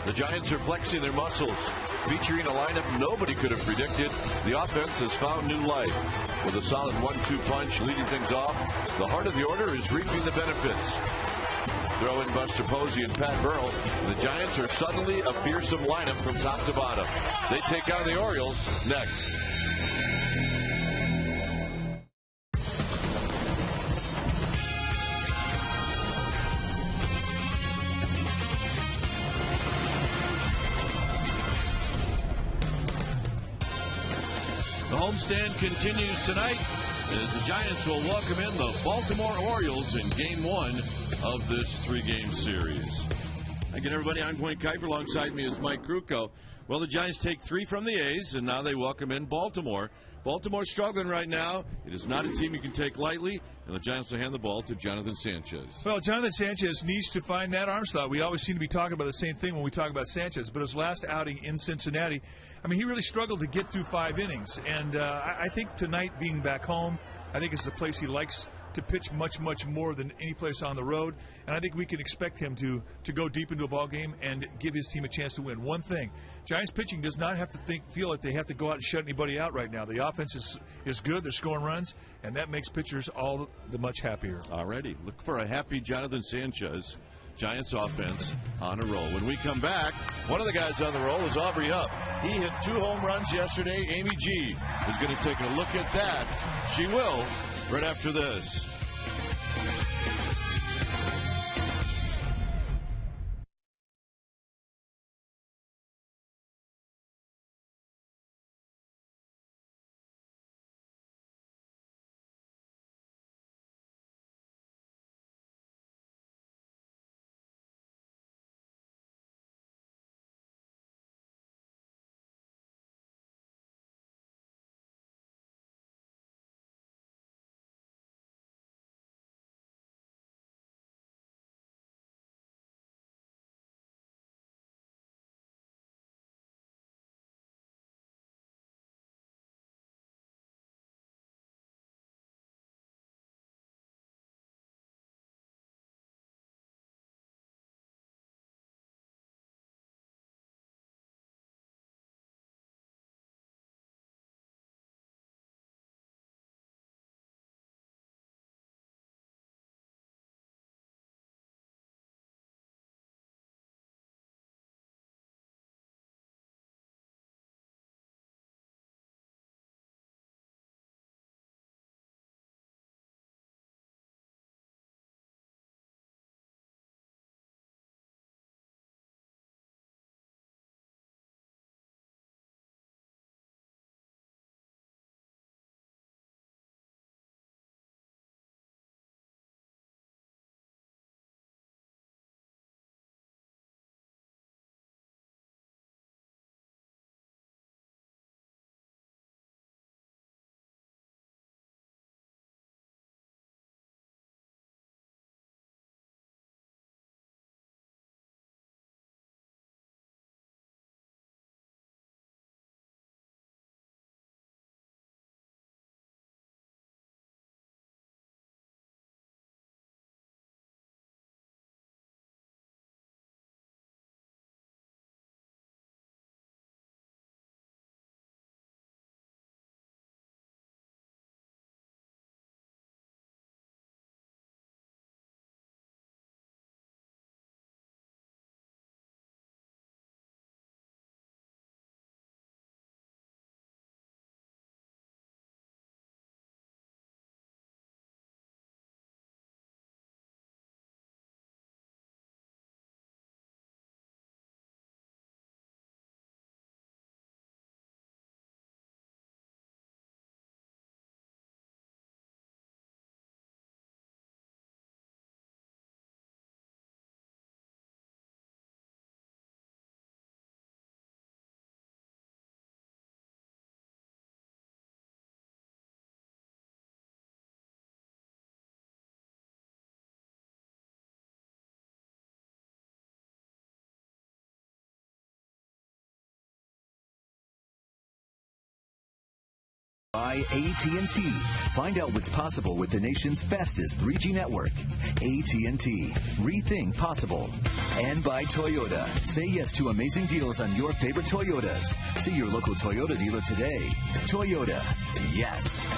The Giants are flexing their muscles, featuring a lineup nobody could have predicted. The offense has found new life. With a solid 1-2 punch leading things off, the heart of the order is reaping the benefits. Throw in Buster Posey and Pat Burrell. The Giants are suddenly a fearsome lineup from top to bottom. They take on the Orioles next. The homestand continues tonight as the Giants will welcome in the Baltimore Orioles in Game 1 of this 3-game series. Again, everybody, I'm Dwayne Kuiper. Alongside me is Mike Krukow. Well, the Giants take 3 from the A's, and now they welcome in Baltimore. Baltimore's struggling right now. It is not a team you can take lightly, and the Giants will hand the ball to Jonathan Sanchez. Well, Jonathan Sanchez needs to find that arm slot. We always seem to be talking about the same thing when we talk about Sanchez, but his last outing in Cincinnati, I mean, he really struggled to get through 5 innings, and I think tonight being back home, I think it's the place he likes to pitch much more than any place on the road, and I think we can expect him to go deep into a ball game and give his team a chance to win. One thing, Giants pitching does not have to feel like they have to go out and shut anybody out right now. The offense is good, they're scoring runs, and that makes pitchers all the much happier. Alrighty, look for a happy Jonathan Sanchez. Giants offense on a roll. When we come back, one of the guys on the roll is Aubrey Hupp. He hit 2 home runs yesterday. Amy G is going to take a look at that. She will right after this. By AT&T. Find out what's possible with the nation's fastest 3G network. AT&T. Rethink possible. And by Toyota. Say yes to amazing deals on your favorite Toyotas. See your local Toyota dealer today. Toyota. Yes.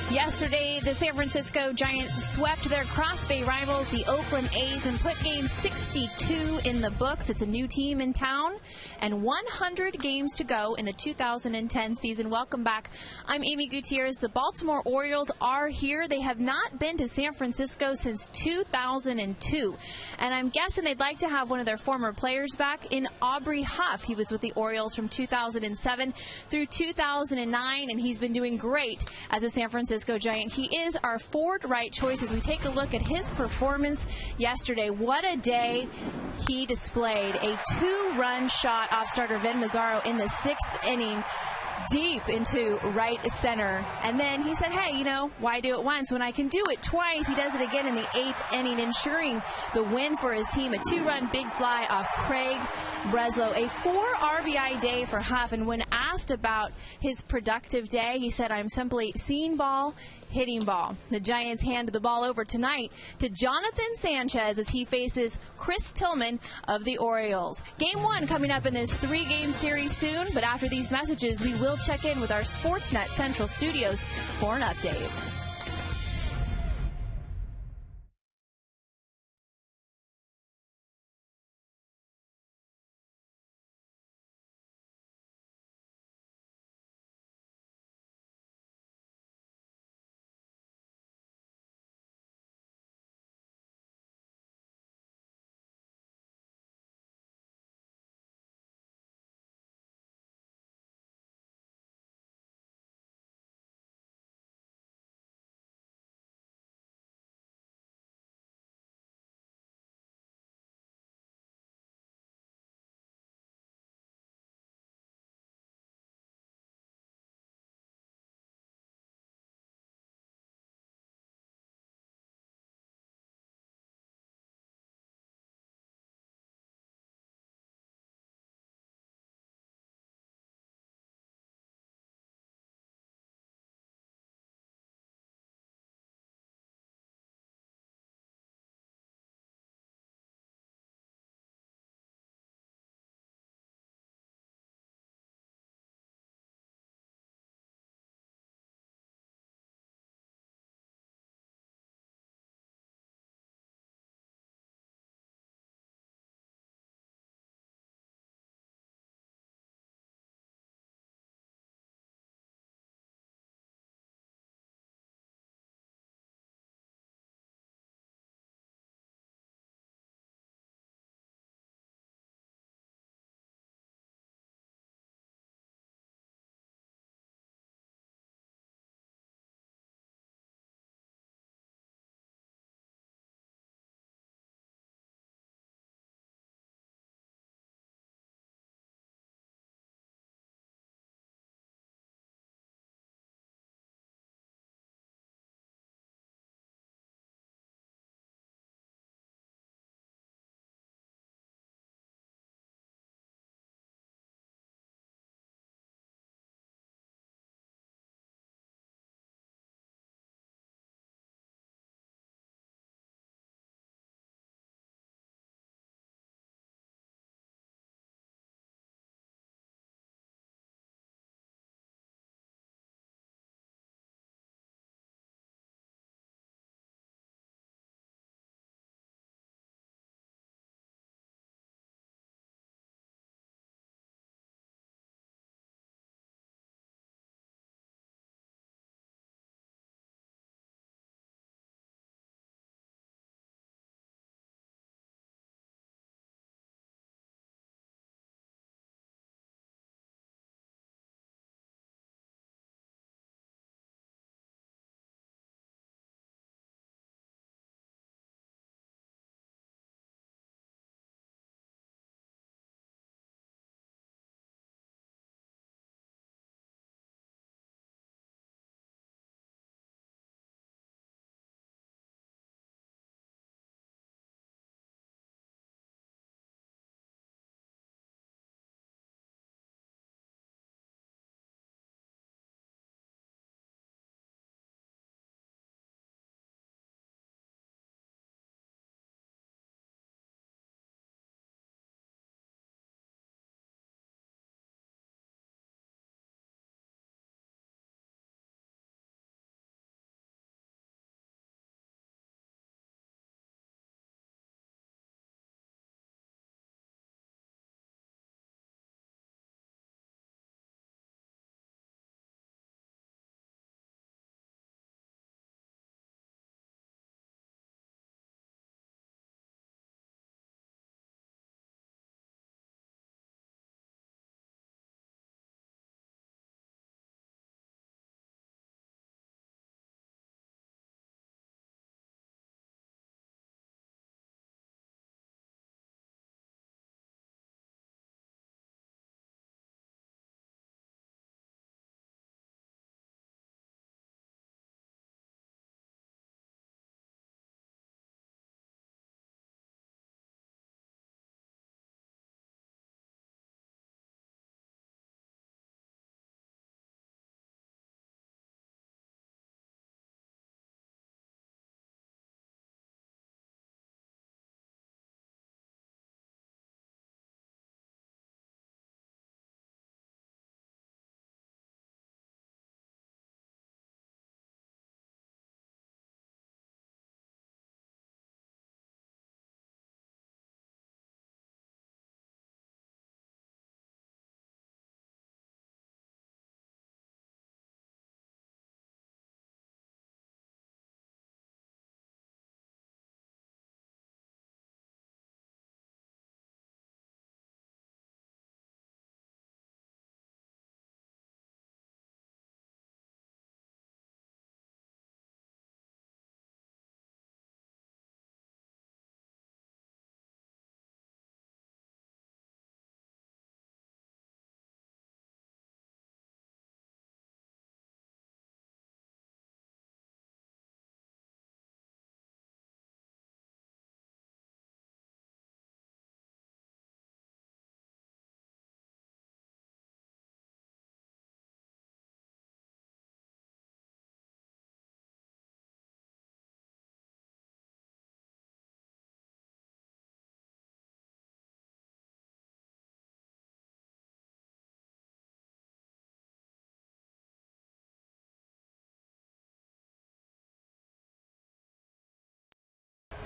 Yesterday, the San Francisco Giants swept their Cross Bay rivals, the Oakland A's, and put Game 62 in the books. It's a new team in town, and 100 games to go in the 2010 season. Welcome back. I'm Amy Gutierrez. The Baltimore Orioles are here. They have not been to San Francisco since 2002, and I'm guessing they'd like to have one of their former players back in Aubrey Huff. He was with the Orioles from 2007 through 2009, and he's been doing great as a San Francisco Giant. He is our Ford right choice as we take a look at his performance yesterday. What a day he displayed. A 2-run shot off starter Vin Mazzaro in the 6th inning, deep into right center. And then he said, hey, why do it once when I can do it twice? He does it again in the 8th inning, ensuring the win for his team. A 2-run big fly off Craig Breslow. A 4 RBI day for Huff. And when asked about his productive day, he said, I'm simply seeing ball, hitting ball. The Giants hand the ball over tonight to Jonathan Sanchez as he faces Chris Tillman of the Orioles. Game 1 coming up in this 3-game series soon, but after these messages, we will check in with our Sportsnet Central studios for an update.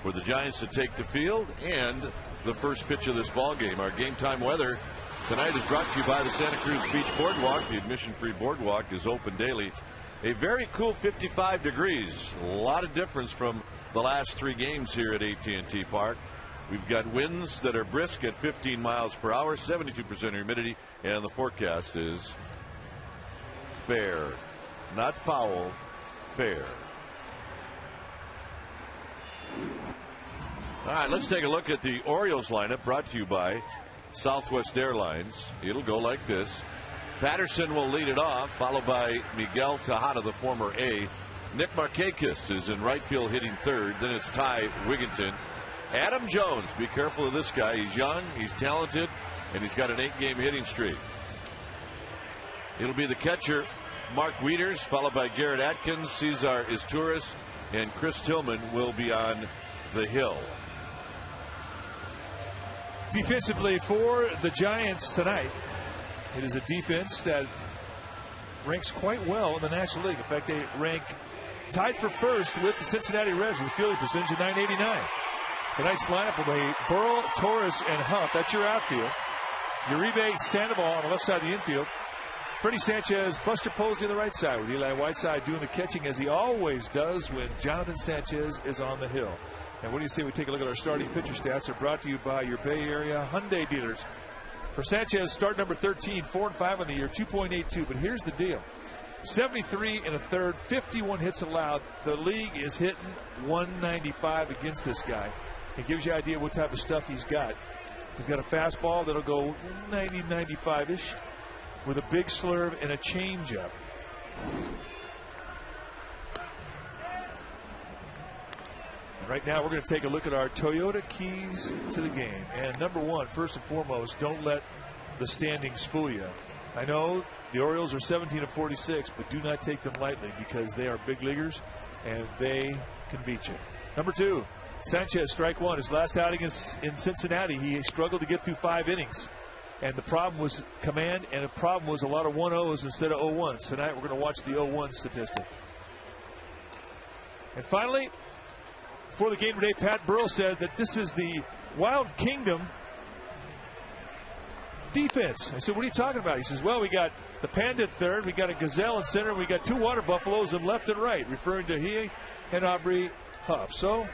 for the Giants to take the field and the first pitch of this ball game. Our game time weather tonight is brought to you by the Santa Cruz Beach Boardwalk. The admission-free boardwalk is open daily. A very cool 55 degrees. A lot of difference from the last 3 games here at AT&T Park. We've got winds that are brisk at 15 miles per hour, 72% humidity, and the forecast is fair. Not foul, fair. All right, let's take a look at the Orioles lineup brought to you by Southwest Airlines. It'll go like this. Patterson will lead it off, followed by Miguel Tejada, the former A. Nick Markakis is in right field hitting third. Then it's Ty Wigginton. Adam Jones, be careful of this guy. He's young, he's talented, and he's got an 8-game hitting streak. It'll be the catcher, Mark Wieters, followed by Garrett Atkins, Cesar Izturis, and Chris Tillman will be on the hill. Defensively for the Giants tonight, it is a defense that ranks quite well in the National League. In fact, they rank tied for first with the Cincinnati Reds with a fielding percentage of .989. Tonight's lineup will be Burrell, Torres, and Huff. That's your outfield. Uribe, Sandoval on the left side of the infield. Freddie Sanchez, Buster Posey on the right side, with Eli Whiteside doing the catching as he always does when Jonathan Sanchez is on the hill. And what do you say we take a look at our starting pitcher stats? Are brought to you by your Bay Area Hyundai dealers. For Sanchez, start number 13, 4-5 on the year, 2.82. But here's the deal. 73 and a third, 51 hits allowed. The league is hitting 195 against this guy. It gives you an idea what type of stuff he's got. He's got a fastball that'll go 90, 95-ish with a big slurve and a changeup. Right now we're going to take a look at our Toyota keys to the game. And number one, first and foremost, don't let the standings fool you. I know the Orioles are 17-46, but do not take them lightly because they are big leaguers and they can beat you. Number two, Sanchez, strike one. His last outing is in Cincinnati. He struggled to get through 5 innings. And the problem was command, and the problem was a lot of 1-0s instead of 0-1s. Tonight we're going to watch the 0-1 statistic. And finally, before the game today, Pat Burrell said that this is the Wild Kingdom defense. I said, what are you talking about? He says, well, we got the Panda at third, we got a Gazelle in center, and we got 2 Water Buffaloes in left and right, referring to he and Aubrey Huff. So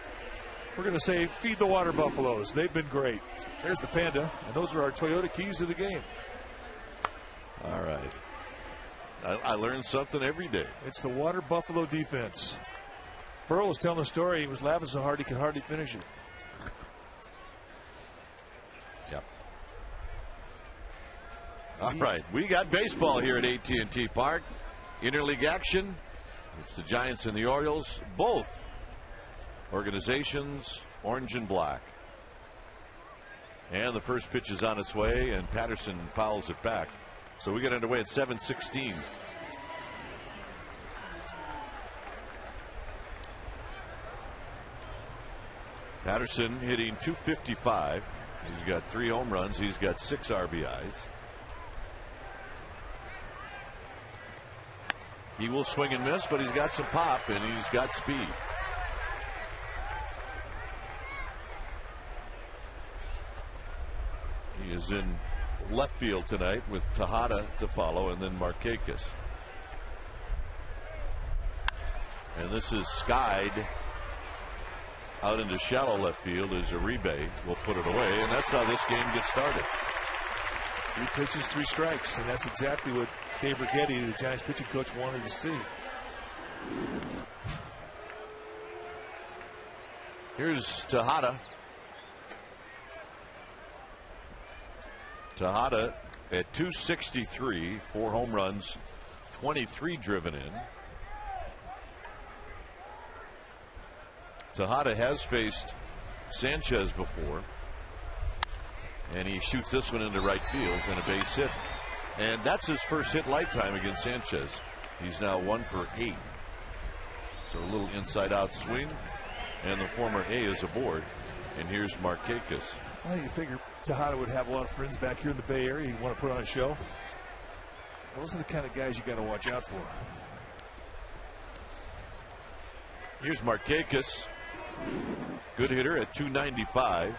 we're going to say, feed the Water Buffaloes. They've been great. There's the Panda, and those are our Toyota keys to the game. All right. I learn something every day. It's the Water Buffalo defense. Burrell was telling the story. He was laughing so hard he could hardly finish it. Yep. All right. We got baseball here at AT&T Park. Interleague action. It's the Giants and the Orioles. Both organizations orange and black. And the first pitch is on its way, and Patterson fouls it back. So we get underway at 7:16. Patterson hitting .255. He's got 3 home runs. He's got 6 RBIs. He will swing and miss, but he's got some pop and he's got speed. He is in left field tonight with Tejada to follow, and then Markakis. And this is skied out into shallow left field as Uribe will put it away, and that's how this game gets started. 3 pitches, 3 strikes, and that's exactly what Dave Righetti, the Giants pitching coach, wanted to see. Here's Tejada. Tejada at .263, 4 home runs, 23 driven in. Tejada has faced Sanchez before, and he shoots this one into right field and a base hit. And that's his first hit lifetime against Sanchez. He's now 1 for 8. So a little inside out swing, and the former A is aboard. And here's Markakis. Well, you figure Tejada would have a lot of friends back here in the Bay Area. He'd want to put on a show. Those are the kind of guys you got to watch out for. Here's Markakis. Good hitter at 295.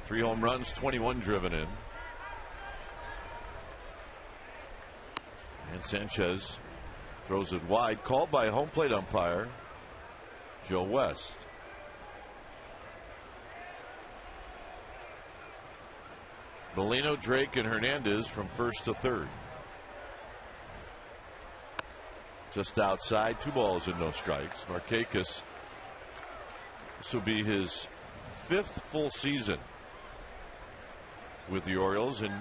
3 home runs, 21 driven in. And Sanchez throws it wide, called by home plate umpire Joe West. Molino, Drake, and Hernandez from first to third. Just outside, 2 balls and no strikes. Markakis, this will be his 5th full season with the Orioles, and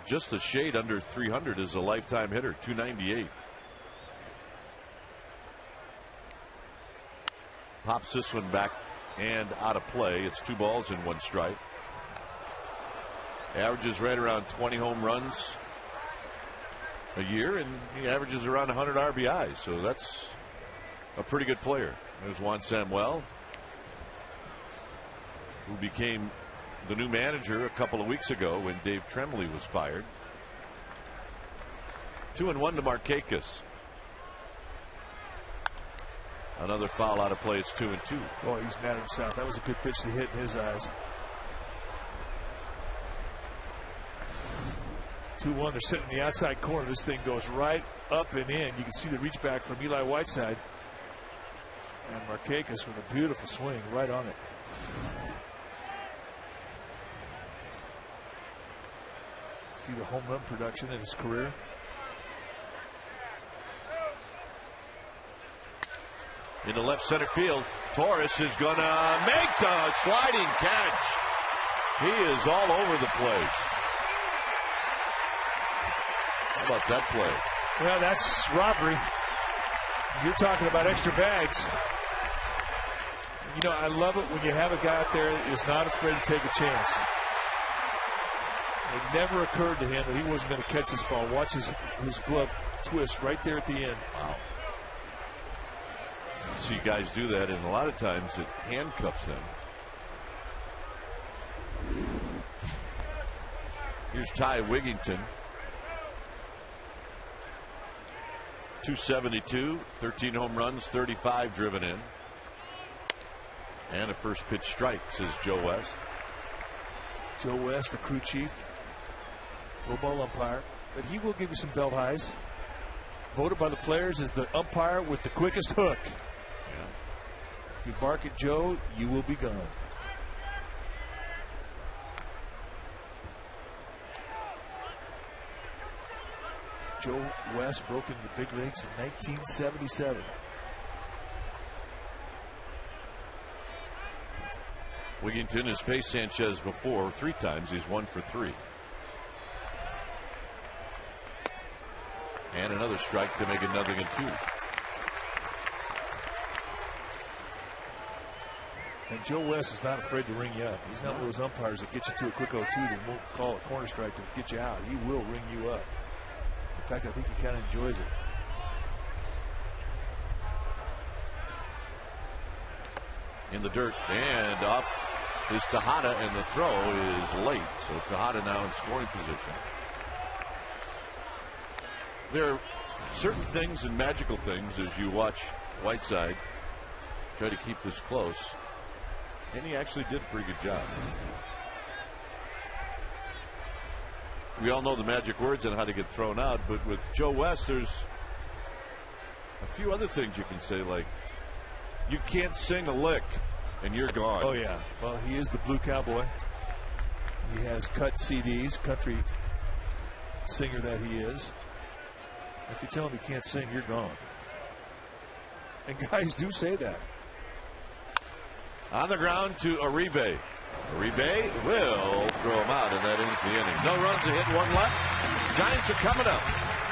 just a shade under 300 as a lifetime hitter, 298. Pops this one back and out of play. It's 2 balls and 1 strike. Averages right around 20 home runs a year, and he averages around 100 RBIs, so that's a pretty good player. There's Juan Samuel, who became the new manager a couple of weeks ago when Dave Tremblay was fired. 2-1 to Markakis. Another foul out of play. It's 2-2. Oh, he's mad at himself. That was a good pitch to hit in his eyes. 2-1. They're sitting in the outside corner. This thing goes right up and in. You can see the reach back from Eli Whiteside. And Markakis with a beautiful swing right on it. See the home run production in his career. In the left center field, Torres is going to make the sliding catch. He is all over the place. How about that play? Well, that's robbery. You're talking about extra bags. You know, I love it when you have a guy out there that is not afraid to take a chance. It never occurred to him that he wasn't going to catch this ball. Watch his glove twist right there at the end. Wow. See guys do that, and a lot of times it handcuffs them. Here's Ty Wigington. 272, 13 home runs, 35 driven in. And a first pitch strike, says Joe West. Joe West, the crew chief, low ball umpire, but he will give you some belt highs. Voted by the players as the umpire with the quickest hook. Yeah. If you bark at Joe, you will be gone. Joe West broke into the big leagues in 1977. Wigington has faced Sanchez before 3 times. He's 1 for 3. And another strike to make it 0-2. And Joe West is not afraid to ring you up. He's not one of those umpires that get you to a quick 0-2 that won't call a corner strike to get you out. He will ring you up. In fact, I think he kind of enjoys it. In the dirt, and off is Tejada, and the throw is late. So Tejada now in scoring position. There are certain things and magical things as you watch Whiteside try to keep this close, and he actually did a pretty good job. We all know the magic words on how to get thrown out, but with Joe West, there's a few other things you can say, like you can't sing a lick and you're gone. Oh yeah, well, he is the blue cowboy. He has cut CDs, country singer that he is. If you tell him he can't sing, you're gone. And guys do say that. On the ground to Uribe. Uribe will throw him out, and that ends the inning. No runs, a hit, 1 left. Giants are coming up.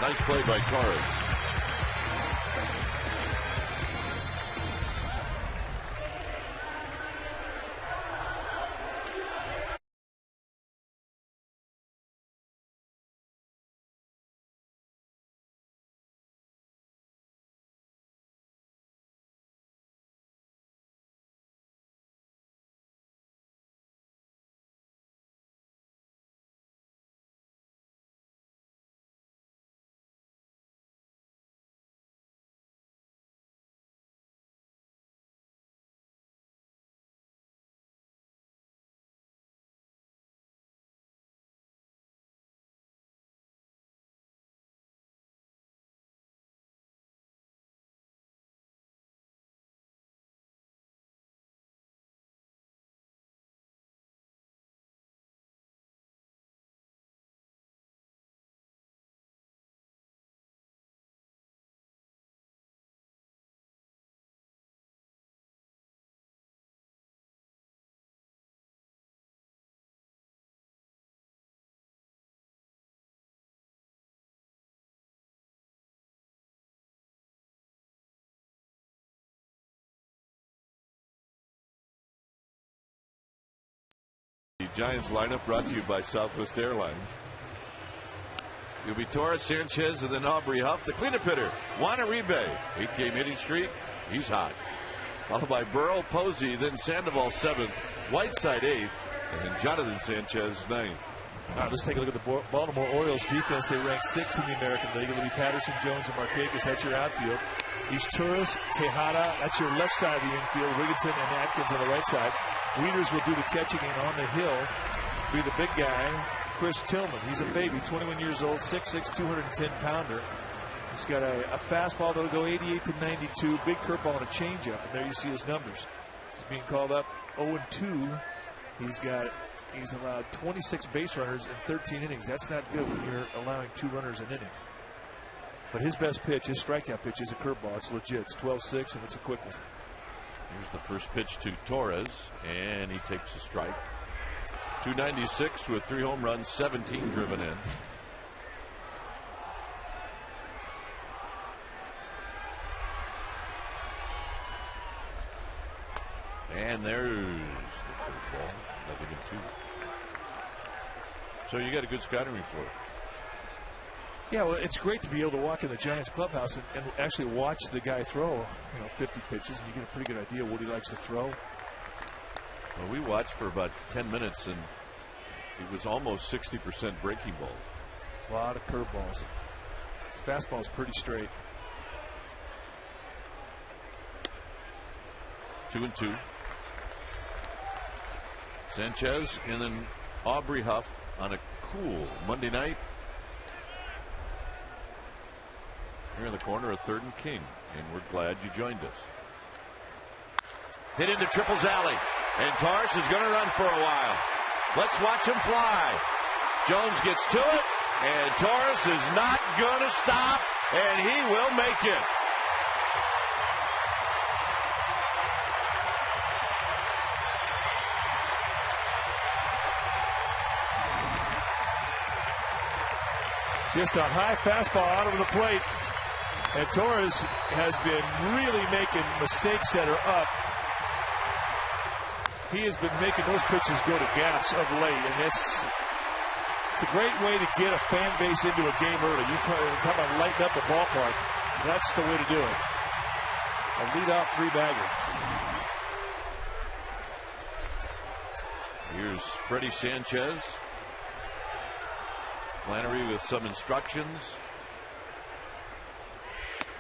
Nice play by Torres. Giants lineup brought to you by Southwest Airlines. It'll be Torres, Sanchez, and then Aubrey Huff, the cleanup hitter. Juan Uribe, 8-game hitting streak. He's hot. Followed by Burrow, Posey, then Sandoval 7th, Whiteside 8th, and Jonathan Sanchez 9th. Let's take a look at the Baltimore Orioles defense. They rank 6th in the American League. It'll be Patterson, Jones, and Markakis. That's your outfield. He's Torres, Tejada. That's your left side of the infield. Wigginton and Atkins on the right side. Wieters will do the catching, and on the hill be the big guy, Chris Tillman. He's a baby, 21 years old, 6'6", 210-pounder. He's got a fastball that'll go 88 to 92, big curveball and a changeup. And there you see his numbers. He's being called up 0-2. He's allowed 26 base runners in 13 innings. That's not good when you're allowing 2 runners an inning. But his best pitch, his strikeout pitch, is a curveball. It's legit. It's 12-6, and it's a quick one. Here's the first pitch to Torres, and he takes a strike. 296 with 3 home runs, 17 driven in. And there's the curveball. Nothing in 2. So you got a good scouting report. Yeah, well, it's great to be able to walk in the Giants clubhouse and actually watch the guy throw, 50 pitches, and you get a pretty good idea what he likes to throw. Well, we watched for about 10 minutes, and it was almost 60% breaking balls. A lot of curveballs. His fastball is pretty straight. 2-2. Sanchez and then Aubrey Huff on a cool Monday night. Here in the corner of 3rd and King, and we're glad you joined us. Hit into Triples Alley, and Torres is going to run for a while. Let's watch him fly. Jones gets to it, and Torres is not going to stop, and he will make it. Just a high fastball out of the plate. And Torres has been really making mistakes that are up. He has been making those pitches go to gaps of late, and it's a great way to get a fan base into a game early. You talk about lighting up the ballpark. That's the way to do it. A leadoff 3-bagger. Here's Freddie Sanchez. Flannery with some instructions.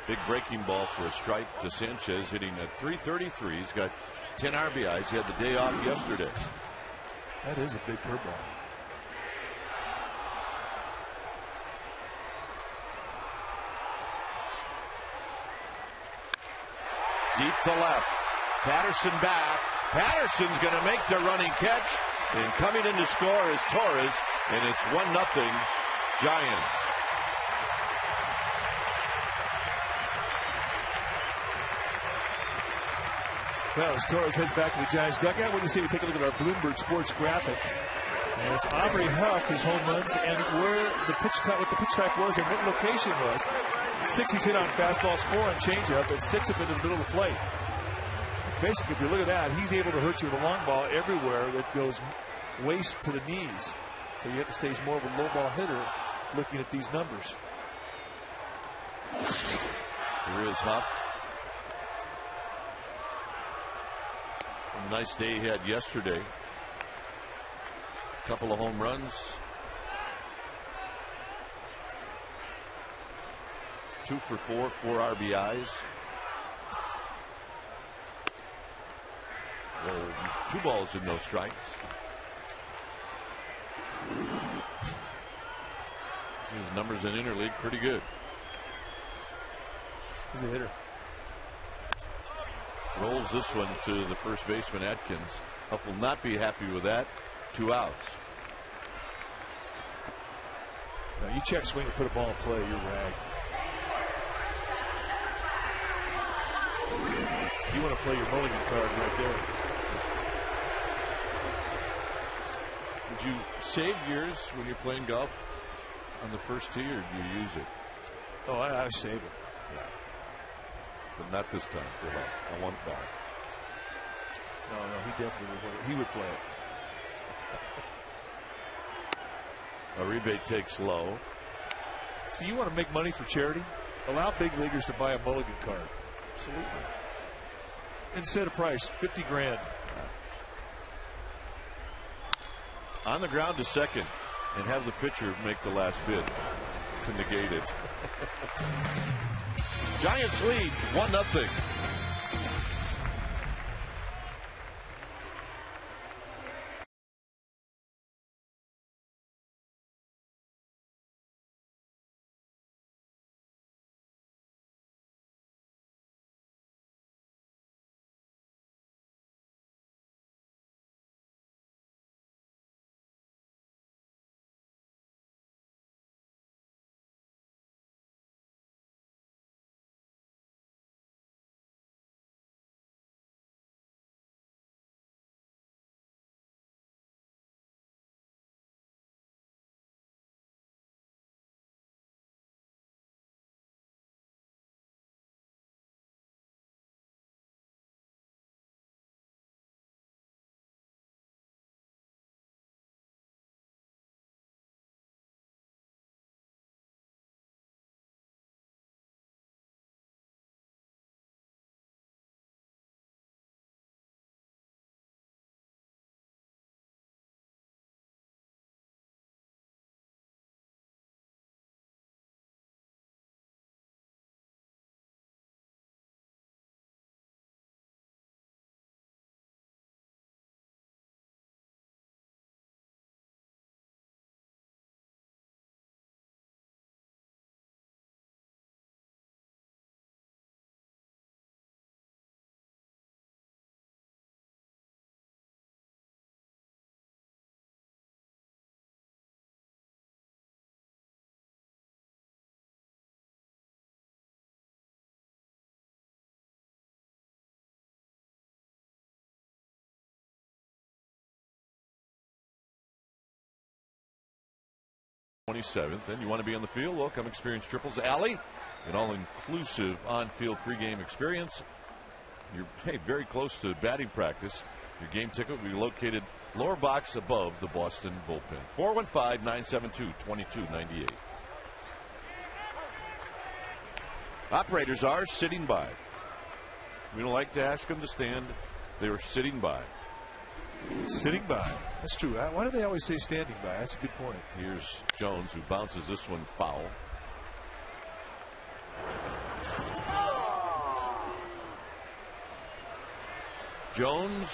Big breaking ball for a strike to Sanchez, hitting at .333. He's got 10 RBIs. He had the day off yesterday. That is a big curveball. Deep to left. Patterson back. Patterson's going to make the running catch. And coming in to score is Torres. And it's 1-0 Giants. Well, as Torres heads back to the Giants dugout, what do you say we take a look at our Bloomberg Sports graphic? And it's Aubrey Huff, his home runs, and where the pitch type, what the pitch type was, and what location was. 6 he's hit on fastballs, 4 on changeup, and 6 up into the middle of the plate. Basically, if you look at that, he's able to hurt you with a long ball everywhere that goes waist to the knees. So you have to say he's more of a low ball hitter looking at these numbers. Here is Huff. A nice day he had yesterday. Couple of home runs. 2 for 4, 4 RBIs. Well, 2 balls and no strikes. His numbers in interleague pretty good. He's a hitter. Rolls this one to the first baseman Atkins. Huff will not be happy with that. 2 outs. Now you check swing and put a ball in play, you're ragged. You want to play your mulligan card right there. Would you save yours when you're playing golf on the first tee, or do you use it? Oh, I save it. Yeah. But not this time for Huff. I want it back. No, he definitely would play it. He would play it. Uribe takes low. So you want to make money for charity? Allow big leaguers to buy a mulligan card. Absolutely. And set a price, 50 grand. On the ground to second, and have the pitcher make the last bid to negate it. Giants lead 1-0. And you want to be on the field? Well, come experience Triples Alley, an all-inclusive on-field pregame experience. You're very close to batting practice. Your game ticket will be located lower box above the Boston bullpen. 415-972-2298. Operators are sitting by. We don't like to ask them to stand. They are sitting by. Sitting by. That's true. Why do they always say standing by? That's a good point. Here's Jones, who bounces this one foul. Jones,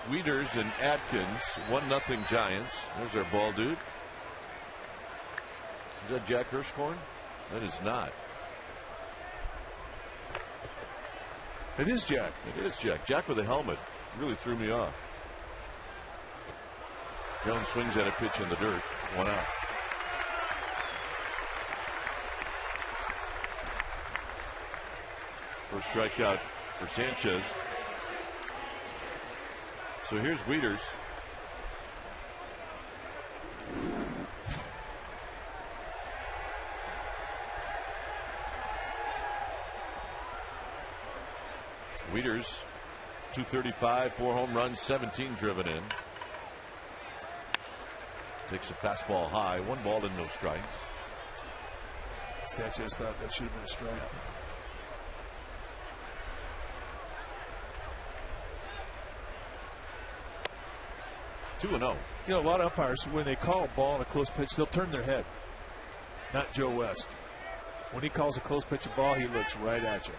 Wieters, and Atkins. 1-0 Giants. There's their ball dude. Is that Jack Hirschhorn? That is not. It is Jack. It is Jack. Jack with a helmet. Really threw me off. Jones swings at a pitch in the dirt. 1 out. First strikeout for Sanchez. So here's Wieters. Wieters, 235, 4 home runs, 17 driven in. Takes a fastball high, 1 ball and no strikes. Sanchez thought that should have been a strike. 2-0. You know, a lot of umpires, when they call a ball and a close pitch, they'll turn their head. Not Joe West. When he calls a close pitch a ball, he looks right at you.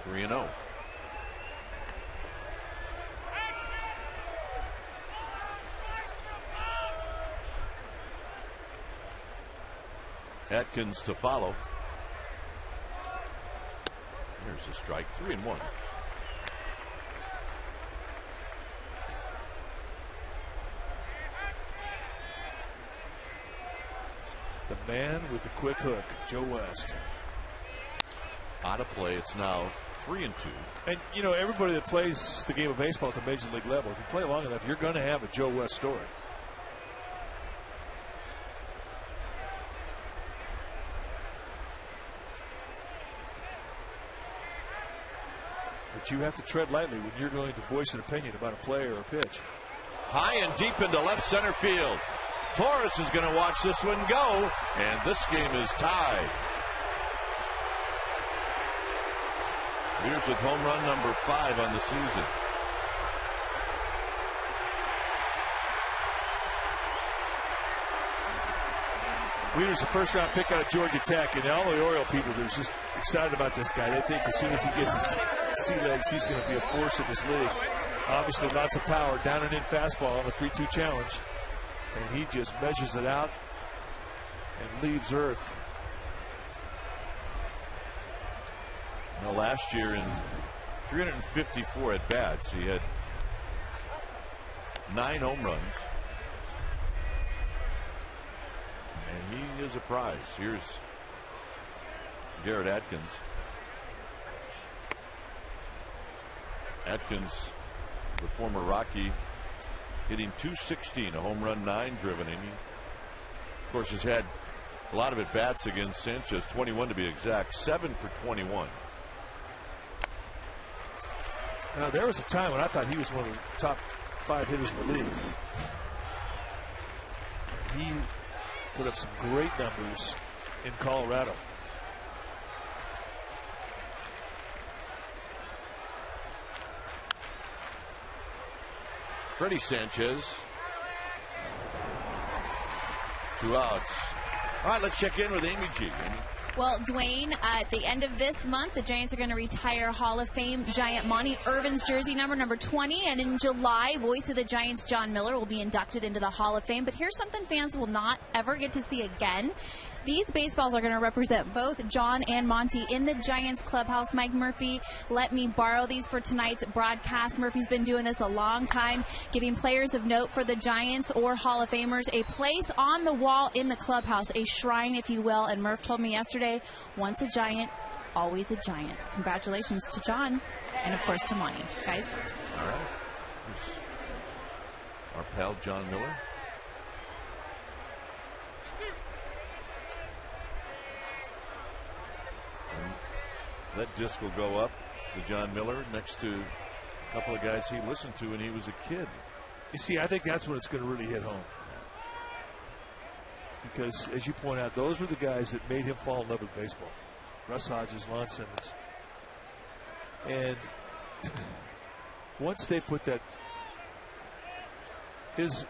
Three 3-0. Atkins to follow. Here's a strike. 3-1. The man with the quick hook, Joe West. Out of play. It's now 3-2. And, you know, everybody that plays the game of baseball at the major league level, if you play long enough, you're going to have a Joe West story. But you have to tread lightly when you're going to voice an opinion about a player or a pitch. High and deep into left center field. Torres is going to watch this one go, and this game is tied. Here's with home run number 5 on the season. Wheeler's a first-round pick out of Georgia Tech, and all the Oriole people are just excited about this guy. They think as soon as he gets his sea legs, he's going to be a force in this league. Obviously, lots of power, down and in fastball on a 3-2 challenge, and he just measures it out and leaves Earth. Now, last year in 354 at bats, he had 9 home runs. And he is a prize. Here's Garrett Atkins. Atkins, the former Rocky, hitting .216, a home run, 9 driven inning. Of course, has had a lot of at bats against Sanchez, 21 to be exact, 7 for 21. Now, there was a time when I thought he was one of the top 5 hitters in the league. He put up some great numbers in Colorado. Freddie Sanchez. 2 outs. All right, let's check in with Amy G. Amy. Well, Dwayne, at the end of this month, the Giants are going to retire Hall of Fame Giant Monty Irvin's jersey number 20. And in July, voice of the Giants, John Miller, will be inducted into the Hall of Fame. But here's something fans will not ever get to see again. These baseballs are going to represent both John and Monty in the Giants clubhouse. Mike Murphy let me borrow these for tonight's broadcast. Murphy's been doing this a long time, giving players of note for the Giants or Hall of Famers a place on the wall in the clubhouse, a shrine, if you will. And Murph told me yesterday, once a Giant, always a Giant. Congratulations to John and, of course, to Monty. Guys. All right. Here's our pal John Miller. That disc will go up to John Miller next to a couple of guys he listened to when he was a kid. You see, I think that's when it's going to really hit home. Because, as you point out, those were the guys that made him fall in love with baseball. Russ Hodges, Lon Simmons. And once they put that, his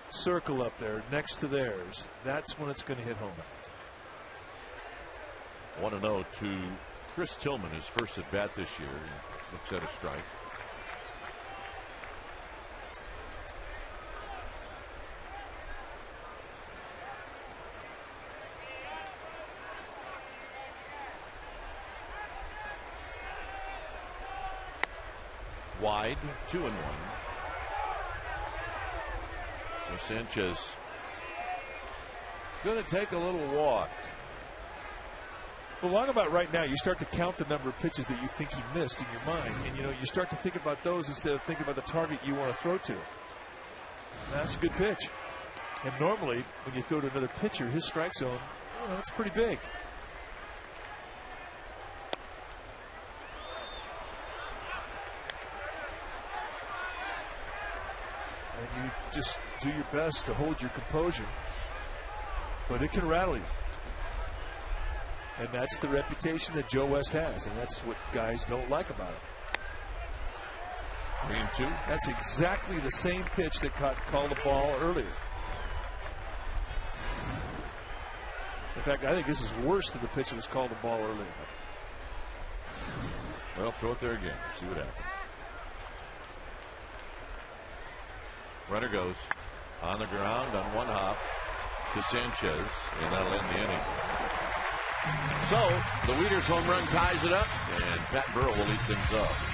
circle up there next to theirs, that's when it's going to hit home. 1-0 to Chris Tillman, his first at bat this year. He looks at a strike. Wide, 2-1. So Sanchez going to take a little walk. Well, long about right now, you start to count the number of pitches that you think he missed in your mind. And, you start to think about those instead of thinking about the target you want to throw to. That's a good pitch. And normally, when you throw to another pitcher, his strike zone, it's pretty big. And you just do your best to hold your composure. But it can rattle you. And that's the reputation that Joe West has, and that's what guys don't like about him. 3-2. That's exactly the same pitch that called the ball earlier. In fact, I think this is worse than the pitch that was called the ball earlier. Well, throw it there again. See what happens. Runner goes on the ground on one hop to Sanchez, and that'll end the inning. So, the Wieters home run ties it up, and Pat Burrell will lead things off.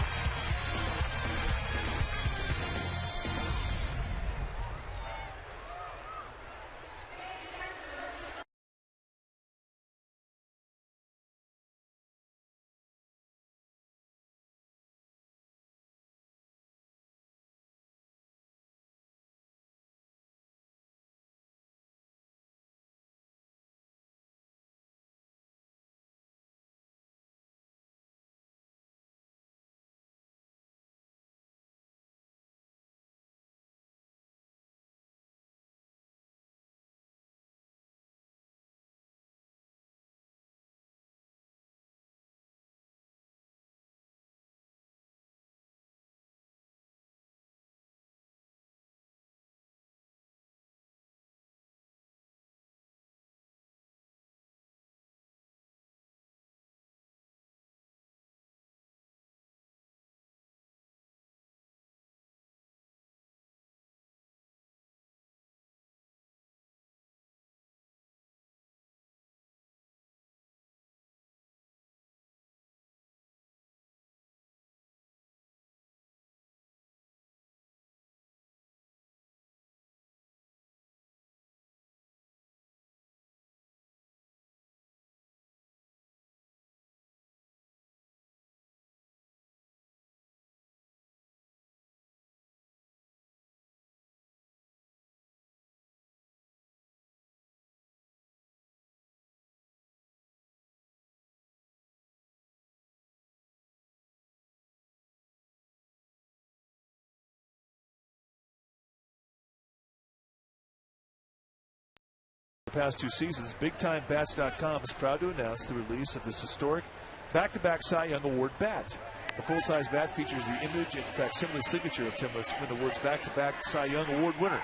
past 2 seasons, BigTimeBats.com is proud to announce the release of this historic back-to-back Cy Young Award bat. The full-size bat features the image and facsimile signature of Tim Lincecum, the words back-to-back Cy Young Award winner.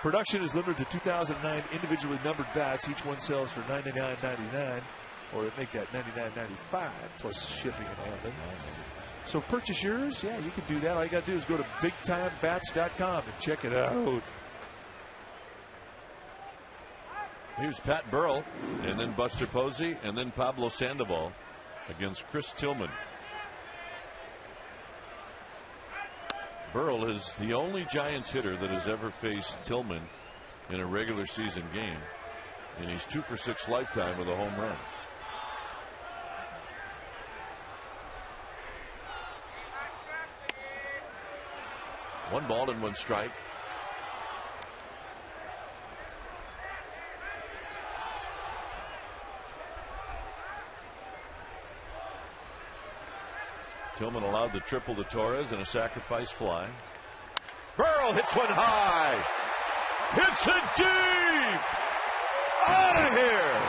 Production is limited to 2009 individually numbered bats. Each one sells for $99.99, or make that $99.95 plus shipping and handling. So purchase yours. Yeah, you can do that. All you got to do is go to BigTimeBats.com and check it out. Here's Pat Burrell, and then Buster Posey, and then Pablo Sandoval against Chris Tillman. Burrell is the only Giants hitter that has ever faced Tillman in a regular season game, and he's 2 for 6 lifetime with a home run. One ball and 1 strike. Tillman allowed the triple to Torres and a sacrifice fly. Burrell hits one high. Hits it deep. Out of here.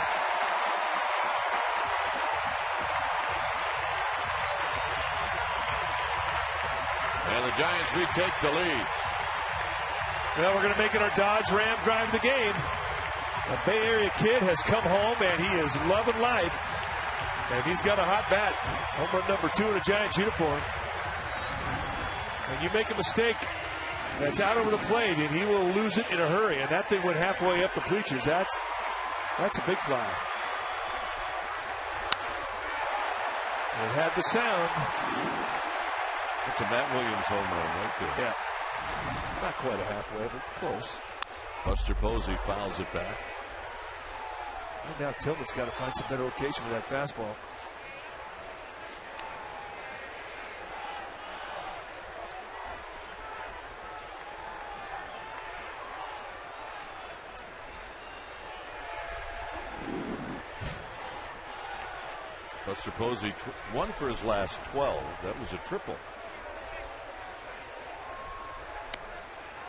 And the Giants retake the lead. Well, we're going to make it our Dodge Ram drive of the game. A Bay Area kid has come home, and he is loving life. And he's got a hot bat. Home run number 2 in a Giants uniform. And you make a mistake that's out over the plate, and he will lose it in a hurry. And that thing went halfway up the bleachers. That's a big fly. It had the sound. It's a Matt Williams home run right there. Yeah. Not quite a halfway, but close. Buster Posey fouls it back. And now Tillman's got to find some better location with that fastball. Buster Posey 1 for his last 12. That was a triple.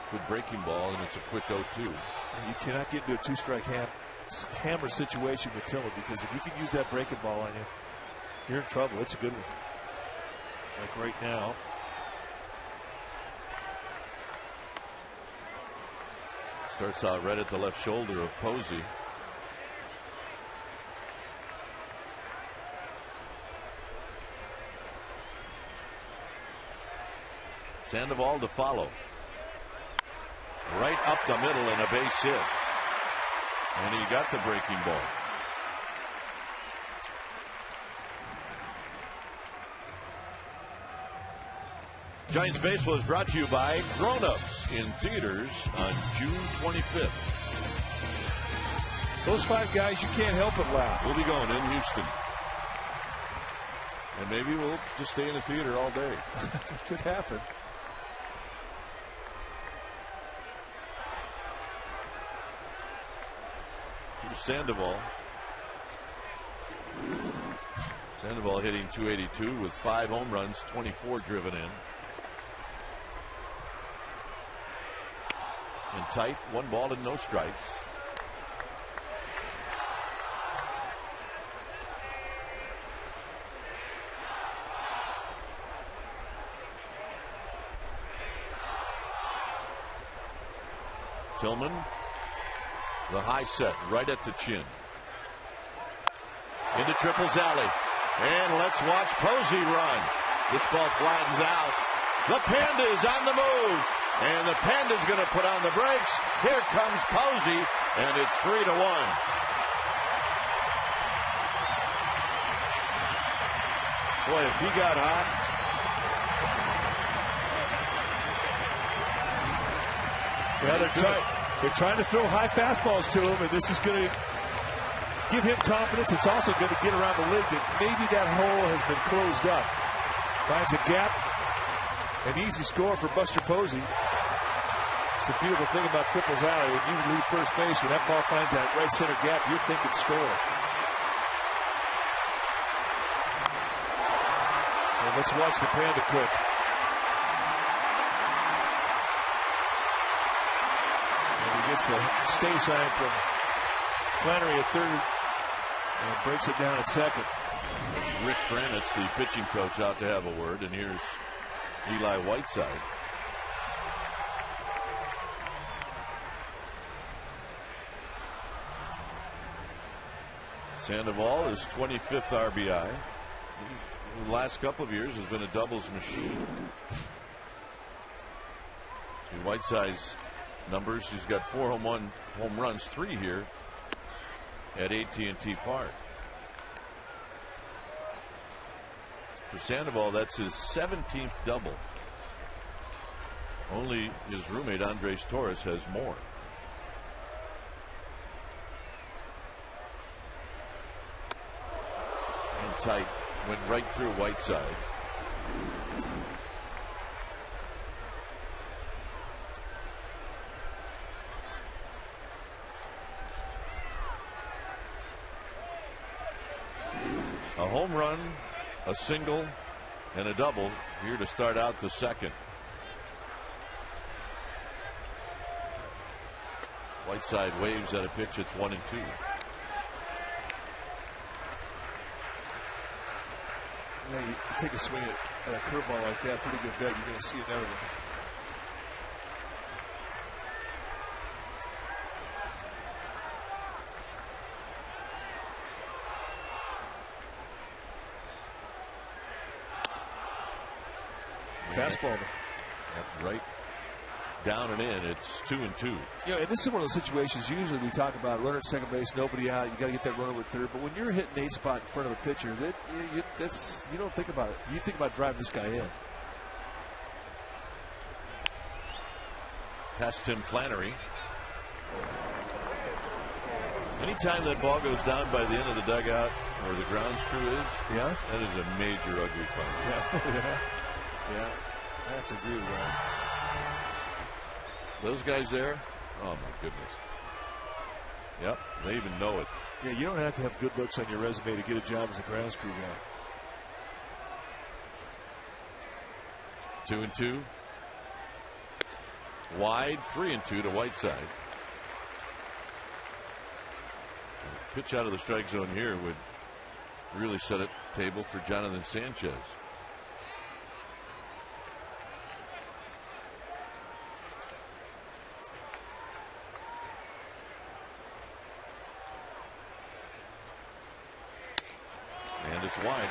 Good breaking ball, and it's a quick 0-2. You cannot get into a 2-strike hammer situation with Tillman, because if you can use that breaking ball on you, you're in trouble. It's a good one. Like right now. Starts out right at the left shoulder of Posey. Sandoval to follow. Right up the middle and a base hit. And he got the breaking ball. Giants Baseball is brought to you by Grown Ups in theaters on June 25th. Those 5 guys, you can't help but laugh. We'll be going in Houston. And maybe we'll just stay in the theater all day. It could happen. Sandoval. Sandoval hitting .282 with 5 home runs, 24 driven in. And tight, 1 ball and no strikes. Tillman. The high set right at the chin. Into Triple's alley. And let's watch Posey run. This ball flattens out. The Panda is on the move. And the Panda's going to put on the brakes. Here comes Posey. And it's 3-1. Boy, if he got hot. Yeah, they're trying to throw high fastballs to him, and this is going to give him confidence. It's also going to get around the league that maybe that hole has been closed up. Finds a gap. An easy score for Buster Posey. It's a beautiful thing about Triple's alley. When you leave first base, when that ball finds that right center gap, you're thinking score. And let's watch the Panda cook. Gets the stay sign from Flannery at third and breaks it down at second. It's Rick Kranitz, the pitching coach, out to have a word, and here's Eli Whiteside. Sandoval is 25th RBI. The last couple of years has been a doubles machine. See Whiteside's numbers, he's got 4 home runs, 3 here at AT&T Park. For Sandoval, that's his 17th double. Only his roommate Andres Torres has more. And tight, went right through Whiteside. A home run, a single, and a double here to start out the second. Whiteside waves at a pitch. It's 1-2. Yeah, you take a swing at a curveball like that, pretty good bet. You're going to see another one. Fastball. Right down and in. It's 2-2. Yeah, and this is one of those situations. Usually we talk about runner at second base, nobody out. You got to get that runner with third. But when you're hitting 8 spot in front of a pitcher, you don't think about it. You think about driving this guy in. Past Tim Flannery. Anytime that ball goes down by the end of the dugout, or the grounds crew is, yeah, that is a major ugly fight. Yeah, I have to agree with that. Those guys there, oh my goodness. Yep, they even know it. Yeah, you don't have to have good looks on your resume to get a job as a grounds crew guy. 2-2. Wide, 3-2 to Whiteside. Pitch out of the strike zone here would really set a table for Jonathan Sanchez. And it's wide.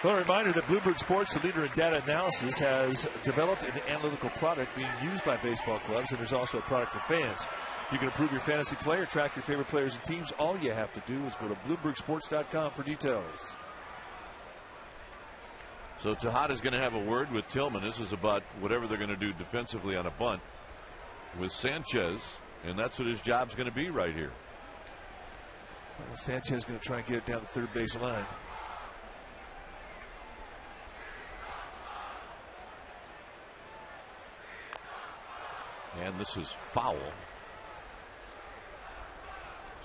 Well, a reminder that Bloomberg Sports, the leader in data analysis, has developed an analytical product being used by baseball clubs, and there's also a product for fans. You can improve your fantasy play or track your favorite players and teams. All you have to do is go to BloombergSports.com for details. So Tejada's going to have a word with Tillman. This is about whatever they're going to do defensively on a bunt with Sanchez, and that's what his job's going to be right here. Well, Sanchez is going to try and get it down the third base line. And this is foul.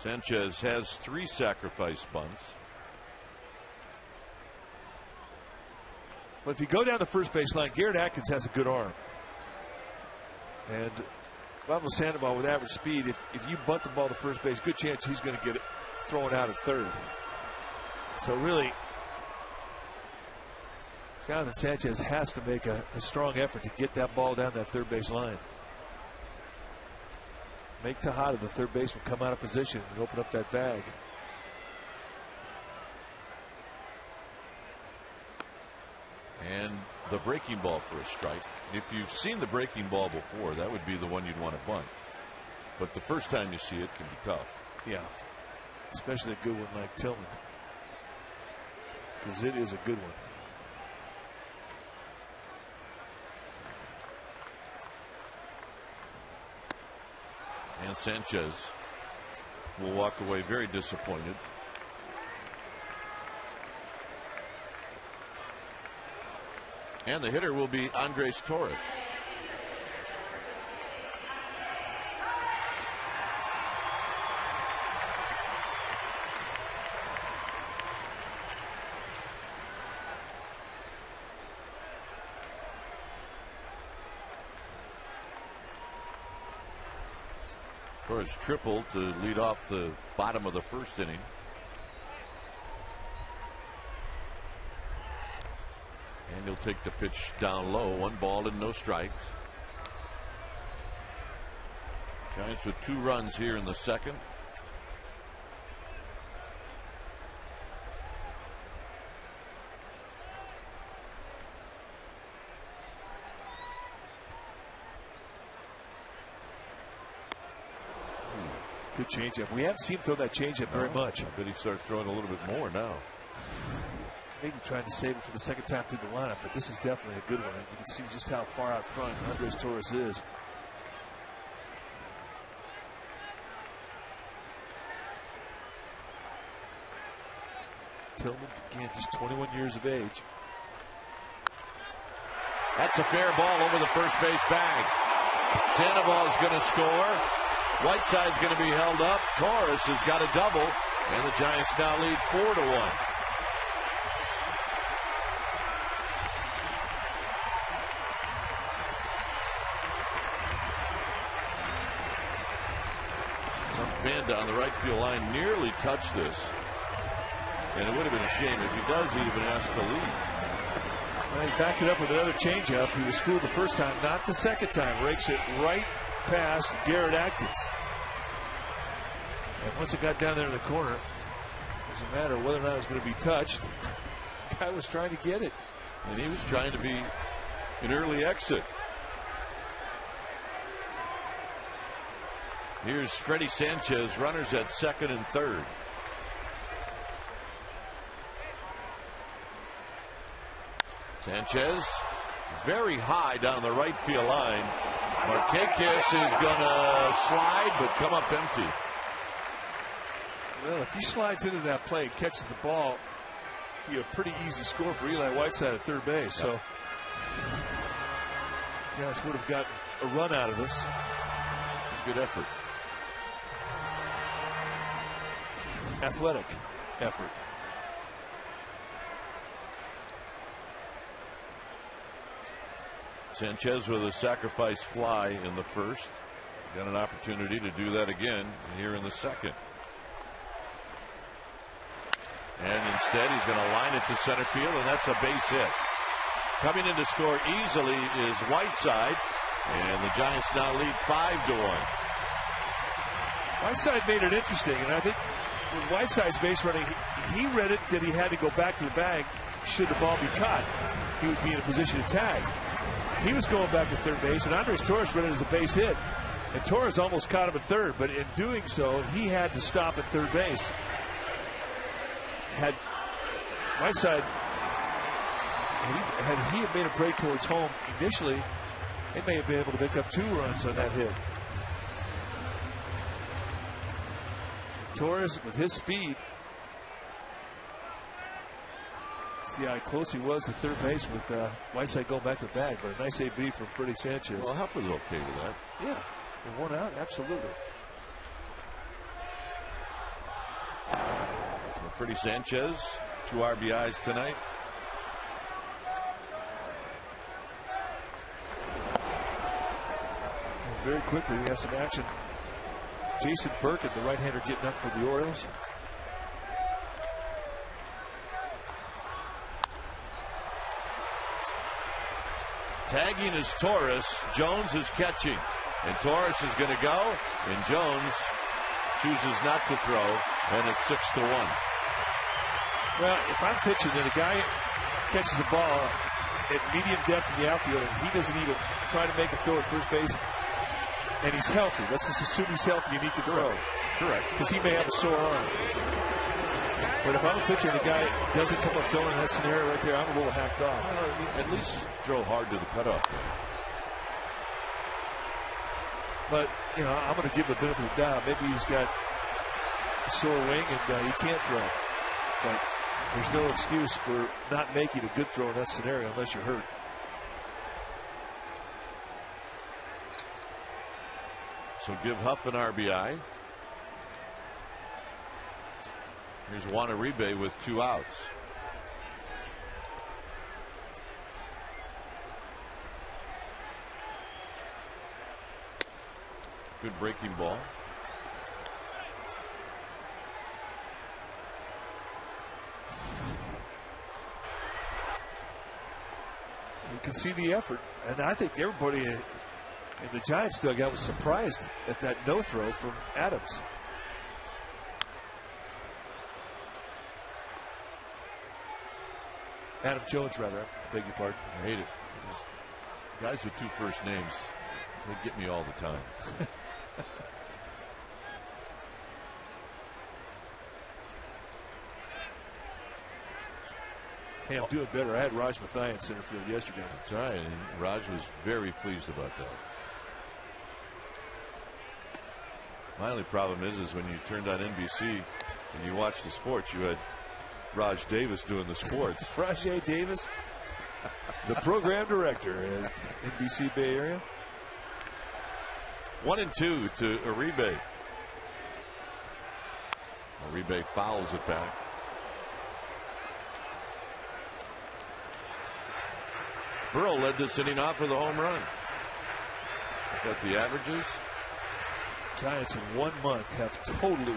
Sanchez has 3 sacrifice bunts. But if you go down the first base line, Garrett Atkins has a good arm. And Pablo Sandoval with average speed, if you bunt the ball to first base, good chance he's going to get it thrown out at third. So really, Jonathan Sanchez has to make a strong effort to get that ball down that third base line. Make Tejada, the third baseman, come out of position and open up that bag. And the breaking ball for a strike. If you've seen the breaking ball before, that would be the one you'd want to bunt. But the first time you see it can be tough. Yeah, especially a good one like Tillman, because it is a good one. And Sanchez will walk away very disappointed. And the hitter will be Andres Torres. Torres tripled to lead off the bottom of the first inning. And he'll take the pitch down low. 1 ball and no strikes. Giants with 2 runs here in the second. Good changeup. We haven't seen him throw that changeup very much. I bet he starts throwing a little bit more now. Maybe trying to save it for the second time through the lineup, but this is definitely a good one. You can see just how far out front Andres Torres is. Tillman, again, just 21 years of age. That's a fair ball over the first base bag. Sandoval's going to score. Whiteside's going to be held up. Torres has got a double, and the Giants now lead 4-1. Some fan down the right field line nearly touched this, and it would have been a shame if he does. He'd have been asked to leave. Well, he backed it up with another changeup. He was fooled the first time, not the second time. Rakes it right past Garrett Atkins. And once it got down there in the corner, doesn't matter whether or not it was going to be touched. The guy was trying to get it. And he was trying to be an early exit. Here's Freddie Sanchez, runners at second and third. Sanchez very high down the right field line. Markakis is going to slide but come up empty. Well, if he slides into that play and catches the ball, it'd be a pretty easy score for Eli Whiteside at third base. So Giants would have gotten a run out of this. Good effort. Athletic effort. Sanchez with a sacrifice fly in the first. Got an opportunity to do that again here in the second. And instead he's going to line it to center field, and that's a base hit. Coming in to score easily is Whiteside, and the Giants now lead 5-1. Whiteside made it interesting, and I think with Whiteside's base running, he read it that he had to go back to the bag should the ball be caught. He would be in a position to tag. He was going back to third base, and Andres Torres read it as a base hit. And Torres almost caught him at third, but in doing so, he had to stop at third base. Had Whiteside, had he made a break towards home initially, they may have been able to pick up 2 runs on that hit. Torres, with his speed, see how close he was to third base with Whiteside going back to the bag, but a nice AB from Freddie Sanchez. Well, Huff was okay with that. Yeah, and 1 out, absolutely. So Freddie Sanchez, 2 RBIs tonight. And very quickly, we have some action. Jason Birkin, the right-hander, getting up for the Orioles. Tagging is Torres. Jones is catching. And Torres is going to go. And Jones chooses not to throw. And it's 6-1. Well, if I'm pitching and a guy catches a ball at medium depth in the outfield and he doesn't even try to make a throw at first base, and he's healthy, let's just assume he's healthy and he can throw. Correct. Because he may have a sore arm. But if I'm a pitcher and the guy doesn't come up throwing in that scenario right there, I'm a little hacked off. Well, at least throw hard to the cutoff. But, you know, I'm going to give him the benefit of the doubt. Maybe he's got a sore wing and he can't throw. But there's no excuse for not making a good throw in that scenario unless you're hurt. So give Huff an RBI. Here's Juan Uribe with 2 outs. Good breaking ball. can see the effort. And I think everybody in the Giants dugout was surprised at that no throw from Adams. Adam Jones, rather. I beg your pardon. I hate it. Guys with two first names, they get me all the time. Hey, I'm doing better. I had Raj Mathai in center field yesterday. That's right. And Raj was very pleased about that. My only problem is when you turned on NBC and you watched the sports, you had Raj Davis doing the sports. Rajay Davis, the program director at NBC Bay Area. 1-2 to Uribe. Uribe fouls it back. Burrow led this inning off with a home run. Got the averages. Giants in 1 month have totally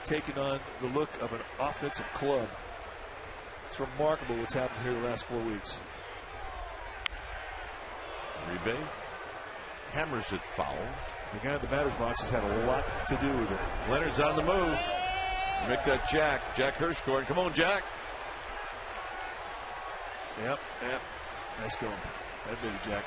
taken on the look of an offensive club. It's remarkable what's happened here the last 4 weeks. Uribe hammers it foul. The guy in the batter's box has had a lot to do with it. Leonard's on the move. Make that Jack Hirsch scoring. Come on, Jack. Yep. Nice going. That big Jack.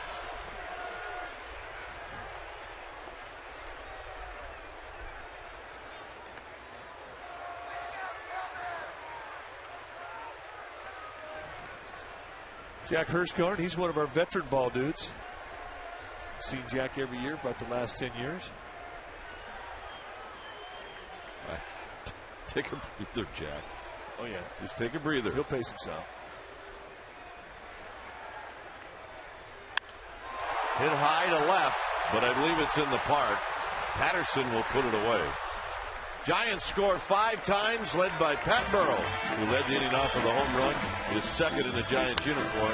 Jack Hirschgarn, he's one of our veteran ball dudes. Seen Jack every year for about the last 10 years. Take a breather, Jack. Oh, yeah. Just take a breather. He'll pace himself. Hit high to left, but I believe it's in the park. Patterson will put it away. Giants score 5 times, led by Pat Burrow, who led the inning off with a home run, his second in the Giants uniform,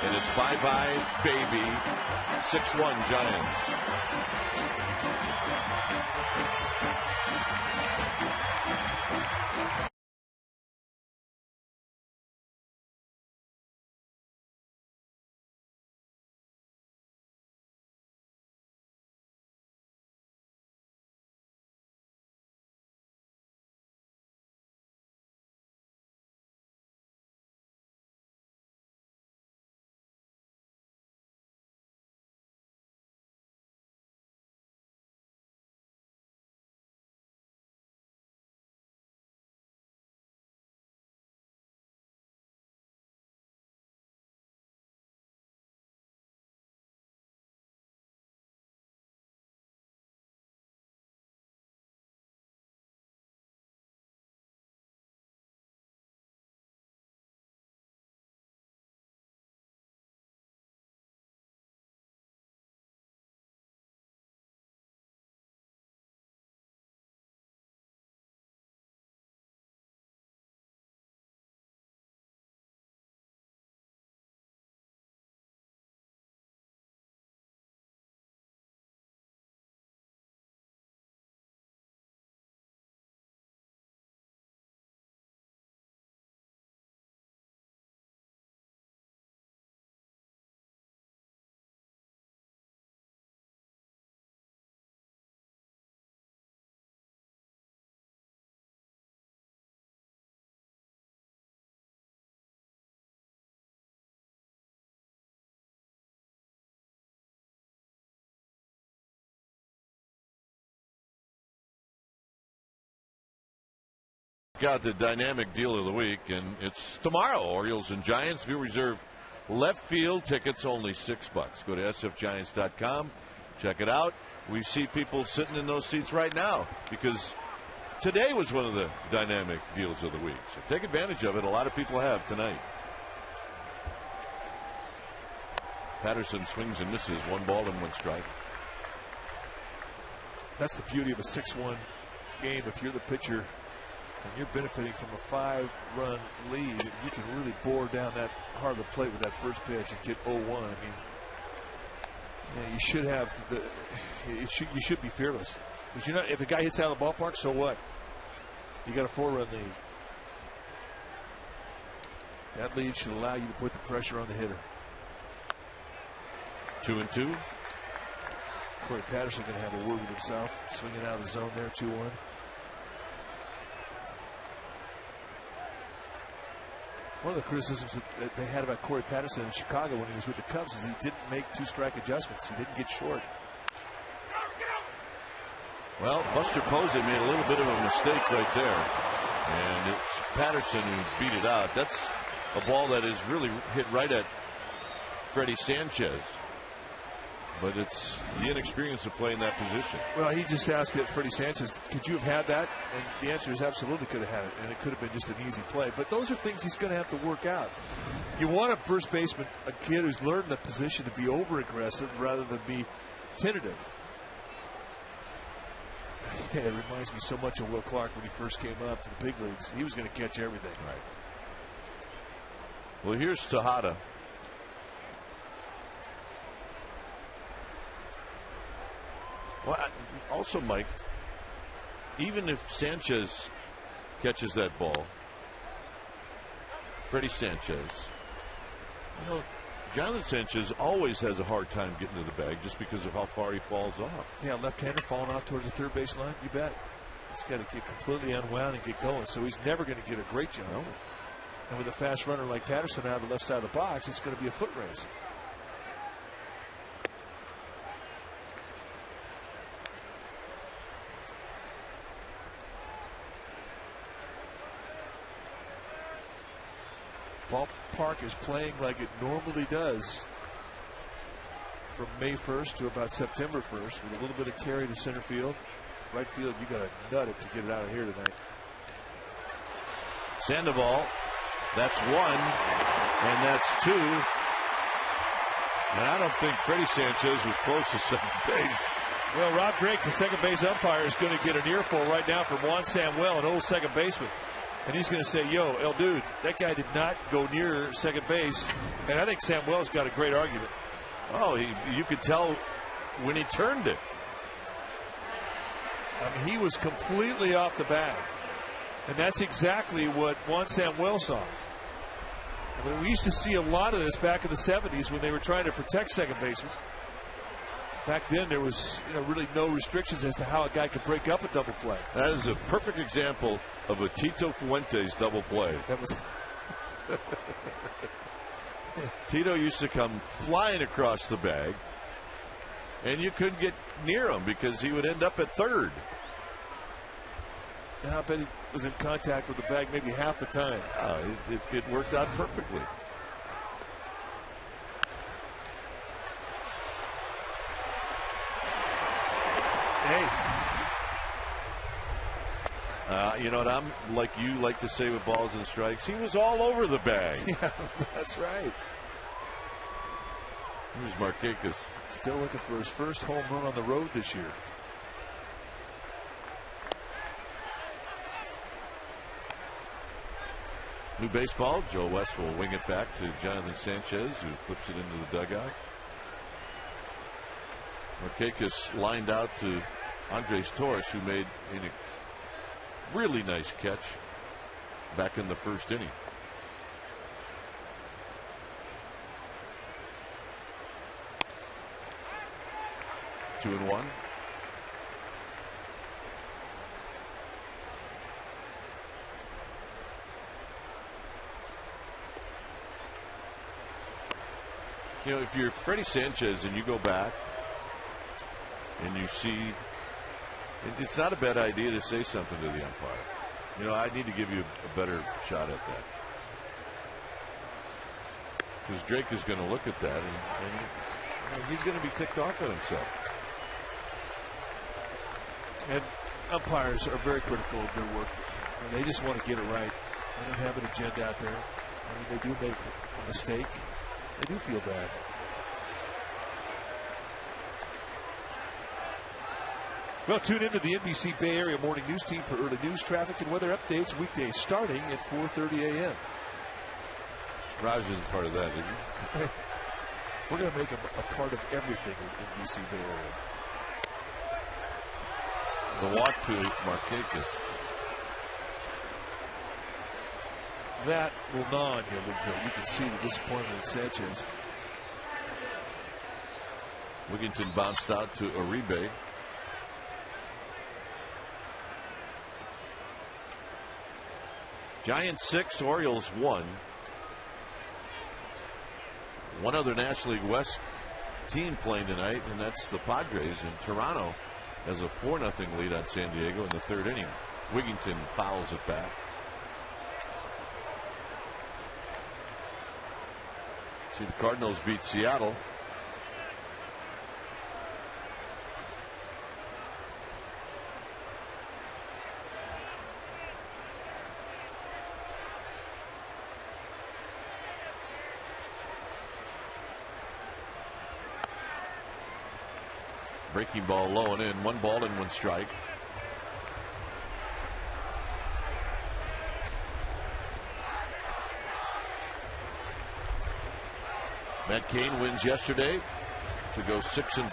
and it's bye-bye, baby, 6-1 Giants. Got the dynamic deal of the week, and it's tomorrow. Orioles and Giants. If you reserve left field tickets, only $6. Go to sfgiants.com. Check it out. We see people sitting in those seats right now because today was one of the dynamic deals of the week. So take advantage of it. A lot of people have tonight. Patterson swings and misses. 1 ball and 1 strike. That's the beauty of a 6-1 game. If you're the pitcher and you're benefiting from a 5-run lead, you can really bore down that heart of the plate with that first pitch and get 0-1. I mean, yeah, you should have you should be fearless. Because you're not, if a guy hits out of the ballpark, so what? You got a 4-run lead. That lead should allow you to put the pressure on the hitter. 2-2. Corey Patterson going to have a word with himself. Swinging out of the zone there, 2-1. One of the criticisms that they had about Corey Patterson in Chicago when he was with the Cubs is he didn't make two-strike adjustments. He didn't get short. Well, Buster Posey made a little bit of a mistake right there. And it's Patterson who beat it out. That's a ball that is really hit right at Freddie Sanchez. But it's the inexperience of playing that position. Well, he just asked Freddie Sanchez, could you have had that? And the answer is absolutely could have had it. And it could have been just an easy play. But those are things he's going to have to work out. You want a first baseman, a kid who's learned the position, to be over-aggressive rather than be tentative. Yeah, it reminds me so much of Will Clark when he first came up to the big leagues. He was going to catch everything. Right. Well, here's Tejada. Well, also, Mike, even if Sanchez catches that ball, Freddie Sanchez, you know, Jonathan Sanchez always has a hard time getting to the bag just because of how far he falls off. Yeah, left-hander falling off towards the third base line, you bet. He's got to get completely unwound and get going, so he's never going to get a great jump. No. And with a fast runner like Patterson out of the left side of the box, it's going to be a foot race. Ballpark is playing like it normally does from May 1st to about September 1st with a little bit of carry to center field. Right field, you got to nut it to get it out of here tonight. Sandoval, that's 1, and that's 2. And I don't think Freddie Sanchez was close to second base. Well, Rob Drake, the second base umpire, is going to get an earful right now from Juan Samuel, an old second baseman. And he's going to say, yo, El Dude, that guy did not go near second base. And I think Samuel's got a great argument. Oh, you could tell when he turned it. I mean, he was completely off the bag. And that's exactly what Juan Samuel saw. I mean, we used to see a lot of this back in the 70s when they were trying to protect second baseman. Back then, there was really no restrictions as to how a guy could break up a double play. That is a perfect example of a Tito Fuentes double play. That was Tito used to come flying across the bag, and you couldn't get near him because he would end up at third. And I bet he was in contact with the bag maybe half the time. It worked out perfectly. Hey. You know what I'm like you like to say with balls and strikes? He was all over the bag. Yeah, that's right. Here's Markakis. Still looking for his first home run on the road this year. New baseball. Joe West will wing it back to Jonathan Sanchez, who flips it into the dugout. Markakis lined out to Andres Torres, who made a really nice catch back in the first inning. Two and one. You know, if you're Freddie Sanchez and you go back and you see, it's not a bad idea to say something to the umpire. You know, I need to give you a better shot at that. Because Drake is going to look at that and he's going to be ticked off at himself. And umpires are very critical of their work, and they just want to get it right. They don't have an agenda out there. I mean, they do make a mistake. They do feel bad. Well, tune into the NBC Bay Area Morning News Team for early news, traffic, and weather updates weekdays starting at 4:30 a.m. Raj isn't part of that, is he? We're going to make him a part of everything with NBC Bay Area. The walk to Markakis. That will gnaw on him a little bit. You can see the disappointment in Sanchez. Wigginton bounced out to Uribe. Giants 6, Orioles 1. One other National League West team playing tonight, and that's the Padres in Toronto, has a 4-0 lead on San Diego in the third inning. Wigginton fouls it back. See, the Cardinals beat Seattle. Breaking ball low and in. 1 ball and 1 strike. Matt Cain wins yesterday to go 6-4.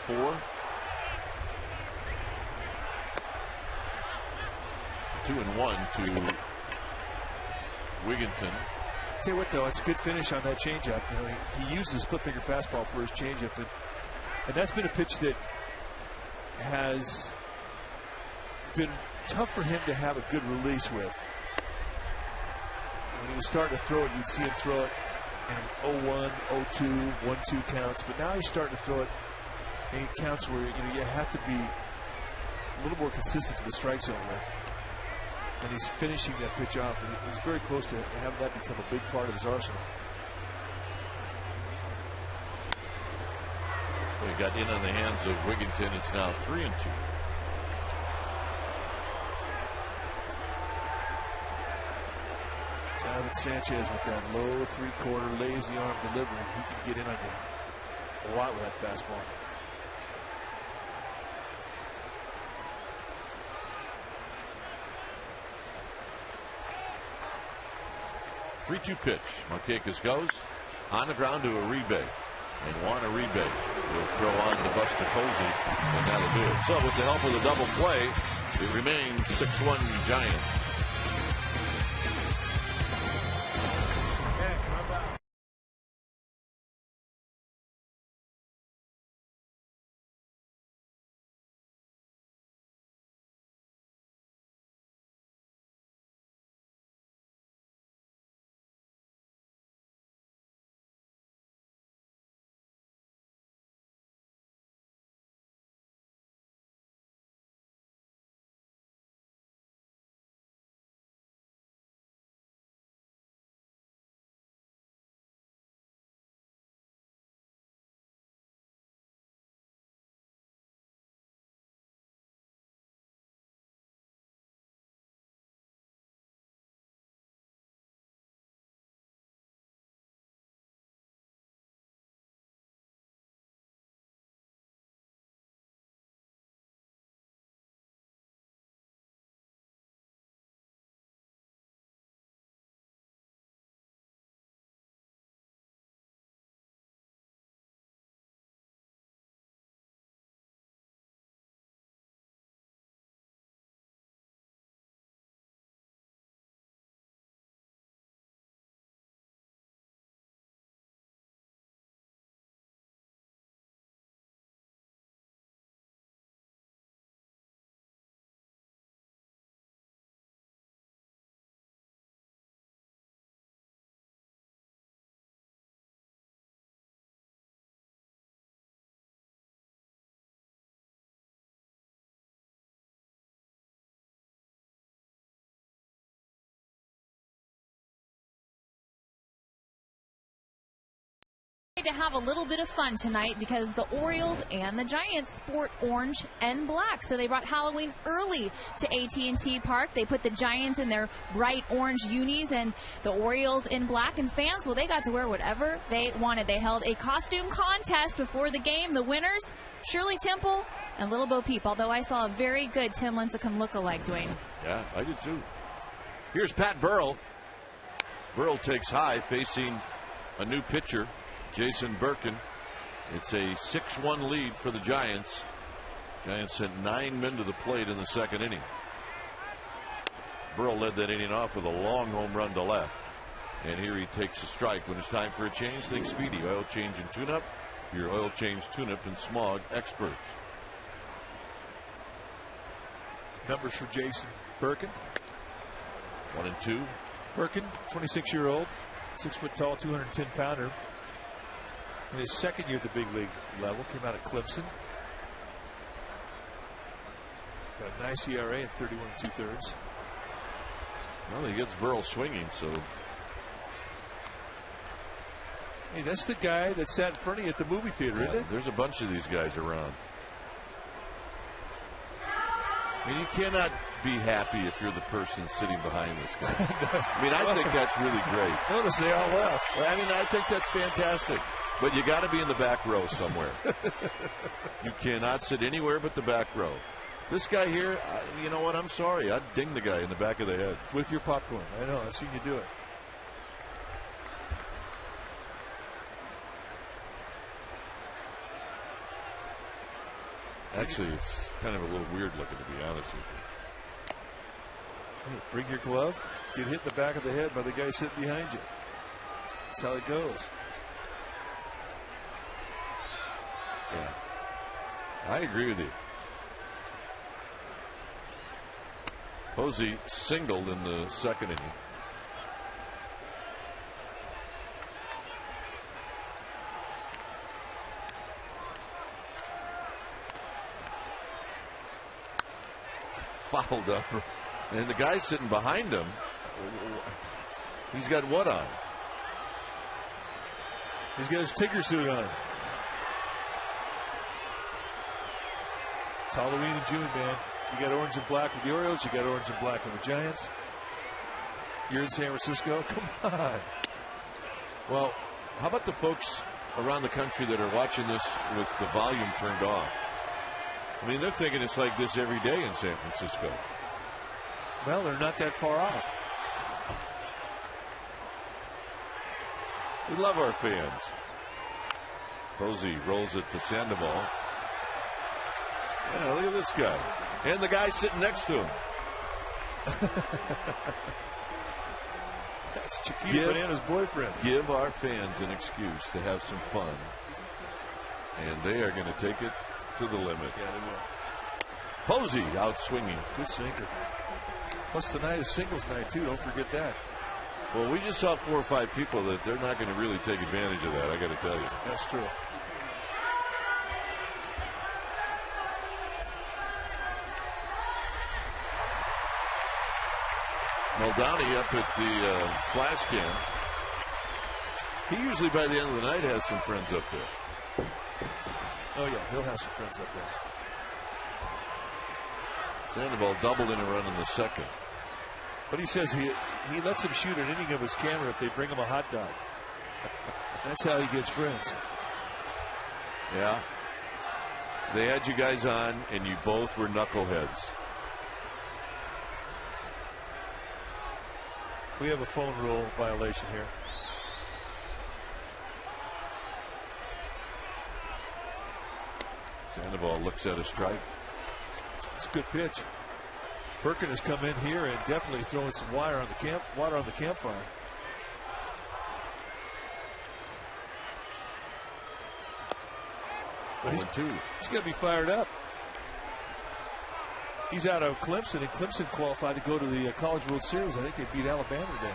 2-1 to Wigginton. Tell you what, though, it's a good finish on that changeup. You know, he used his split finger fastball for his changeup, and that's been a pitch that has been tough for him to have a good release with. When he was starting to throw it, you'd see him throw it in 0-1, 0-2, 1-2 counts, but now he's starting to throw it in counts where you have to be a little more consistent to the strike zone with. And he's finishing that pitch off, and he's very close to having that become a big part of his arsenal. He got in on the hands of Wigginton. It's now 3-2. Jonathan Sanchez with that low 3/4 lazy arm delivery. He can get in on you a lot with that fastball. Three-two pitch. Markakis goes on the ground to Uribe. And Juan Uribe will throw on to Buster Posey, and that'll do it. So with the help of the double play, it remains 6-1 Giants. To have a little bit of fun tonight because the Orioles and the Giants sport orange and black. So they brought Halloween early to AT&T Park. They put the Giants in their bright orange unis and the Orioles in black. And fans, well, they got to wear whatever they wanted. They held a costume contest before the game. The winners, Shirley Temple and Little Bo Peep, although I saw a very good Tim Lincecum look-alike, Dwayne. Yeah, I did too. Here's Pat Burrell. Burrell takes high, facing a new pitcher, Jason Birkin. It's a 6-1 lead for the Giants. Giants sent 9 men to the plate in the second inning. Burrell led that inning off with a long home run to left. And here he takes a strike. When it's time for a change, think speedy. Oil change and tune-up. your oil change, tune-up, and smog experts. Numbers for Jason Birkin. 1 and 2. Birkin, 26-year-old, 6 foot tall, 210-pounder. In his second year at the big league level, came out of Clemson. Got a nice ERA at 31 2/3. Well, he gets Burrell swinging, so. Hey, that's the guy that sat in front of you at the movie theater, isn't it? There's a bunch of these guys around. I mean, you cannot be happy if you're the person sitting behind this guy. I mean, I think that's really great. Notice they all left. I mean, I think that's fantastic. But you got to be in the back row somewhere. You cannot sit anywhere but the back row. This guy here, you know what? I'm sorry. I'd ding the guy in the back of the head. With your popcorn. I know. I've seen you do it. Actually, it's kind of a little weird looking, to be honest with you. Hey, bring your glove. Get hit in the back of the head by the guy sitting behind you. That's how it goes. Yeah. I agree with you. Posey singled in the second inning. Fouled up. And the guy sitting behind him, he's got what on? He's got his Tigger suit on. It's Halloween in June, man. You got orange and black with the Orioles. You got orange and black with the Giants. You're in San Francisco. Come on. Well, how about the folks around the country that are watching this with the volume turned off? I mean, they're thinking it's like this every day in San Francisco. Well, they're not that far off. We love our fans. Posey rolls it to Sandoval. Yeah, look at this guy. And the guy sitting next to him. That's Chiquita Banana's boyfriend. Give our fans an excuse to have some fun. And they are going to take it to the limit. Yeah, they will. Posey out swinging. Good sinker. Plus tonight is singles night, too. Don't forget that. Well, we just saw 4 or 5 people that they're not going to really take advantage of that, I got to tell you. That's true. Muldowney up at the splash can. He usually by the end of the night has some friends up there. Oh, yeah, he'll have some friends up there. Sandoval doubled in a run in the second. But he says he lets him shoot an inning of his camera if they bring him a hot dog. That's how he gets friends. Yeah. They had you guys on, and you both were knuckleheads. We have a phone rule violation here. Sandoval looks at a strike. It's a good pitch. Birkin has come in here and definitely throwing some water on the campfire. But he's got to be fired up. He's out of Clemson, and Clemson qualified to go to the College World Series. I think they beat Alabama today.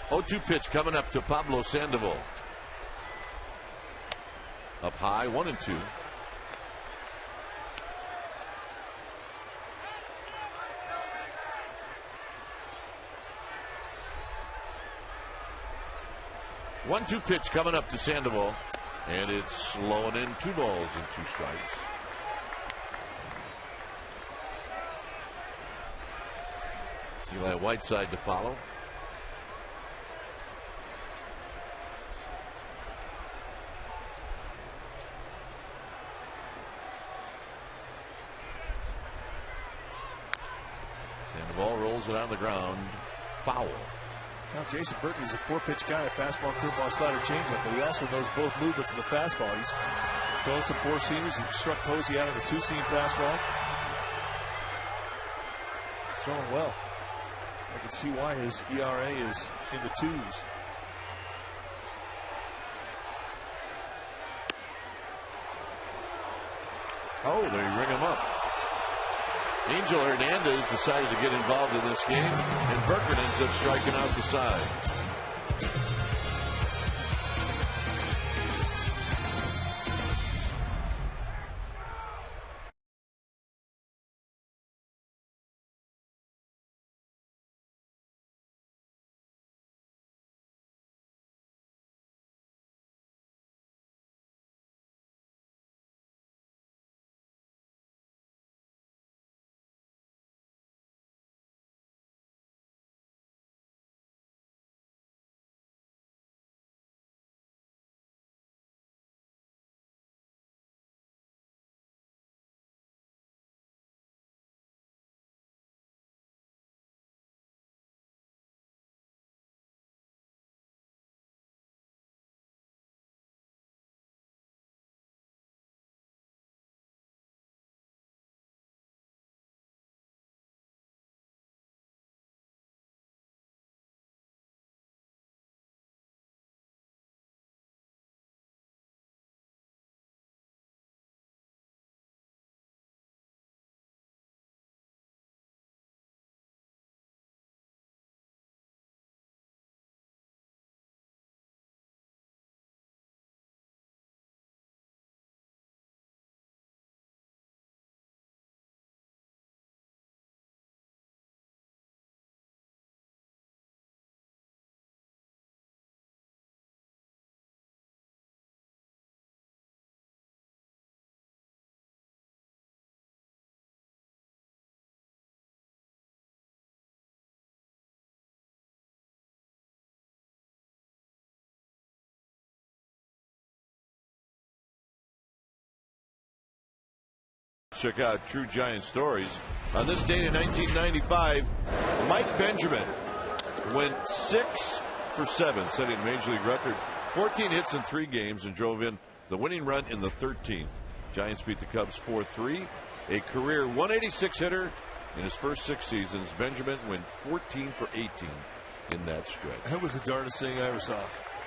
Oh, 2 pitch coming up to Pablo Sandoval. Up high, 1 and 2. One-two pitch coming up to Sandoval, and it's slowing in. 2 balls and 2 strikes. Eli Whiteside to follow. Sandoval rolls it on the ground. Foul. Now, Jason Birkin is a 4-pitch guy, a fastball, curveball, slider, changeup, but he also knows both movements of the fastball. He's throwing some 4-seamers. He struck Posey out of the 2-seam fastball. throwing well. I can see why his ERA is in the 2s. Oh, they ring him up. Angel Hernandez decided to get involved in this game, and Berkman ends up striking out the side. Check out True Giant Stories. On this date in 1995, Mike Benjamin went 6 for 7, setting a Major League record. 14 hits in 3 games and drove in the winning run in the 13th. Giants beat the Cubs 4-3. A career 186 hitter in his first 6 seasons. Benjamin went 14 for 18 in that stretch. That was the darndest thing I ever saw.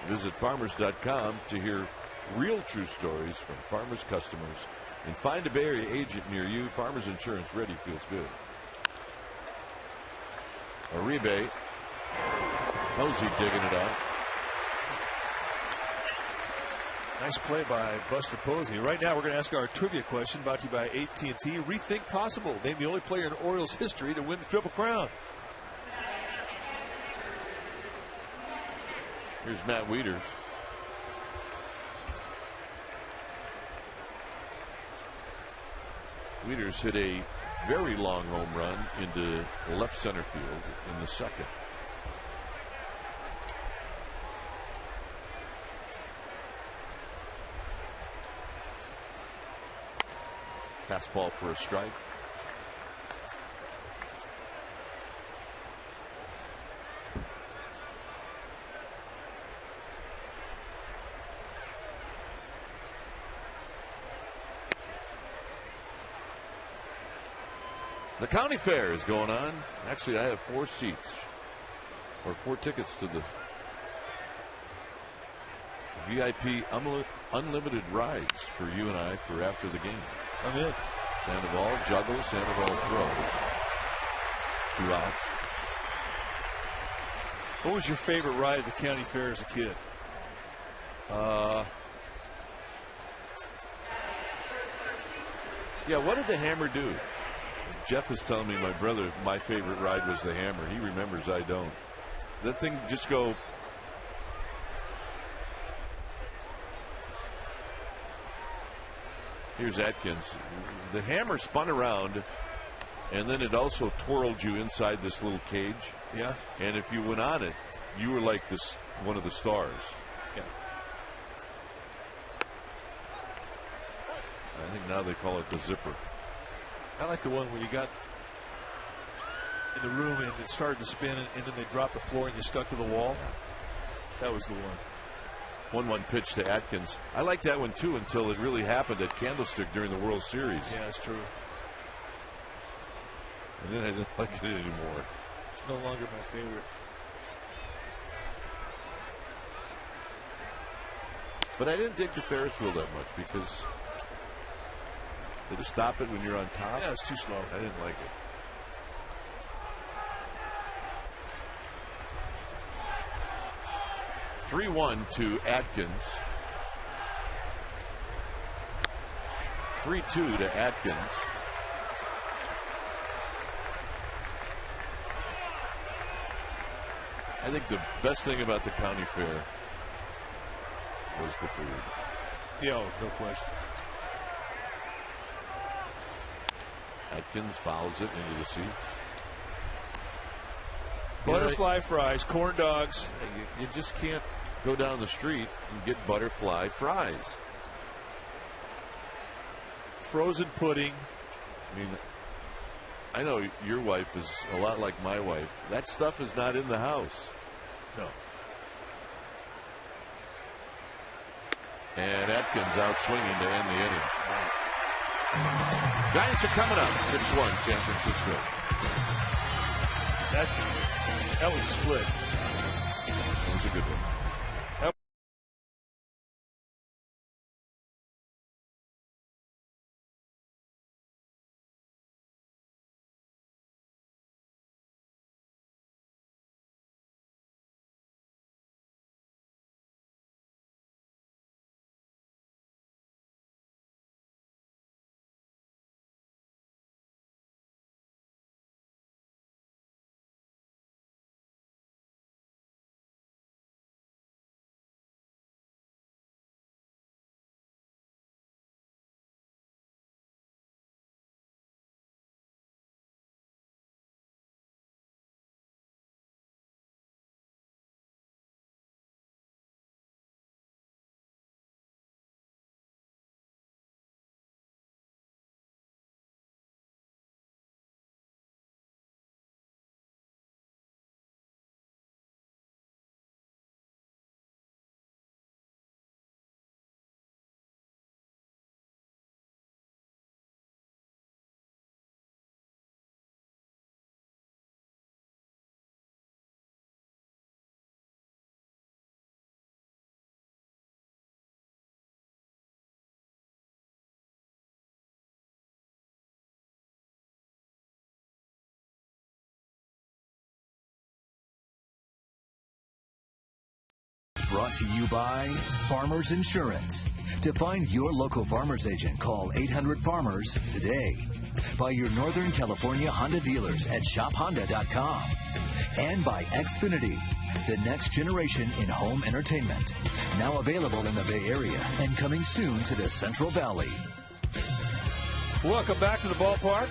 Visit farmers.com to hear real true stories from Farmers customers. And find a Bay Area agent near you. Farmers Insurance, ready, feels good. Uribe. Posey digging it out. Nice play by Buster Posey. Right now we're going to ask our trivia question brought to you by AT&T. Rethink possible. Name the only player in Orioles history to win the Triple Crown. Here's Matt Wieters. Wieters hit a very long home run into left center field in the second. Fastball for a strike. The county fair is going on. Actually, I have 4 seats or 4 tickets to the VIP unlimited rides for you and I for after the game. I'm in. Sandoval juggles, Sandoval throws. 2 outs. What was your favorite ride at the county fair as a kid? Yeah, what did the Hammer do? Jeff is telling me my favorite ride was the Hammer. He remembers, I don't. That thing just go. Here's Atkins. The Hammer spun around, and then it also twirled you inside this little cage. Yeah. And if you went on it, you were like this one of the stars. Yeah. I think now they call it the zipper. I like the one where you got in the room and it started to spin and then they dropped the floor and you stuck to the wall. That was the one. 1-1 pitch to Atkins. I like that one too until it really happened at Candlestick during the World Series. Yeah, that's true. And then I didn't like it anymore. It's no longer my favorite. But I didn't dig the Ferris wheel that much because they just stop it when you're on top. Yeah, it's too slow. I didn't like it. (3-1) to Atkins. 3-2 to Atkins. I think the best thing about the county fair was the food. Yeah, no question. Atkins fouls it into the seats. Butterfly fries, corn dogs. You just can't go down the street and get butterfly fries. Frozen pudding. I mean, I know your wife is a lot like my wife. That stuff is not in the house. No. And Atkins out swinging to end the inning. Giants are coming up. 6-1 San Francisco. That was a split. That was a good one. Brought to you by Farmers Insurance. To find your local Farmers agent, call 800-FARMERS today. By your Northern California Honda dealers at shophonda.com. And by Xfinity, the next generation in home entertainment. Now available in the Bay Area and coming soon to the Central Valley. Welcome back to the ballpark.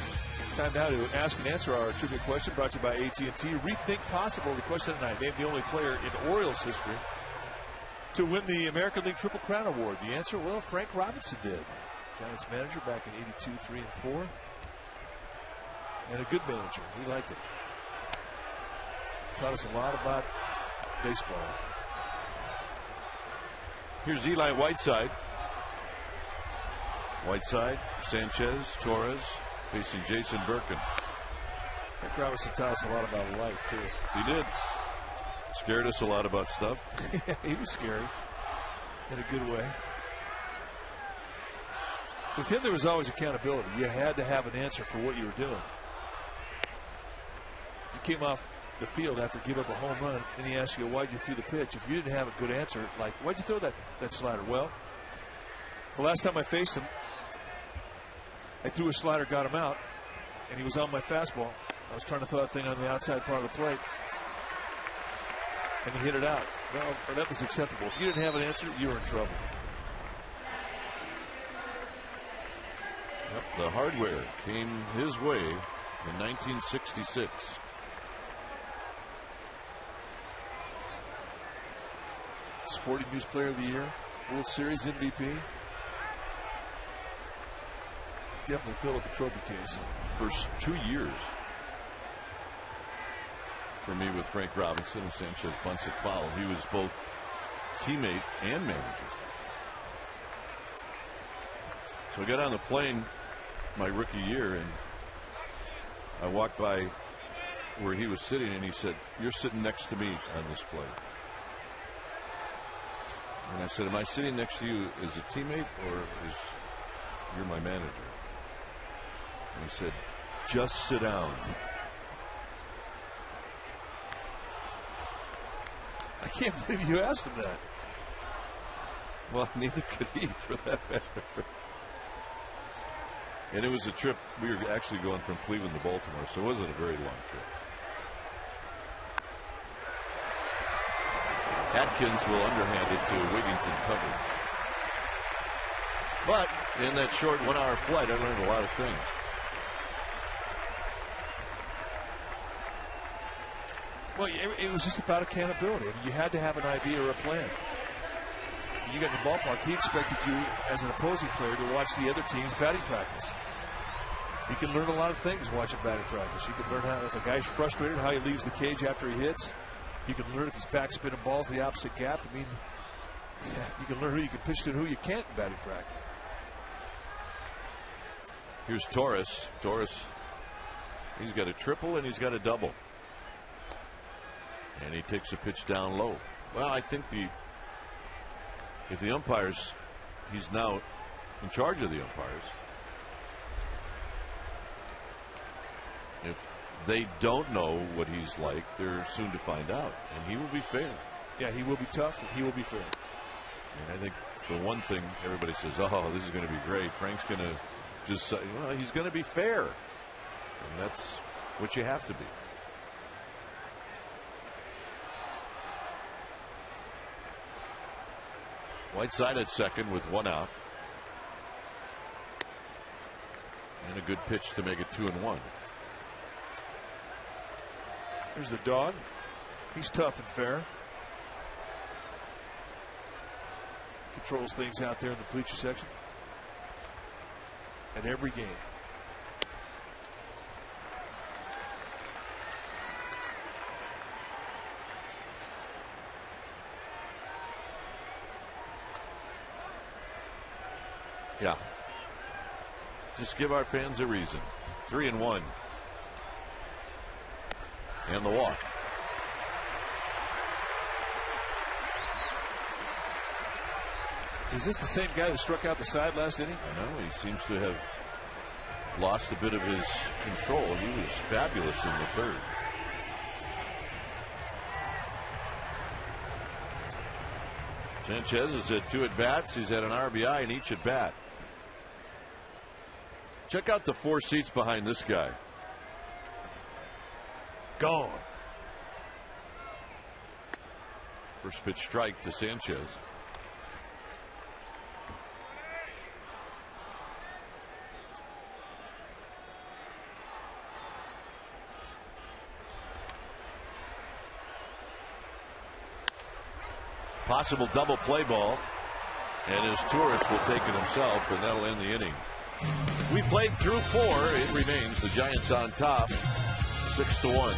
Time now to ask and answer our trivia question brought to you by AT&T. Rethink possible. The question tonight, name the only player in Orioles history to win the American League Triple Crown Award. The answer, well, Frank Robinson did. Giants manager back in 82, 3 and 4. And a good manager. We liked it. Taught us a lot about baseball. Here's Eli Whiteside. Whiteside, Sanchez, Torres, facing Jason Birkin. Frank Robinson taught us a lot about life, too. He did. Scared us a lot about stuff. Yeah, he was scary in a good way. With him, there was always accountability. You had to have an answer for what you were doing. You came off the field after giving up a home run, and he asked you, why'd you throw the pitch? If you didn't have a good answer, like, why'd you throw that slider? Well, the last time I faced him, I threw a slider, got him out, and he was on my fastball. I was trying to throw that thing on the outside part of the plate, and he hit it out. Well, that was acceptable. If you didn't have an answer, you were in trouble. Yep, the hardware came his way in 1966. Sporting News Player of the Year, World Series MVP. Definitely fill up the trophy case. First 2 years for me with Frank Robinson and Sanchez bunts it foul. He was both teammate and manager. So I got on the plane my rookie year, and I walked by where he was sitting, and he said, "You're sitting next to me on this flight." And I said, "Am I sitting next to you as a teammate, or is you're my manager?" And he said, "Just sit down." I can't believe you asked him that. Well, neither could he, for that matter. And it was a trip. We were actually going from Cleveland to Baltimore, so it wasn't a very long trip. Atkins will underhand it to Wigginton covered. But in that short 1 hour flight, I learned a lot of things. Well, it was just about accountability. I mean, you had to have an idea or a plan. When you got in the ballpark, he expected you, as an opposing player, to watch the other team's batting practice. You can learn a lot of things watching batting practice. You can learn how, if a guy's frustrated, how he leaves the cage after he hits. You can learn if his backspinning ball's the opposite gap. I mean, you can learn who you can pitch to and who you can't in batting practice. Here's Torres. Torres, he's got a triple and he's got a double. And he takes a pitch down low. Well, I think if the umpires, he's now in charge of the umpires. If they don't know what he's like, they're soon to find out. And he will be fair. Yeah, he will be tough and he will be fair. And I think the one thing everybody says, oh, this is going to be great. Frank's going to just say, well, he's going to be fair. And that's what you have to be. Whiteside at second with 1 out. And a good pitch to make it 2-1. There's the dog. He's tough and fair. Controls things out there in the bleacher section. At every game. Yeah. Just give our fans a reason. 3-1. And the walk. Is this the same guy that struck out the side last inning? I know. He seems to have lost a bit of his control. He was fabulous in the third. Sanchez has had 2 at-bats. He's had an RBI in each at-bat. Check out the 4 seats behind this guy. Gone. First pitch strike to Sanchez. Possible double play ball, and his Tourist will take it himself, and that'll end the inning. We played through 4. It remains the Giants on top, 6-1.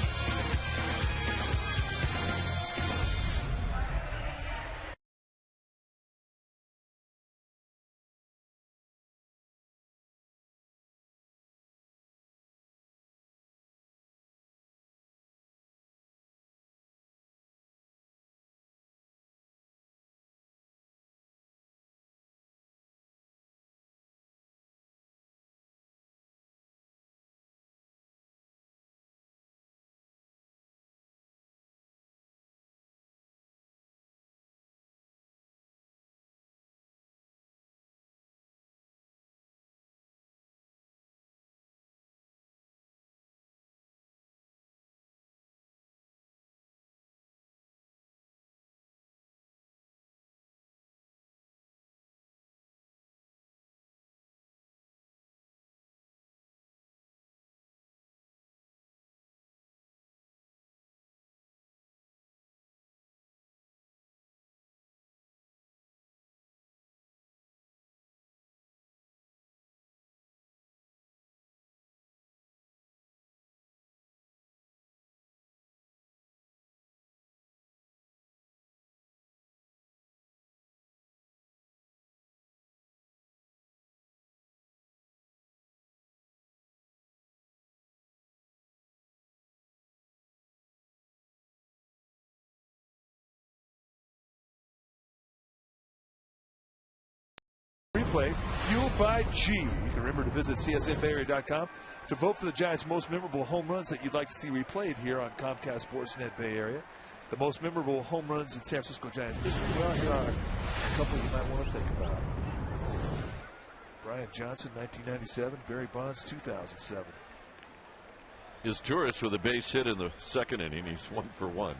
replay, fueled by G. You can remember to visit csnbayarea.com to vote for the Giants' most memorable home runs that you'd like to see replayed here on Comcast Sportsnet Bay Area. The most memorable home runs in San Francisco Giants history. Well, here are a couple you might want to think about. Brian Johnson, 1997. Barry Bonds, 2007. His tourist with a base hit in the second inning. He's 1 for 1.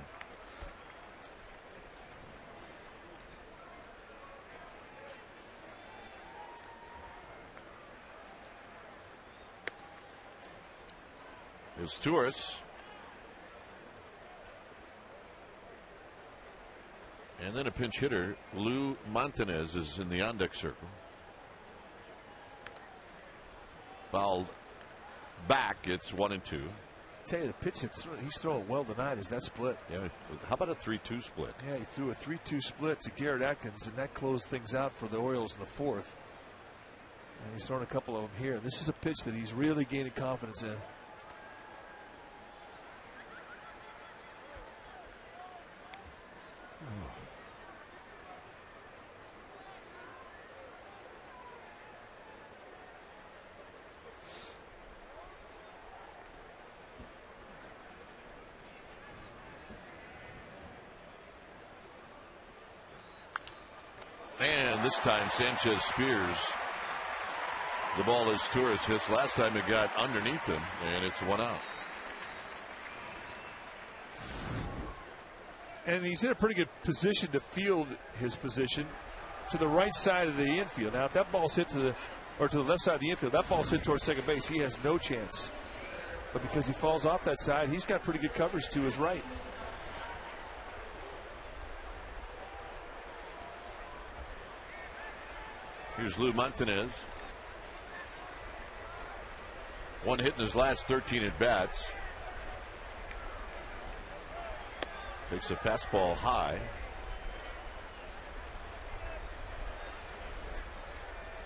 His tourist. And then a pinch hitter, Lou Montanez, is in the on-deck circle. Fouled back. It's 1-2. I tell you, the pitch he's throwing well tonight is that split. Yeah, how about a 3-2 split? Yeah, he threw a 3-2 split to Garrett Atkins, and that closed things out for the Orioles in the fourth. And he's throwing a couple of them here. This is a pitch that he's really gaining confidence in. And this time Sanchez spears the ball as Torres hits. Last time it got underneath him, and it's 1 out. And he's in a pretty good position to field his position to the right side of the infield. Now, if that ball's hit to the left side of the infield, that ball's hit towards second base, he has no chance. But because he falls off that side, he's got pretty good coverage to his right. Here's Lou Montanez. 1 hit in his last 13 at bats. Takes a fastball high.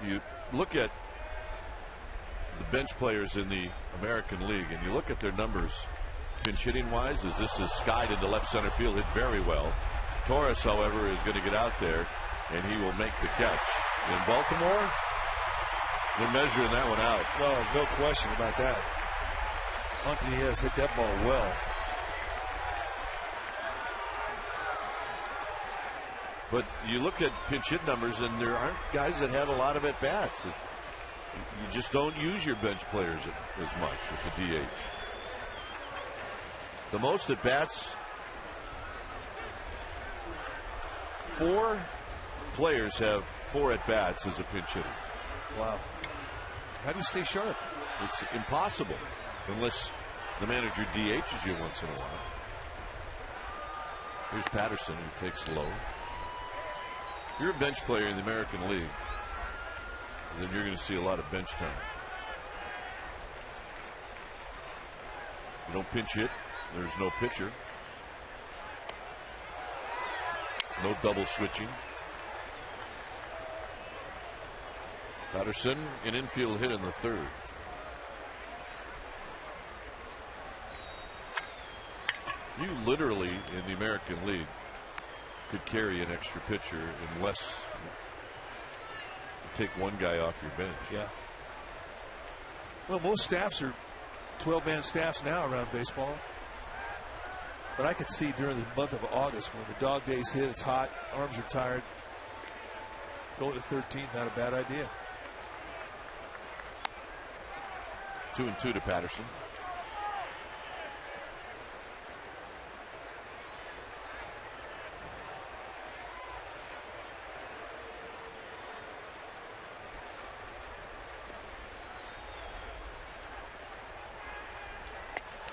You look at the bench players in the American League and you look at their numbers pinch hitting wise, as this is skied into left center field, hit very well. Torres, however, is going to get out there and he will make the catch. In Baltimore, they're measuring that one out. Well, no question about that. Montanez hit that ball well. But you look at pinch hit numbers, and there aren't guys that have a lot of at-bats. You just don't use your bench players as much with the DH. The most at-bats, 4 players have 4 at-bats as a pinch hitter. Wow. How do you stay sharp? It's impossible unless the manager DHs you once in a while. Here's Patterson, who takes low. If you're a bench player in the American League, then you're going to see a lot of bench time. You don't pinch hit, there's no pitcher. No double switching. Patterson, an infield hit in the 3rd. You literally, in the American League, could carry an extra pitcher unless you take one guy off your bench. Yeah. Well, most staffs are 12-man staffs now around baseball. But I could see during the month of August when the dog days hit, it's hot, arms are tired. Going to 13, not a bad idea. 2-2 to Patterson.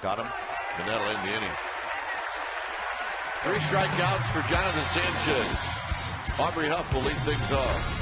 Got him, and that'll end the inning. 3 strikeouts for Jonathan Sanchez. Aubrey Huff will lead things off.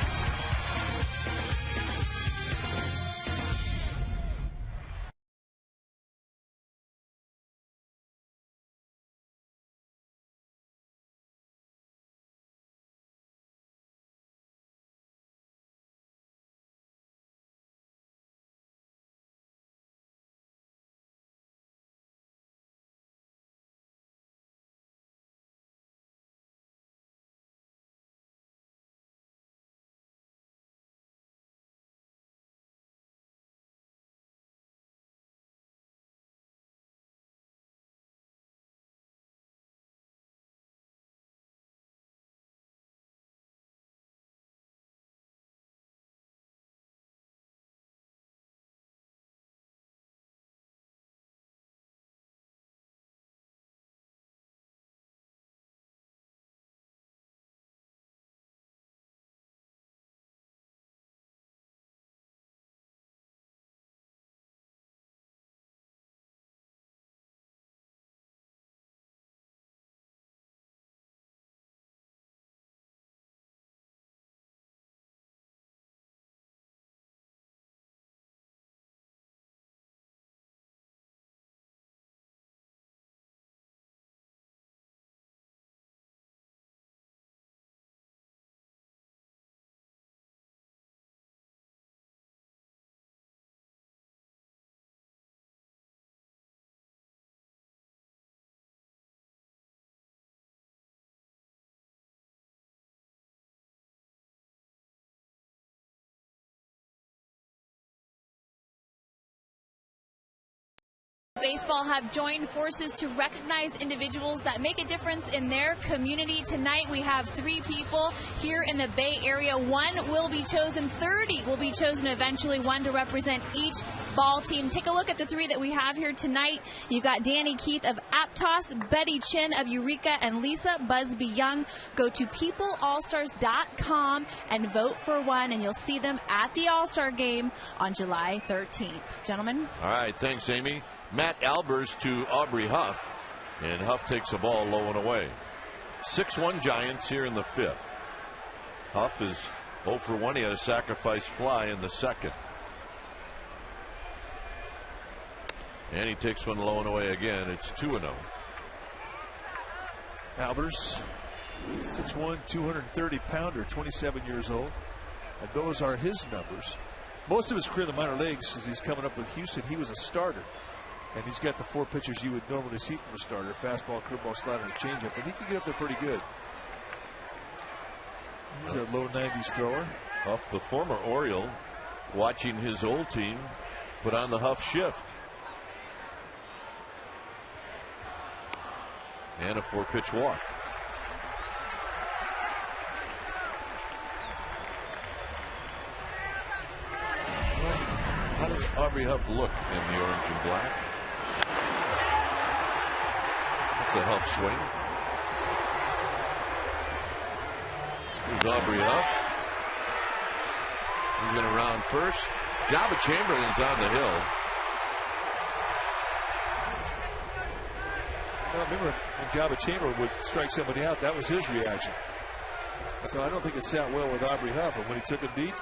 Baseball have joined forces to recognize individuals that make a difference in their community. Tonight we have 3 people here in the Bay Area. 1 will be chosen, 30 will be chosen eventually, 1 to represent each ball team. Take a look at the 3 that we have here tonight. You've got Danny Keith of Aptos, Betty Chin of Eureka, and Lisa Busby Young. Go to peopleallstars.com and vote for 1, and you'll see them at the All-Star Game on July 13th. Gentlemen. All right, thanks, Amy. Matt Albers to Aubrey Huff, and Huff takes the ball low and away. 6-1 Giants here in the 5th. Huff is 0 for 1. He had a sacrifice fly in the 2nd. And he takes one low and away again. It's 2-0. Albers, 6'1", 230-pounder, 27 years old. And those are his numbers. Most of his career in the minor leagues, as he's coming up with Houston, he was a starter. And he's got the 4 pitches you would normally see from a starter: fastball, curveball, slider, and changeup. And he can get up there pretty good. He's a low 90s thrower. Huff, the former Oriole, watching his old team put on the Huff shift. And a 4-pitch walk. How does Aubrey Huff look in the orange and black? That's a Huff swing. Here's Aubrey Huff. He's going to round first. Jabba Chamberlain's on the hill. Well, remember when Jabba Chamberlain would strike somebody out, that was his reaction. So I don't think it sat well with Aubrey Huff. And when he took a beat,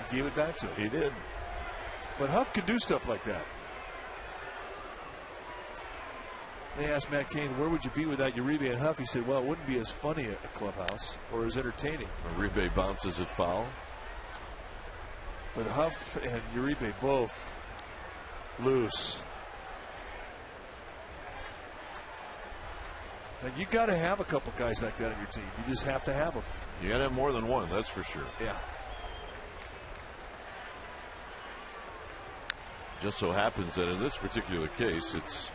he gave it back to him. He did. But Huff can do stuff like that. They asked Matt Cain, where would you be without Uribe and Huff? He said, well, it wouldn't be as funny at a clubhouse or as entertaining. Uribe bounces it foul. But Huff and Uribe both loose. And you got to have a couple guys like that on your team. You just have to have them. You got to have more than one, that's for sure. Yeah. Just so happens that in this particular case, it's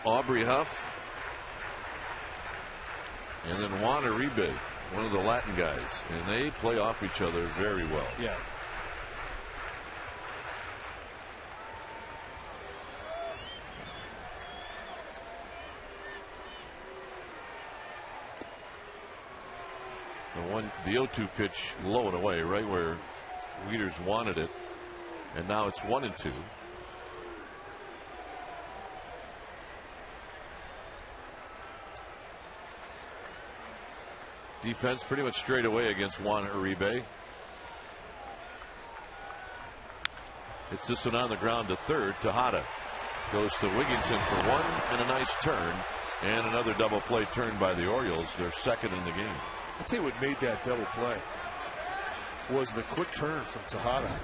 Aubrey Huff and then Juan Uribe, one of the Latin guys, and they play off each other very well. Yeah. The 0-2 pitch low and away, right where Wieters wanted it, and now it's 1-2. Defense pretty much straight away against Juan Uribe. It's this one on the ground to third. Tejada goes to Wigginton for 1 and a nice turn, and another double play turn by the Orioles, their 2nd in the game. I'll tell you what made that double play was the quick turn from Tejada.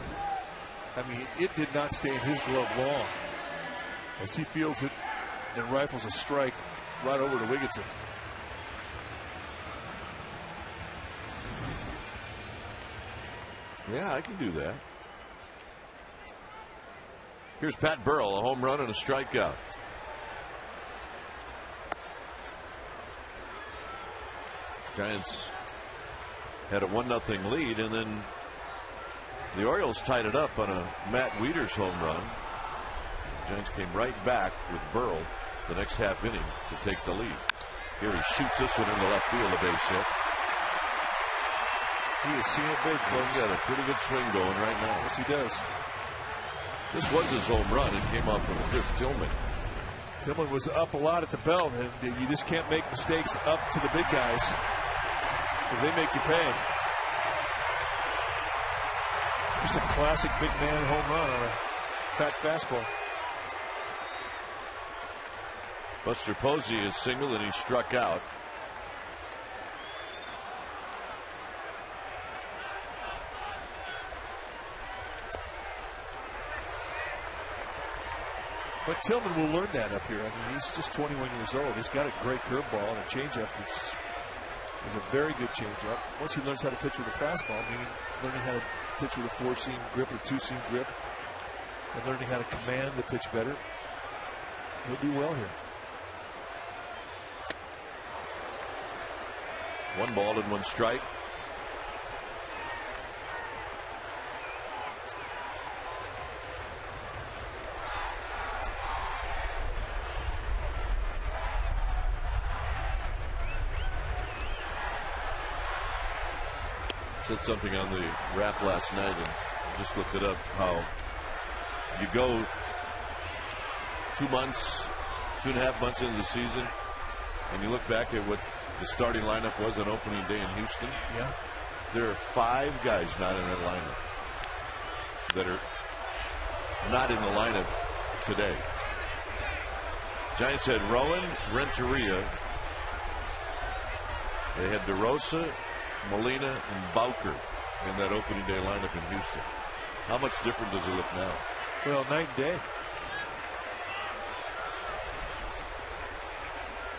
I mean, it did not stay in his glove long as he fields it and rifles a strike right over to Wigginton. Yeah, I can do that. Here's Pat Burrell, a home run and a strikeout. Giants had a 1-0 lead, and then the Orioles tied it up on a Matt Wieters home run. Giants came right back with Burrell the next half inning to take the lead. Here he shoots this one into left field, a base hit. He is seeing it big, folks. He's got a pretty good swing going right now. Yes, he does. This was his home run. It came off from Chris Tillman. Tillman was up a lot at the belt, and you just can't make mistakes up to the big guys because they make you pay. Just a classic big man home run on a fat fastball. Buster Posey is single and he struck out. But Tillman will learn that up here. I mean, he's just 21 years old. He's got a great curveball and a changeup. Is a very good changeup. Once he learns how to pitch with a fastball, meaning learning how to pitch with a 4-seam grip or 2-seam grip, and learning how to command the pitch better, he'll do well here. 1 ball and 1 strike. Said something on the wrap last night, and I just looked it up, how you go 2 months, 2.5 months into the season, and you look back at what the starting lineup was on opening day in Houston. Yeah. There are 5 guys not in that lineup that are not in the lineup today. Giants had Rowan, Renteria. They had DeRosa, Molina, and Bowker in that opening day lineup in Houston. How much different does it look now? Well, night and day.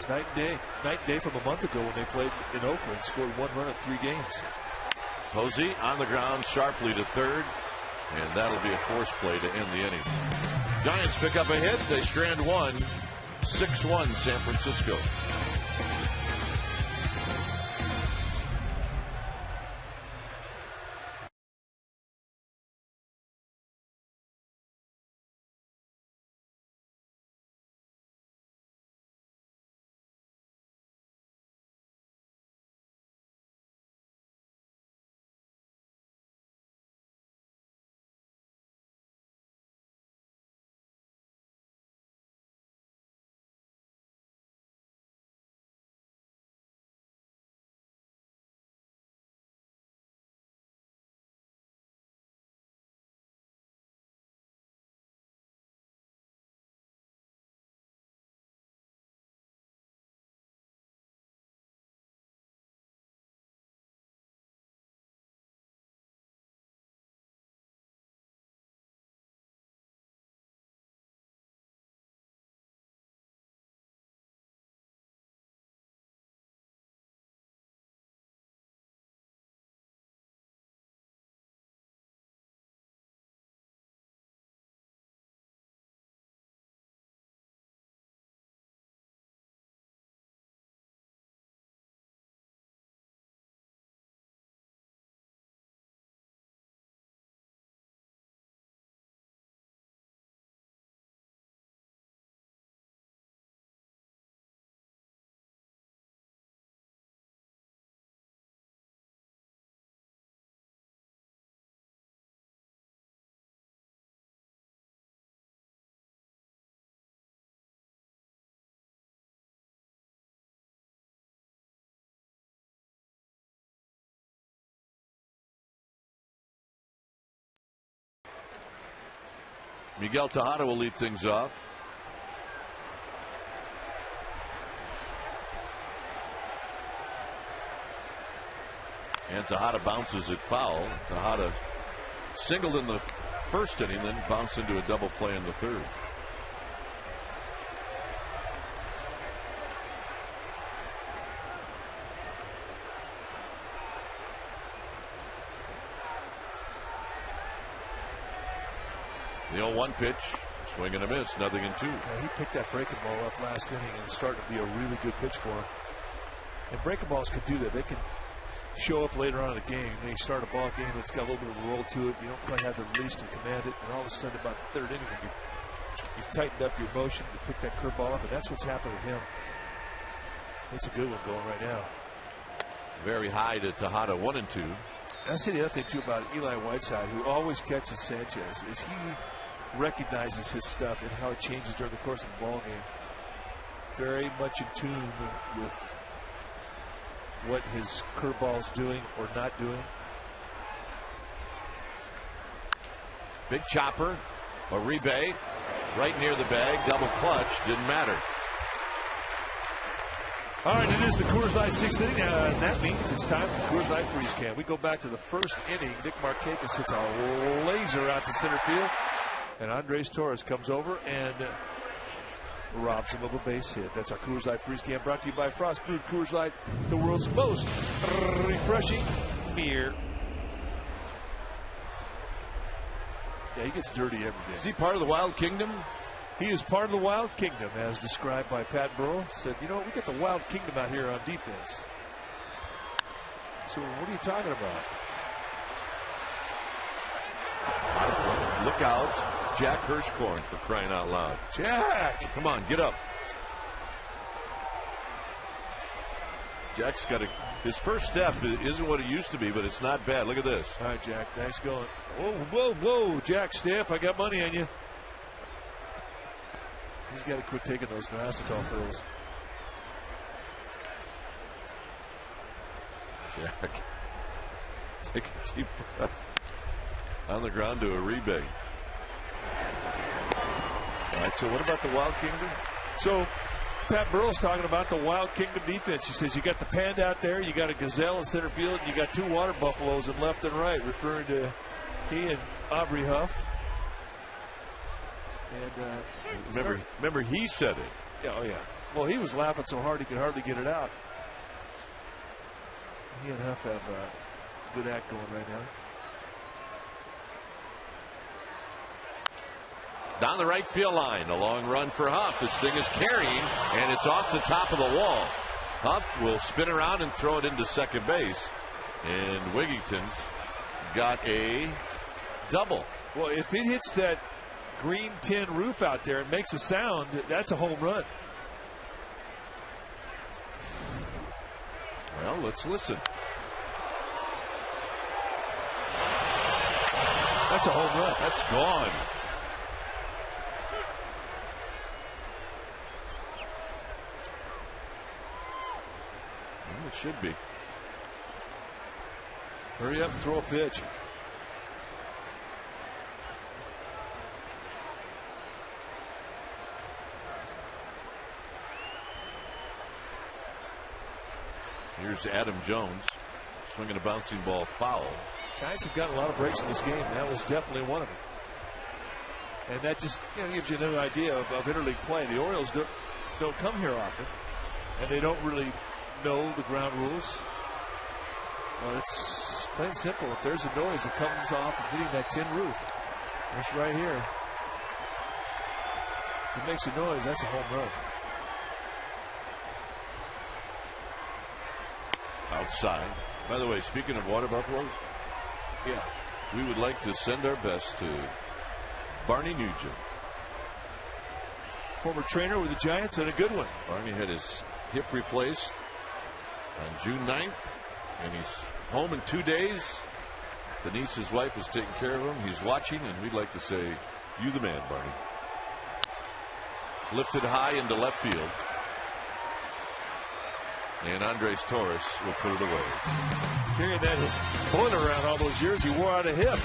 Night and day. Night and day from a month ago when they played in Oakland, scored 1 run in 3 games. Posey on the ground sharply to third, and that'll be a force play to end the inning. Giants pick up a hit. They strand 1. 6-1 San Francisco. Miguel Tejada will lead things off. And Tejada bounces it foul. Tejada singled in the first inning, then bounced into a double play in the third. The 0-1 pitch, swing and a miss, nothing in 2. Yeah, he picked that breaking ball up last inning, and it's starting to be a really good pitch for him. And breaking balls can do that. They can show up later on in the game. They start a ball game, it's got a little bit of a roll to it. You don't quite have the release to command it, and all of a sudden, about the third inning, you've tightened up your motion to pick that curveball up, and that's what's happened with him. It's a good one going right now. Very high to Tejada, 1 and 2. I say the other thing too about Eli Whiteside, who always catches Sanchez, is he recognizes his stuff and how it changes during the course of the ball game. Very much in tune with what his curveball's doing or not doing. Big chopper, Uribe, right near the bag, double clutch, didn't matter. All right, it is the Coors Light 6th inning, and that means it's time for Coors Light Freeze Can. We go back to the first inning. Nick Markakis hits a laser out to center field, and Andres Torres comes over and robs him of a base hit. That's our Coors Light Freeze Can, brought to you by Frost Brewed Coors Light, the world's most refreshing beer. Yeah, he gets dirty every day. Is he part of the Wild Kingdom? He is part of the Wild Kingdom, as described by Pat Burrell. Said, you know, we get the Wild Kingdom out here on defense. So what are you talking about? Look out, Jack Hirschkorn, for crying out loud. Jack! Come on, get up. Jack's got his first step isn't what it used to be, but it's not bad. Look at this. All right, Jack, nice going. Whoa, whoa, whoa, Jack Stamp, I got money on you. He's got to quit taking those Naracetol pills. Jack, take a deep breath. On the ground to a rebate. All right, so what about the Wild Kingdom? So Pat Burrell's talking about the Wild Kingdom defense. He says you got the Panda out there, you got a Gazelle in center field, and you got 2 Water Buffaloes in left and right, referring to he and Aubrey Huff. And remember he said it. Yeah, oh yeah. Well, he was laughing so hard he could hardly get it out. He and Huff have a good act going right now. Down the right field line, a long run for Huff. This thing is carrying, and it's off the top of the wall. Huff will spin around and throw it into second base, and Wigington's got a double. Well, if it hits that green tin roof out there and makes a sound, that's a home run. Well, let's listen. That's a home run. That's gone. Well, it should be. Hurry up and throw a pitch. Here's Adam Jones swinging a bouncing ball foul. Giants have gotten a lot of breaks in this game. That was definitely one of them. And that just gives you another idea of interleague play. The Orioles don't come here often, and they don't really know the ground rules. Well, it's plain and simple. If there's a noise that comes off of hitting that tin roof, that's right here. If it makes a noise, that's a home run. Outside. By the way, speaking of Water Buffaloes, yeah, we would like to send our best to Barney Nugent. Former trainer with the Giants and a good one. Barney had his hip replaced on June 9th, and he's home in 2 days. Denise, his wife, is taking care of him. He's watching, and we'd like to say, you the man, Barney. Lifted high into left field. And Andres Torres will put it away. Carrying that bullet around all those years, he wore out a hip.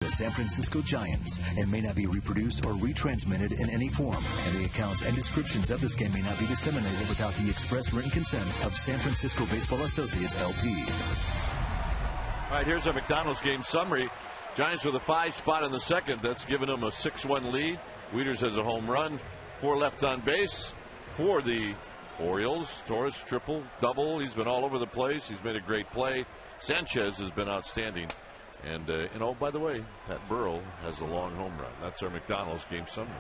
the San Francisco Giants and may not be reproduced or retransmitted in any form, and the accounts and descriptions of this game may not be disseminated without the express written consent of San Francisco Baseball Associates, LP. All right, here's a McDonald's game summary. Giants with a 5 spot in the second. That's given them a 6-1 lead. Wieters has a home run, 4 left on base for the Orioles. Torres triple, double. He's been all over the place. He's made a great play. Sanchez has been outstanding. And, by the way, Pat Burrell has a long home run. That's our McDonald's game summary.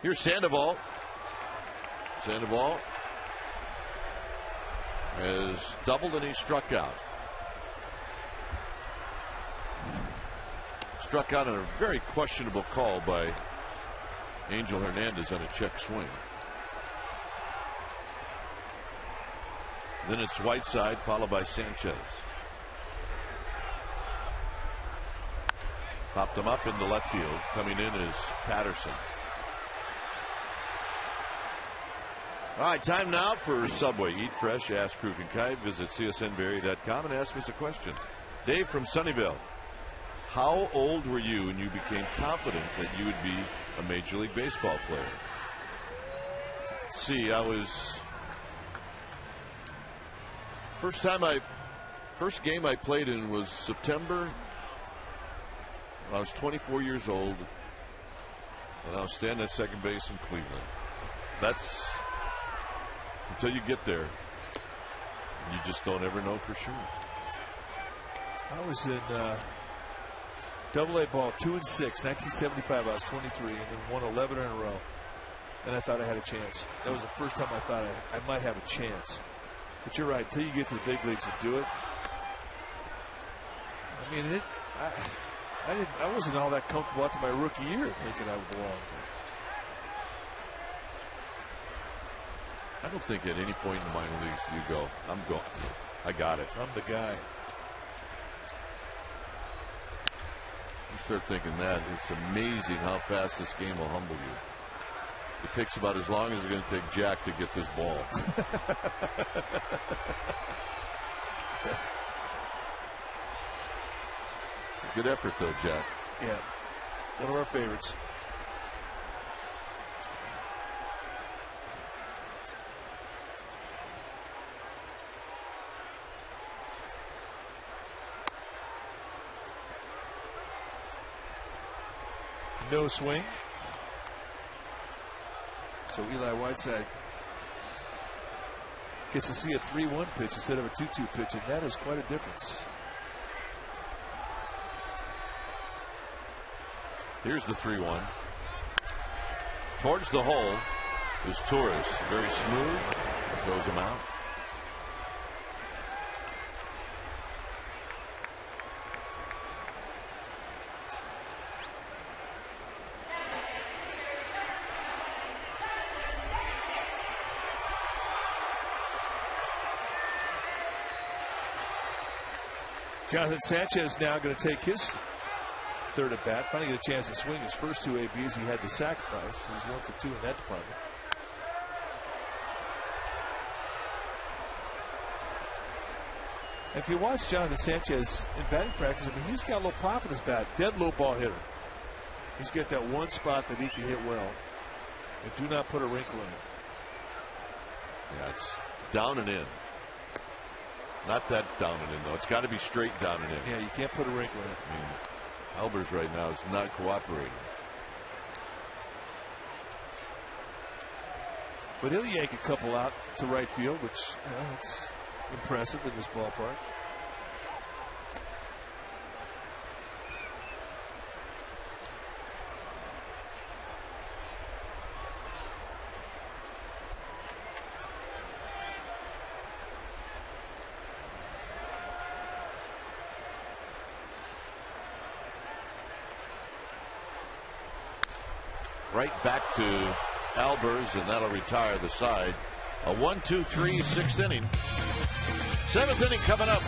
Here's Sandoval. Sandoval has doubled and he struck out. Struck out on a very questionable call by Angel Hernandez on a check swing. Then it's Whiteside followed by Sanchez. Popped him up into left field. Coming in is Patterson. All right, time now for Subway. Eat fresh, ask Krug and Kai. Visit csnberry.com and ask us a question. Dave from Sunnyvale. How old were you when you became confident that you would be a Major League Baseball player? Let's see, first game I played in was September. I was 24 years old, and I was standing at second base in Cleveland. That's until you get there. You just don't ever know for sure. I was in Double-A ball 2 and 6, 1975. I was 23, and then won 11 in a row. And I thought I had a chance. That was the first time I thought I might have a chance. But you're right. Until you get to the big leagues and do it. I mean, I wasn't all that comfortable after my rookie year thinking I belonged. I don't think at any point in the minor leagues you go, I'm going. I got it. I'm the guy. You start thinking that, it's amazing how fast this game will humble you. It takes about as long as it's going to take Jack to get this ball. It's a good effort, though, Jack. Yeah, one of our favorites. No swing. So Eli Whiteside gets to see a 3-1 pitch instead of a 2-2 pitch, and that is quite a difference. Here's the 3-1. Towards the hole is Torres. Very smooth. Throws him out. Jonathan Sanchez now going to take his third at bat. Finally get a chance to swing his first 2 ABs. He had to sacrifice. He was 1 for 2 in that department. If you watch Jonathan Sanchez in batting practice, I mean, he's got a little pop in his bat. Dead low ball hitter. He's got that one spot that he can hit well. And do not put a wrinkle in it. Yeah, it's down and in. Not that down and in, though. It's got to be straight down and in. Yeah, you can't put a wrinkle in it. I mean, Albers right now is not cooperating. But he'll yank a couple out to right field, which it's impressive in this ballpark. Right back to Albers, and that'll retire the side. A 1-2-3 6th inning. 7th inning coming up.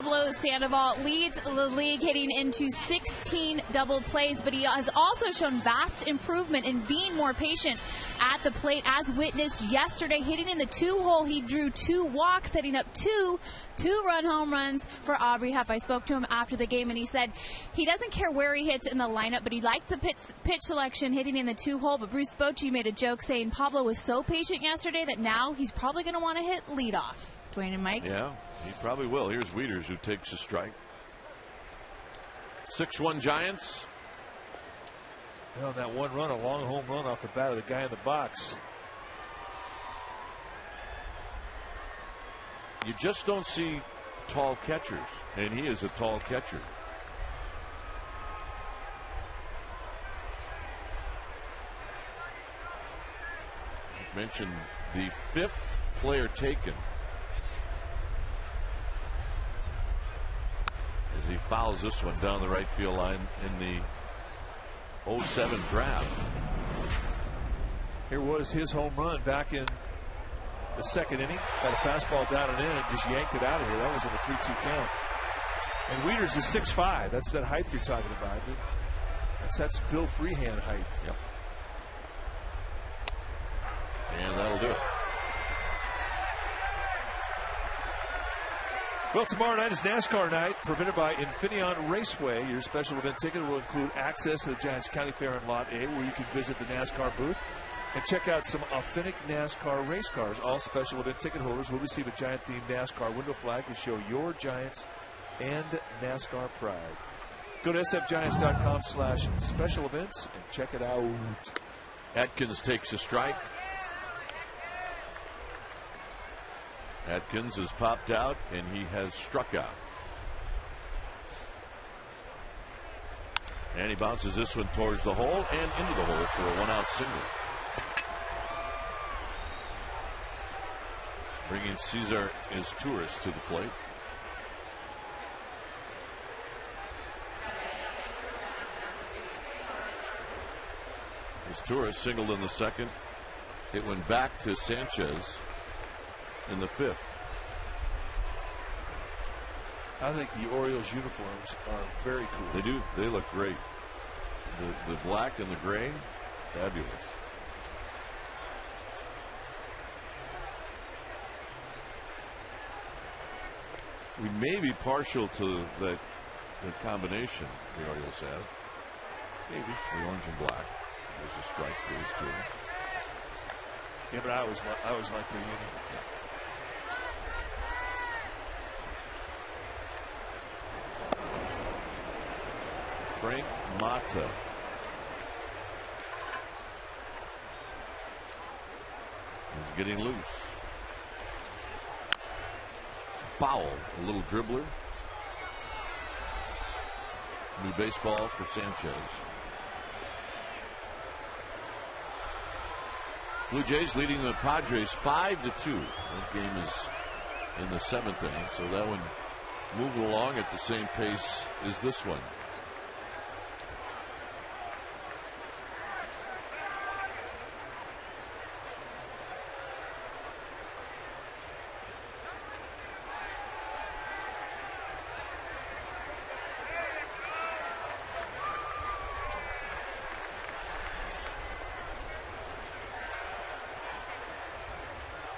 Pablo Sandoval leads the league hitting into 16 double plays, but he has also shown vast improvement in being more patient at the plate, as witnessed yesterday. Hitting in the 2-hole, he drew 2 walks, setting up two 2-run home runs for Aubrey Huff. I spoke to him after the game, and he said he doesn't care where he hits in the lineup, but he liked the pitch selection hitting in the 2-hole. But Bruce Bochy made a joke saying Pablo was so patient yesterday that now he's probably going to want to hit leadoff. Dwayne and Mike? Yeah, he probably will. Here's Wieters, who takes a strike. 6-1 Giants. Well, that one run, a long home run off the bat of the guy in the box. You just don't see tall catchers, and he is a tall catcher. I mentioned the 5th player taken as he fouls this one down the right field line in the 07 draft. Here was his home run back in the 2nd inning. Got a fastball down and in and just yanked it out of here. That was in a 3-2 count. And Wieters is 6'5". That's that height you're talking about. I mean, that's Bill Freehand height. Yep. And that'll do it. Well, tomorrow night is NASCAR night, presented by Infineon Raceway. Your special event ticket will include access to the Giants County Fair in Lot A, where you can visit the NASCAR booth and check out some authentic NASCAR race cars. All special event ticket holders will receive a Giant-themed NASCAR window flag to show your Giants and NASCAR pride. Go to sfgiants.com/special events and check it out. Atkins takes a strike. Atkins has popped out, and he has struck out. And he bounces this one towards the hole and into the hole for a 1-out single. Bringing Cesar Izturis to the plate. Izturis singled in the 2nd. It went back to Sanchez in the 5th. I think the Orioles uniforms are very cool. They do. They look great. The black and the gray, fabulous. We may be partial to the combination the Orioles have. Maybe. The orange and black. There's a strike for these two. Yeah, but I always like their union. Frank Mata. He's getting loose. Foul. A little dribbler. New baseball for Sanchez. Blue Jays leading the Padres 5-2. That game is in the 7th inning, so that one moving along at the same pace as this one.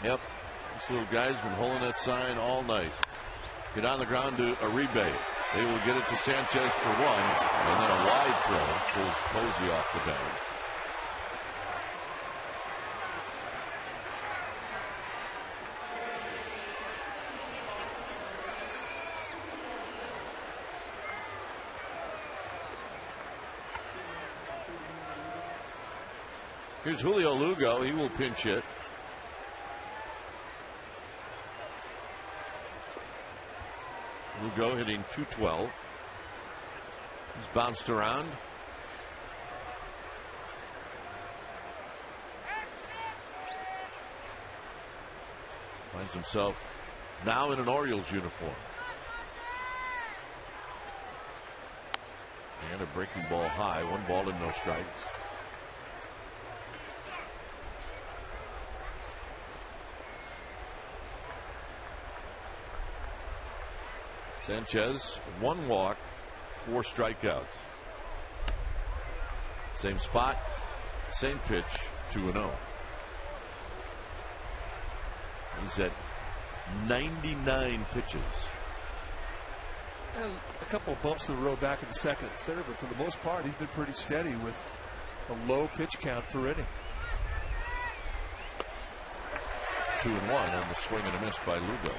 Yep, this little guy's been holding that sign all night. Get on the ground to Uribe. They will get it to Sanchez for 1, and then a wide throw pulls Posey off the bag. Here's Julio Lugo. He will pinch hit. Lugo hitting .212. He's bounced around. Finds himself now in an Orioles uniform. And a breaking ball high. 1 ball and no strikes. Sanchez, 1 walk, 4 strikeouts. Same spot, same pitch, 2-0. He's at 99 pitches. And a couple of bumps in the road back in the second and third, but for the most part, he's been pretty steady with a low pitch count per inning. 2-1 on the swing and a miss by Lugo.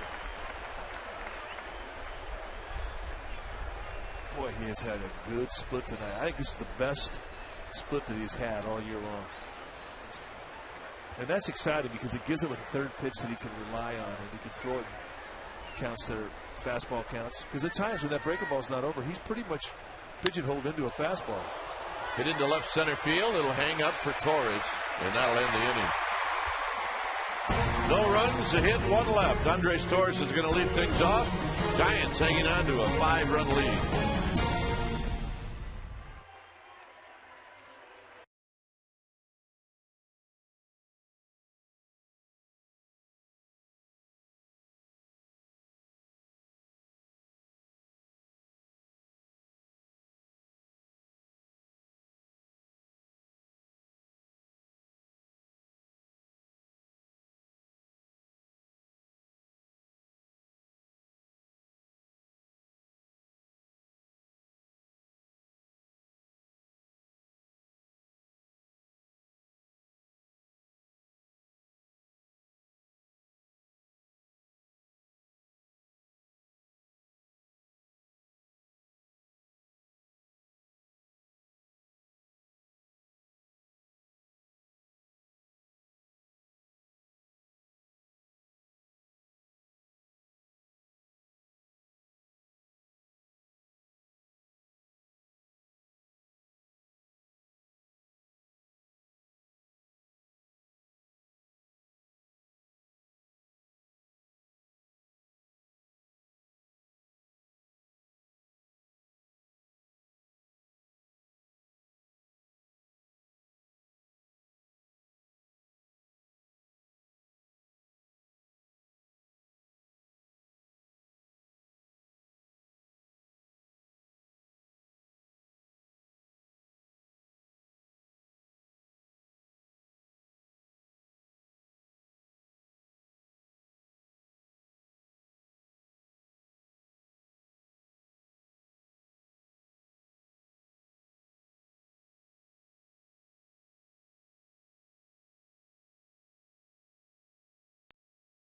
Boy, he has had a good split tonight. I think this is the best split that he's had all year long. And that's exciting because it gives him a third pitch that he can rely on, and he can throw it in counts that are fastball counts. Because at times when that breaking ball's not over, he's pretty much pigeonholed into a fastball. Hit into left center field. It'll hang up for Torres, and that'll end the inning. No runs, a hit, 1 left. Andres Torres is going to lead things off. Giants hanging on to a 5-run lead.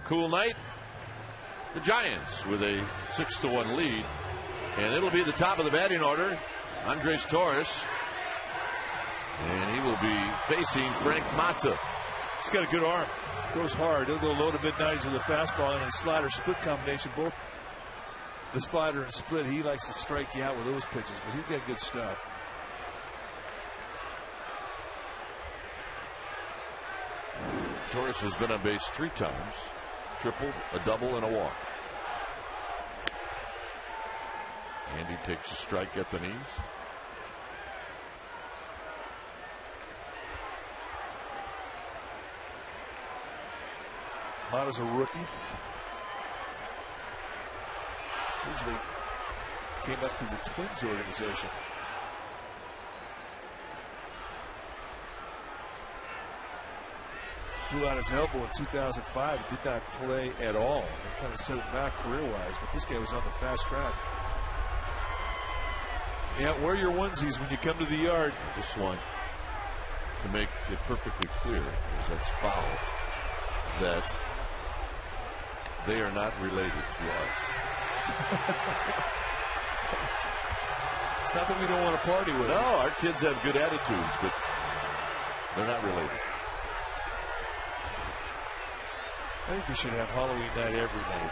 Cool night. The Giants with a 6-1 lead, and it'll be the top of the batting order. Andres Torres, and he will be facing Frank Mata. He's got a good arm. Throws hard. He'll go low to mid-90s with a fastball and a slider split combination. Both the slider and split. He likes to strike you out with those pitches, but he's got good stuff. Torres has been on base 3 times. Tripled, a double, and a walk. And he takes a strike at the knees. Mata's a rookie. Usually came up through the Twins organization. Blew out his elbow in 2005. Did not play at all. It kind of set him back career-wise, but this guy was on the fast track. Yeah, wear your onesies when you come to the yard. I just want to make it perfectly clear, because that's foul, that they are not related to us. It's not that we don't want to party with them. No, our kids have good attitudes, but they're not related. I think you should have Halloween night every night.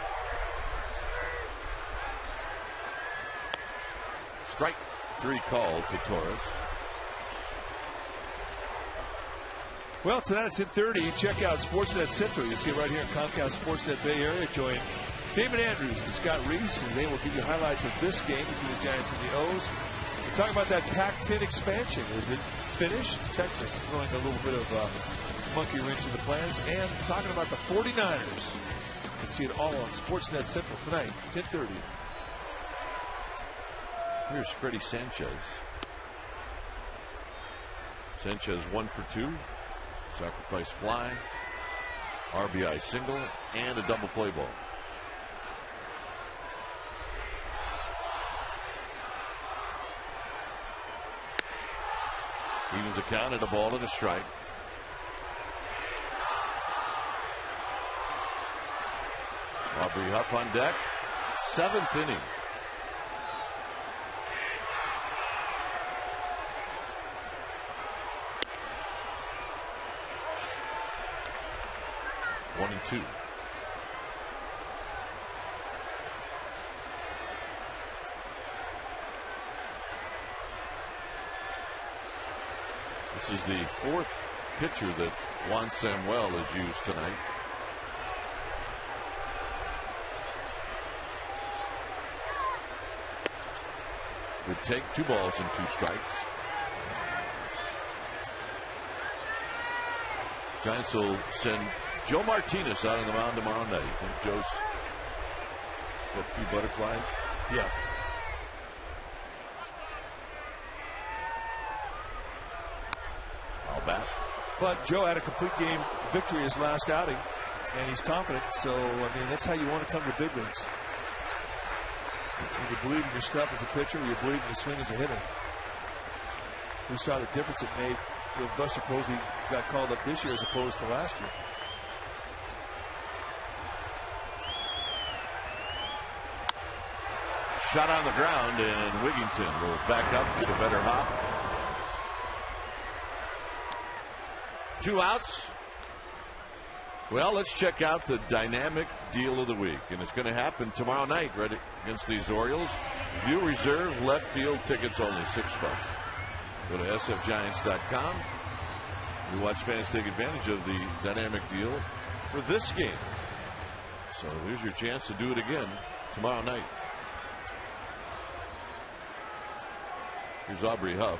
Strike 3 called to Torres. Well, tonight at 10:30, check out Sportsnet Central. You'll see it right here in Comcast Sportsnet Bay Area. Join Damon Andrews and Scott Reese, and they will give you highlights of this game between the Giants and the O's. We're talking about that Pac-10 expansion. Is it finished? Texas throwing a little bit of monkey wrench in the plans, and talking about the 49ers. You can see it all on Sportsnet Central tonight, 10:30. Here's Freddie Sanchez. Sanchez 1 for 2. Sacrifice fly, RBI single, and a double play ball. Evens the count at a ball and a strike. Aubrey Huff on deck. 7th inning. One and two. This is the 4th pitcher that Juan Samuel has used tonight. Would take 2 balls and 2 strikes. Giants will send Joe Martinez out on the mound tomorrow night. You think Joe's got a few butterflies? Yeah. I'll bat. But Joe had a complete game victory his last outing, and he's confident. So, I mean, that's how you want to come to big leagues. You believe in your stuff as a pitcher, or you believe in your swing as a hitter. We saw the difference it made when Buster Posey got called up this year as opposed to last year. Shot on the ground, and Wigington will back up, get a better hop. 2 outs. Well, let's check out the dynamic deal of the week, and it's going to happen tomorrow night right against these Orioles. View reserve left field tickets only $6. Go to sfgiants.com. You watch fans take advantage of the dynamic deal for this game. So here's your chance to do it again tomorrow night. Here's Aubrey Huff.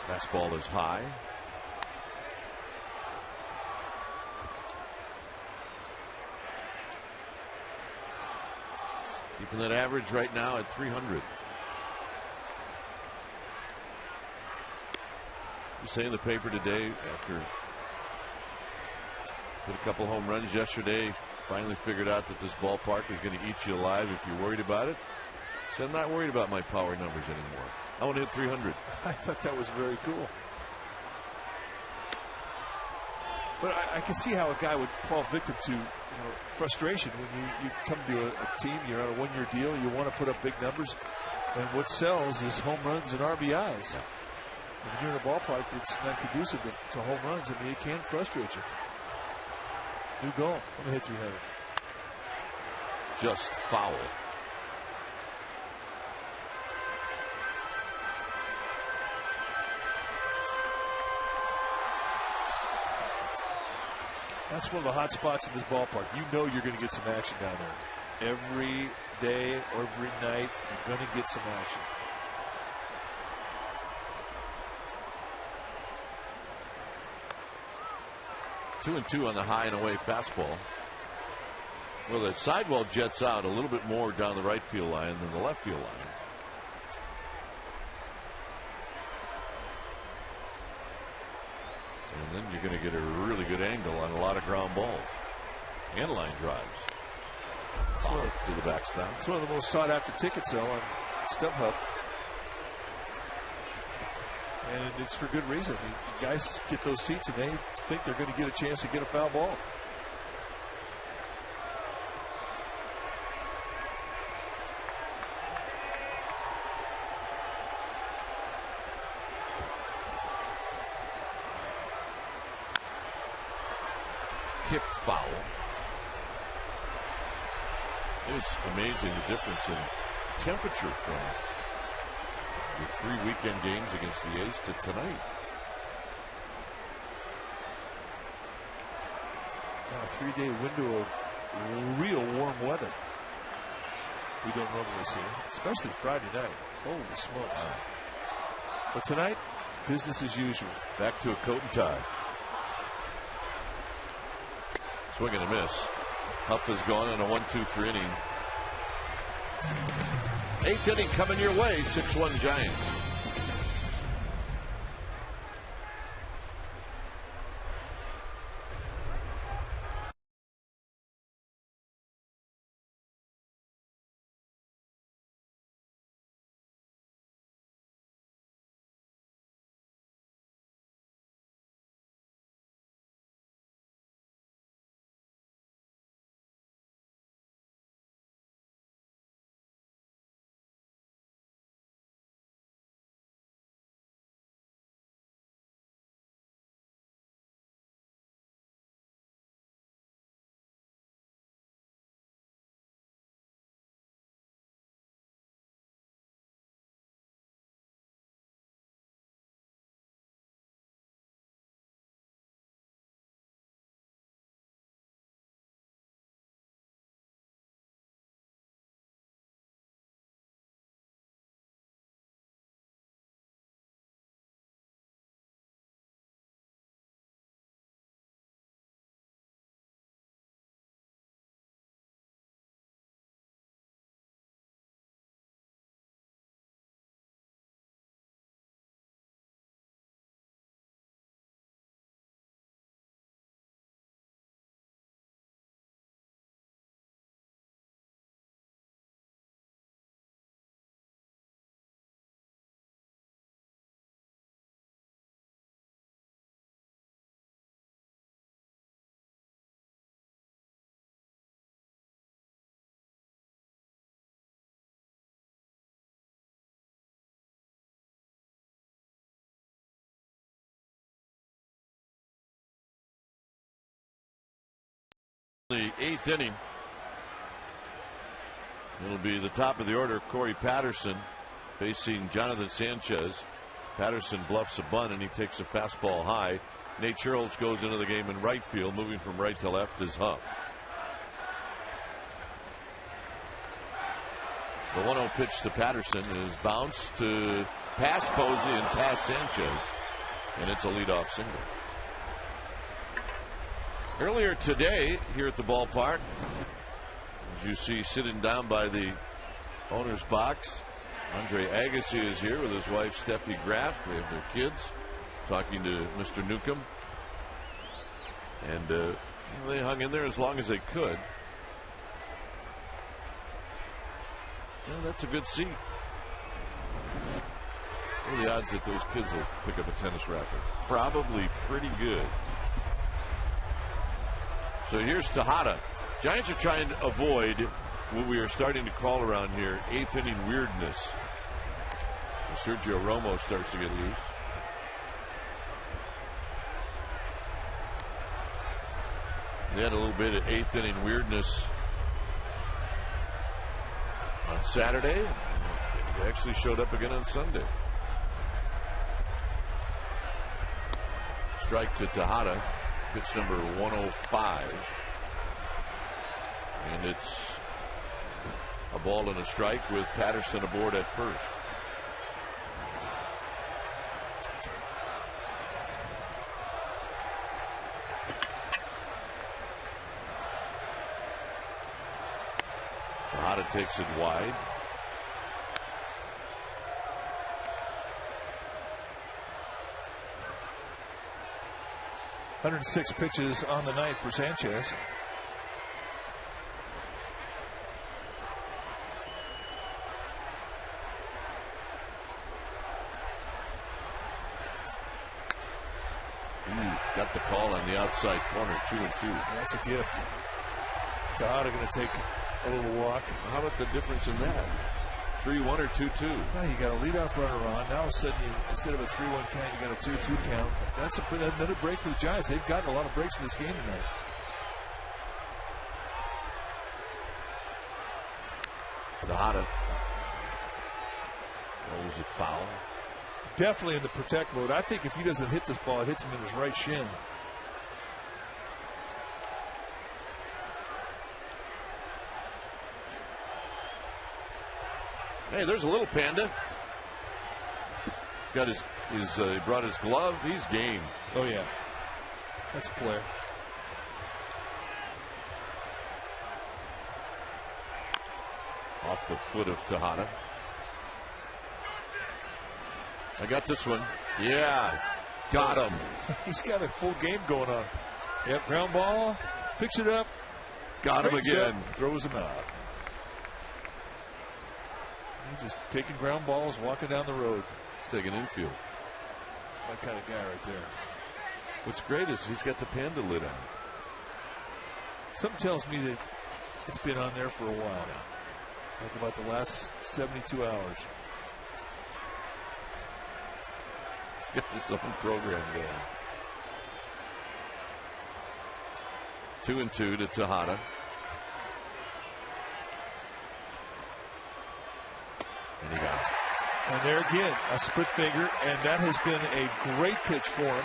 Fastball is high. Keeping that average right now at 300. You say in the paper today, after hit a couple home runs yesterday, finally figured out that this ballpark is going to eat you alive if you're worried about it. So I'm not worried about my power numbers anymore. I want to hit 300. I thought that was very cool. But I can see how a guy would fall victim to frustration when you come to a team, you're on a one-year deal, you want to put up big numbers, and what sells is home runs and RBIs. Yeah. When you're in a ballpark that's not conducive to home runs, I mean, it can frustrate you. New goal. I'm going to hit 300. Just foul. That's one of the hot spots in this ballpark. You know you're going to get some action down there. Every day, every night, you're going to get some action. Two and two on the high and away fastball. Well, the sidewall jets out a little bit more down the right field line than the left field line. And then you're going to get a really good angle on a lot of ground balls and line drives. Follow to the backstop. It's one of the most sought after tickets, though, on StubHub. And it's for good reason. The guys get those seats and they think they're going to get a chance to get a foul ball. Kicked foul. It was amazing the difference in temperature from the 3 weekend games against the A's to tonight. A 3-day window of real warm weather. We don't normally see, especially Friday night. Holy smokes. Wow. But tonight, business as usual. Back to a coat and tie. Swing and a miss. Huff is gone in a 1-2-3 inning. 8th inning coming your way. 6-1 Giants. The 8th inning. It'll be the top of the order. Corey Patterson facing Jonathan Sanchez. Patterson bluffs a bunt and he takes a fastball high. Nate Charles goes into the game in right field. Moving from right to left is Huff. The 1-0 pitch to Patterson is bounced to pass Posey and pass Sanchez, and it's a leadoff single. Earlier today here at the ballpark, as you see sitting down by the owner's box, Andre Agassi is here with his wife Steffi Graf. They have their kids talking to Mr. Newcomb, and they hung in there as long as they could. Well, that's a good seat. What are the odds that those kids will pick up a tennis racket? Probably pretty good. So here's Tejada. Giants are trying to avoid what we are starting to call around here 8th inning weirdness. Sergio Romo starts to get loose. They had a little bit of 8th inning weirdness on Saturday. They actually showed up again on Sunday. Strike to Tejada. Pitch number 105. And it's a ball and a strike with Patterson aboard at first. Tejada takes it wide. .106 pitches on the night for Sanchez. Got the call on the outside corner, 2-2. That's a gift. Tejada going to take a little walk. How about the difference in that? 3-1 or 2-2? Now you got a leadoff runner on. Now all of a sudden, instead of a 3-1 count, you got a 2-2 count. That's another break for the Giants. They've gotten a lot of breaks in this game tonight. Tejada. Oh, was it foul? Definitely in the protect mode. I think if he doesn't hit this ball, it hits him in his right shin. Hey, there's a little panda. He's got he brought his glove. He's game. Oh, yeah. That's a player. Off the foot of Tejada. I got this one. Yeah. Got him. He's got a full game going on. Yep, ground ball. Picks it up. Got him again. Up, throws him out. He's just taking ground balls, walking down the road. He's taking infield. My kind of guy right there. What's great is he's got the panda lid on. Something tells me that it's been on there for a while now. Like about the last 72 hours. He's got his own program going. 2-2 to Tejada. And he got it. And there again, a split finger, and that has been a great pitch for him.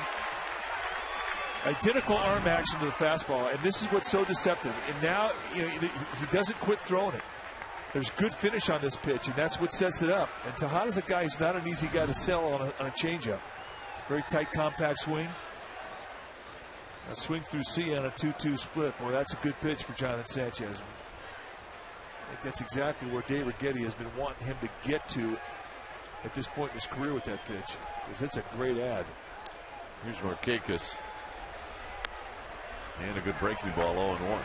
Identical arm action to the fastball, and this is what's so deceptive. And now he doesn't quit throwing it. There's good finish on this pitch, and that's what sets it up. And Tejada's a guy who's not an easy guy to sell on a changeup. Very tight, compact swing. A swing through C on a 2-2 split. Boy, that's a good pitch for Jonathan Sanchez. I think that's exactly where David Getty has been wanting him to get to at this point in his career with that pitch. Because it's a great ad. Here's Markakis. And a good breaking ball, 0-1.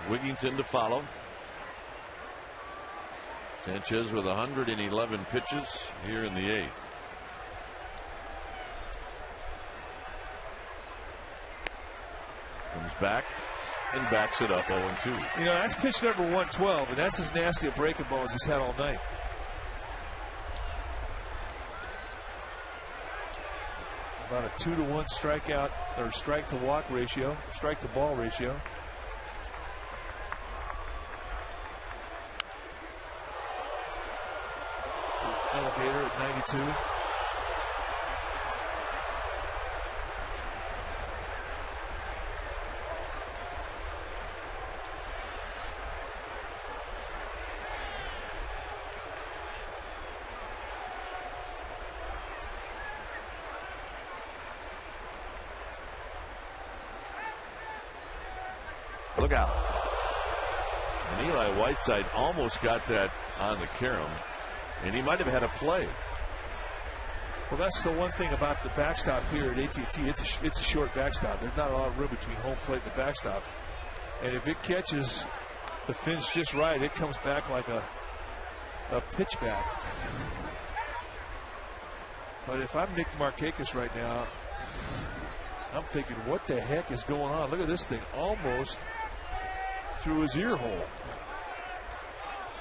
Wigington to follow. Sanchez with 111 pitches here in the 8th. Comes back and backs it up 0-2. You know, that's pitch number 112, and that's as nasty a breaking ball as he's had all night. About a 2-to-1 strikeout or strike to walk ratio, strike to ball ratio. Elevator at 92. Look out. And Eli Whiteside almost got that on the carom, and he might have had a play. Well, that's the one thing about the backstop here at AT&T. It's a short backstop. There's not a lot of room between home plate and the backstop. And if it catches the fins just right, it comes back like a pitch back. But if I'm Nick Markakis right now, I'm thinking, what the heck is going on? Look at this thing, almost through his ear hole.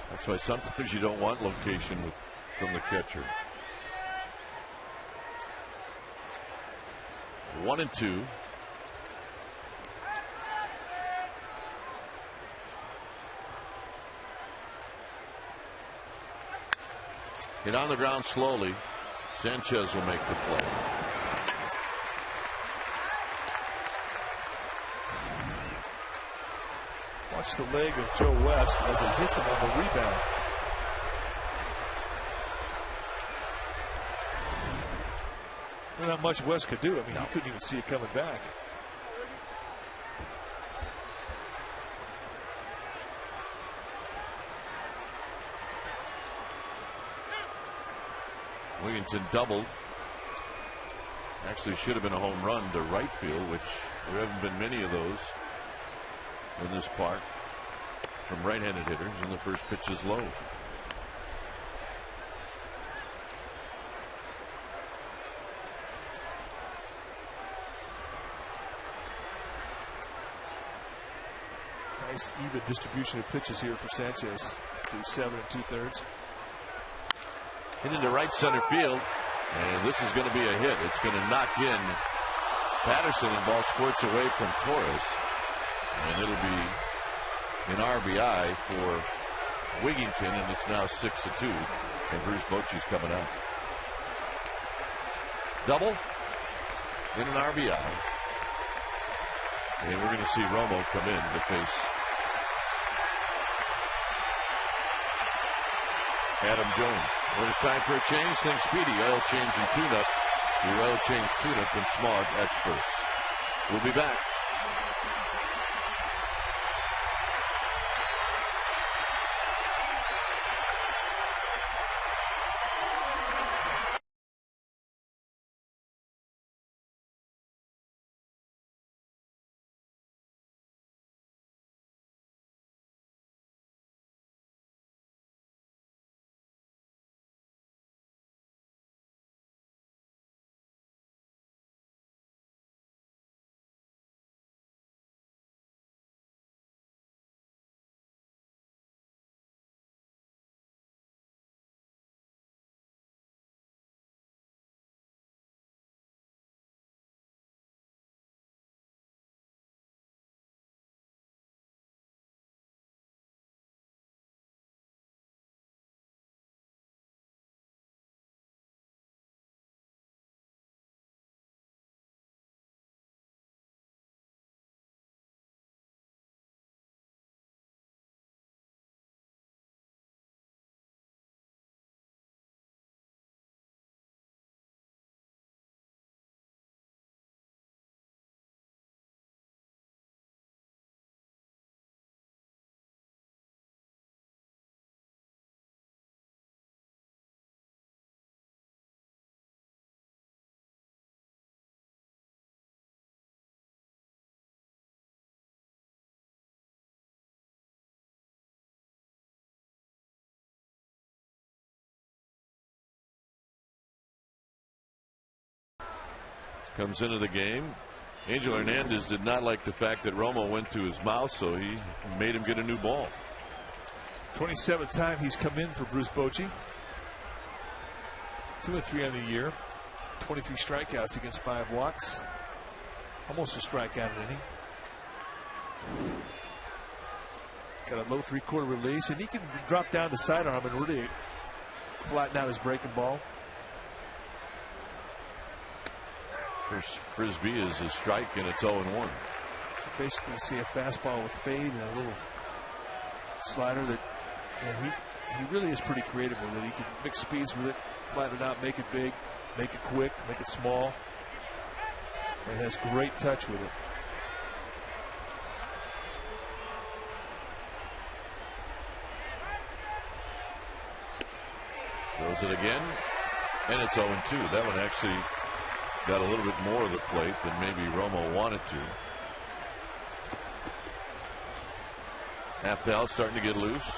That's why sometimes you don't want location from the catcher. 1-2. Hit on the ground slowly. Sanchez will make the play. Watch the leg of Joe West as it hits him on the rebound. There's not much West could do. I mean, he couldn't even see it coming back. Wigington doubled. Actually should have been a home run to right field, which there haven't been many of those in this park from right-handed hitters, and the first pitch is low. Nice even distribution of pitches here for Sanchez through 7 2/3. Hit into right center field, and this is going to be a hit. It's going to knock in Patterson, and ball squirts away from Torres, and it'll be an RBI for Wigington, and it's now 6-2, and Bruce Bochy's coming out. Double in an RBI, and we're going to see Romo come in to face Adam Jones. When it's time for a change, think Speedy Oil Change and Tune-Up. Your oil change tune-up and smog experts. We'll be back. comes into the game. Angel Hernandez did not like the fact that Romo went to his mouth, so he made him get a new ball. 27th time he's come in for Bruce Bochy. 2-3 on the year. 23 strikeouts against 5 walks. Almost a strikeout an inning. Got a low 3/4 release, and he can drop down the sidearm and really flatten out his breaking ball. First frisbee is a strike, and it's 0-1. So basically, you see a fastball with fade and a little slider that he really is pretty creative with it. He can mix speeds with it, flatten it out, make it big, make it quick, make it small, and has great touch with it. Throws it again, and it's 0-2. That one actually got a little bit more of the plate than maybe Romo wanted to. Half foul starting to get loose.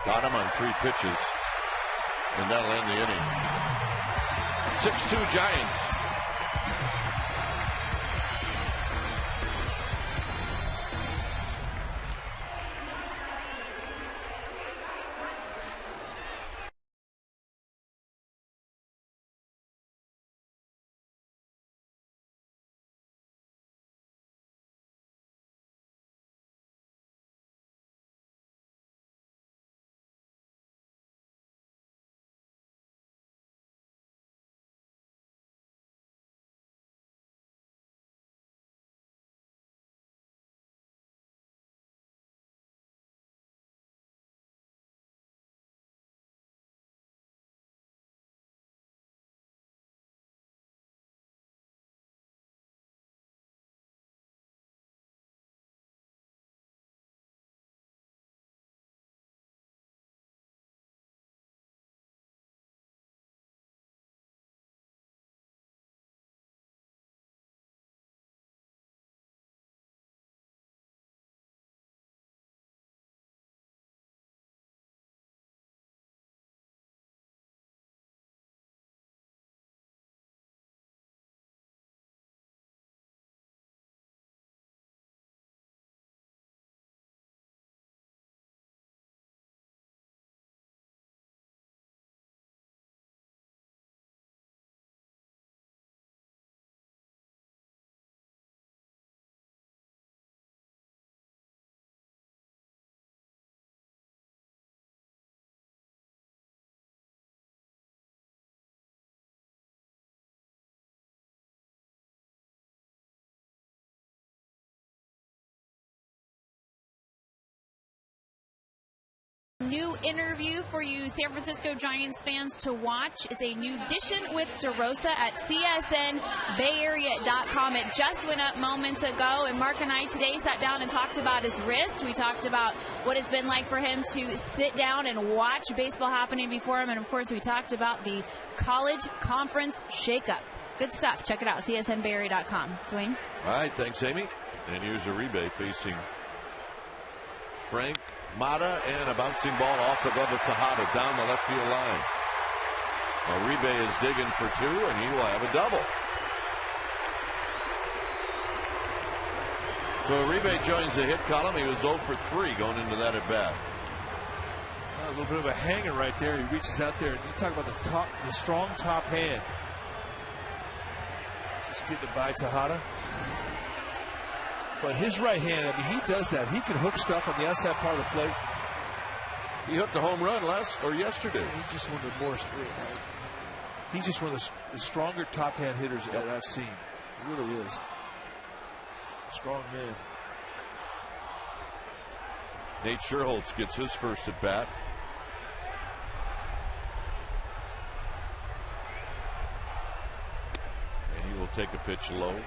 Got him on 3 pitches, and that'll end the inning. 6-2 Giants. New interview for you San Francisco Giants fans to watch. It's a new edition with DeRosa at CSNBayArea.com. It just went up moments ago, and Mark and I today sat down and talked about his wrist. We talked about what it's been like for him to sit down and watch baseball happening before him, and of course we talked about the college conference shakeup. Good stuff. Check it out, CSNBayArea.com. Dwayne? All right, thanks, Amy. And here's Uribe facing Frank Mata, and a bouncing ball off the glove of Tejada down the left field line. Uribe is digging for 2, and he will have a double. So Uribe joins the hit column. He was 0 for 3 going into that at bat. A little bit of a hanger right there. He reaches out there, and you talk about the strong top hand. Just getting it by Tejada. But his right hand, I mean, he does that. He can hook stuff on the outside part of the plate. He hooked a home run yesterday. He's just one of the stronger top hand hitters that I've seen. He really is. Strong man. Nate Scherholtz gets his first at bat. And he will take a pitch low.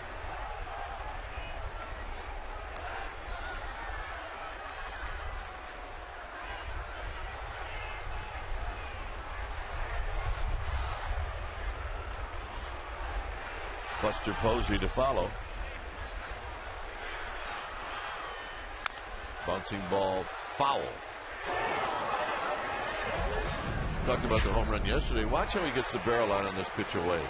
Buster Posey to follow. Bouncing ball foul. Talked about the home run yesterday. Watch how he gets the barrel out on this pitch away.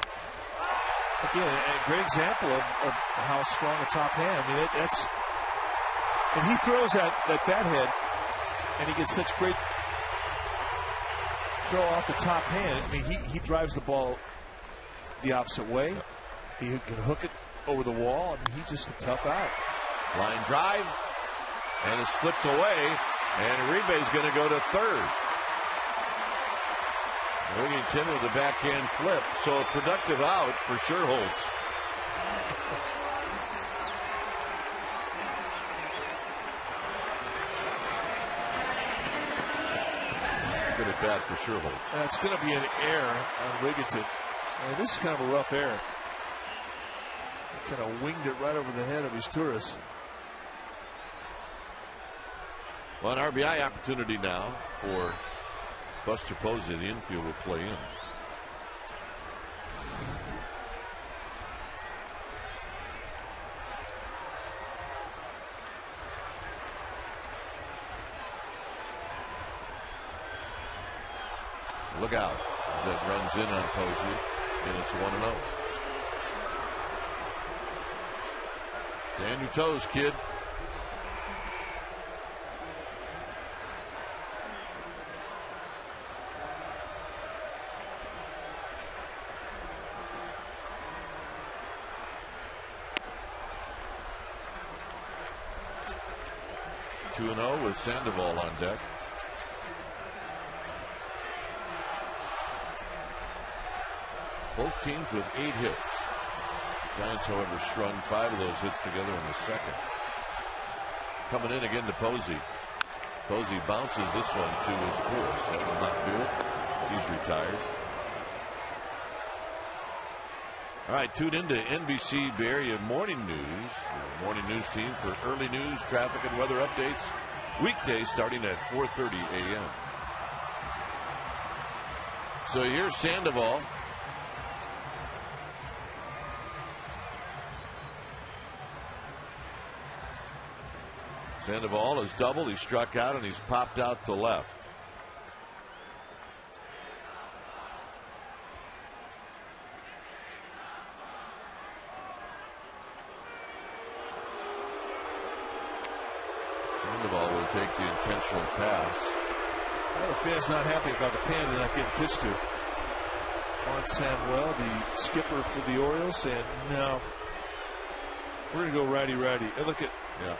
Again, a great example of how strong a top hand. I mean, that's. And he throws that bat head, and he gets such great throw off the top hand. I mean, he drives the ball the opposite way. He can hook it over the wall. I mean, he's just a tough out. Line drive, and it's flipped away, and Uribe's going to go to third. Wigington with the backhand flip, so a productive out for Sherholtz. Good at bat for Sherholtz. That's going to be an error on Wigington. This is kind of a rough error. He kind of winged it right over the head of his tourist. Well, an RBI opportunity now for Buster Posey. The infield will play in. Look out as that runs in on Posey, and it's 1-0. Stand your toes, kid. With Sandoval on deck. Both teams with 8 hits. Giants, however, strung 5 of those hits together in the second. Coming in again to Posey. Posey bounces this one to his tourist. That will not do it. He's retired. All right, tune into NBC Bay Area Morning News. The morning news team for early news, traffic, and weather updates. Weekdays starting at 4:30 a.m. So here's Sandoval. Sandoval is doubled. He struck out and he's popped out to left. Sandoval will take the intentional pass. Well, the fan's not happy about the Panda not getting pitched to. Juan Samuel, the skipper for the Orioles, saying, no, we're going to go righty-righty. And look at. Yeah.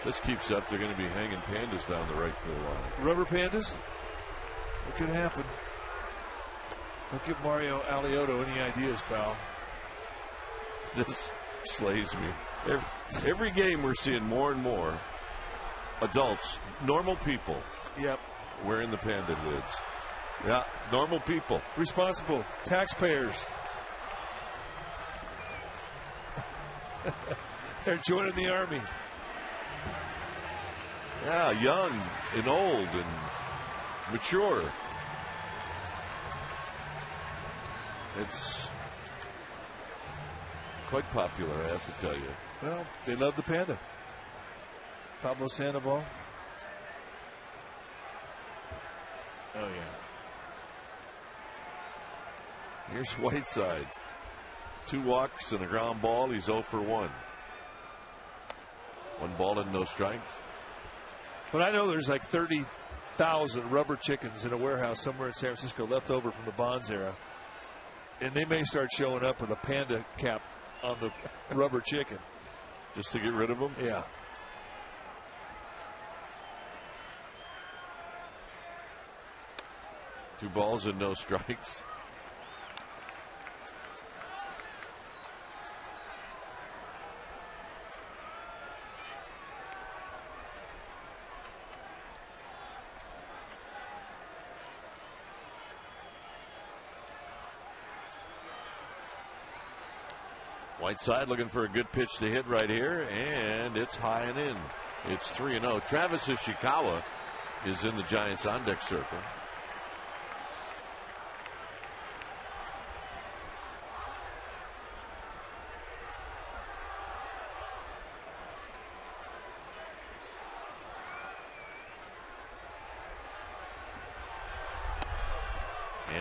This keeps up. They're going to be hanging Pandas down the right field line. Rubber Pandas? It could happen. Don't give Mario Alioto any ideas, pal. This slays me. Every game we're seeing more and more adults, normal people. Yep. Wearing the Panda lids. Yeah, normal people. Responsible taxpayers. They're joining the Army. Yeah, young and old and mature. It's quite popular, I have to tell you. Well, they love the Panda. Pablo Sandoval. Oh, yeah. Here's Whiteside. 2 walks and a ground ball. He's 0 for 1. 1 ball and no strikes. But I know there's like 30,000 rubber chickens in a warehouse somewhere in San Francisco left over from the Bonds era. And they may start showing up with a Panda cap on the rubber chicken. Just to get rid of them? Yeah. Two balls and no strikes. Whiteside looking for a good pitch to hit right here, and it's high and in. It's 3-0. Travis Ishikawa is in the Giants on deck circle.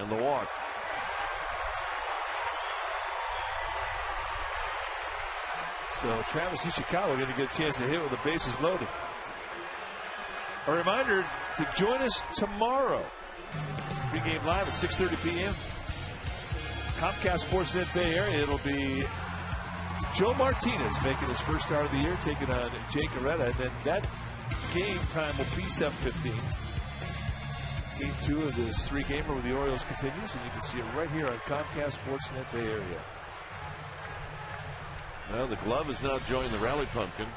And the walk. So Travis Ishikawa going to get a chance to hit with the bases loaded. A reminder to join us tomorrow. Pregame live at 6:30 p.m. Comcast Sportsnet Bay Area. It'll be Joe Martinez making his first start of the year, taking on Jake Aretta. And then that game time will be 7:15. Game 2 of this 3-gamer with the Orioles continues, and you can see it right here on Comcast Sportsnet Bay Area. Well, the glove has now joined the rally pumpkin.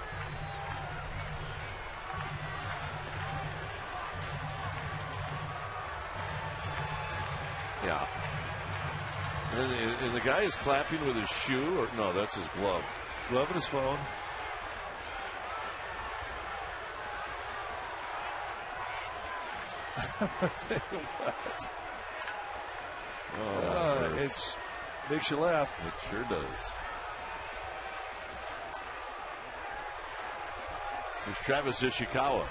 Yeah. And the guy is clapping with his shoe, or no, that's his glove. Glove and his phone. It makes you laugh. It sure does. Here's Travis Ishikawa.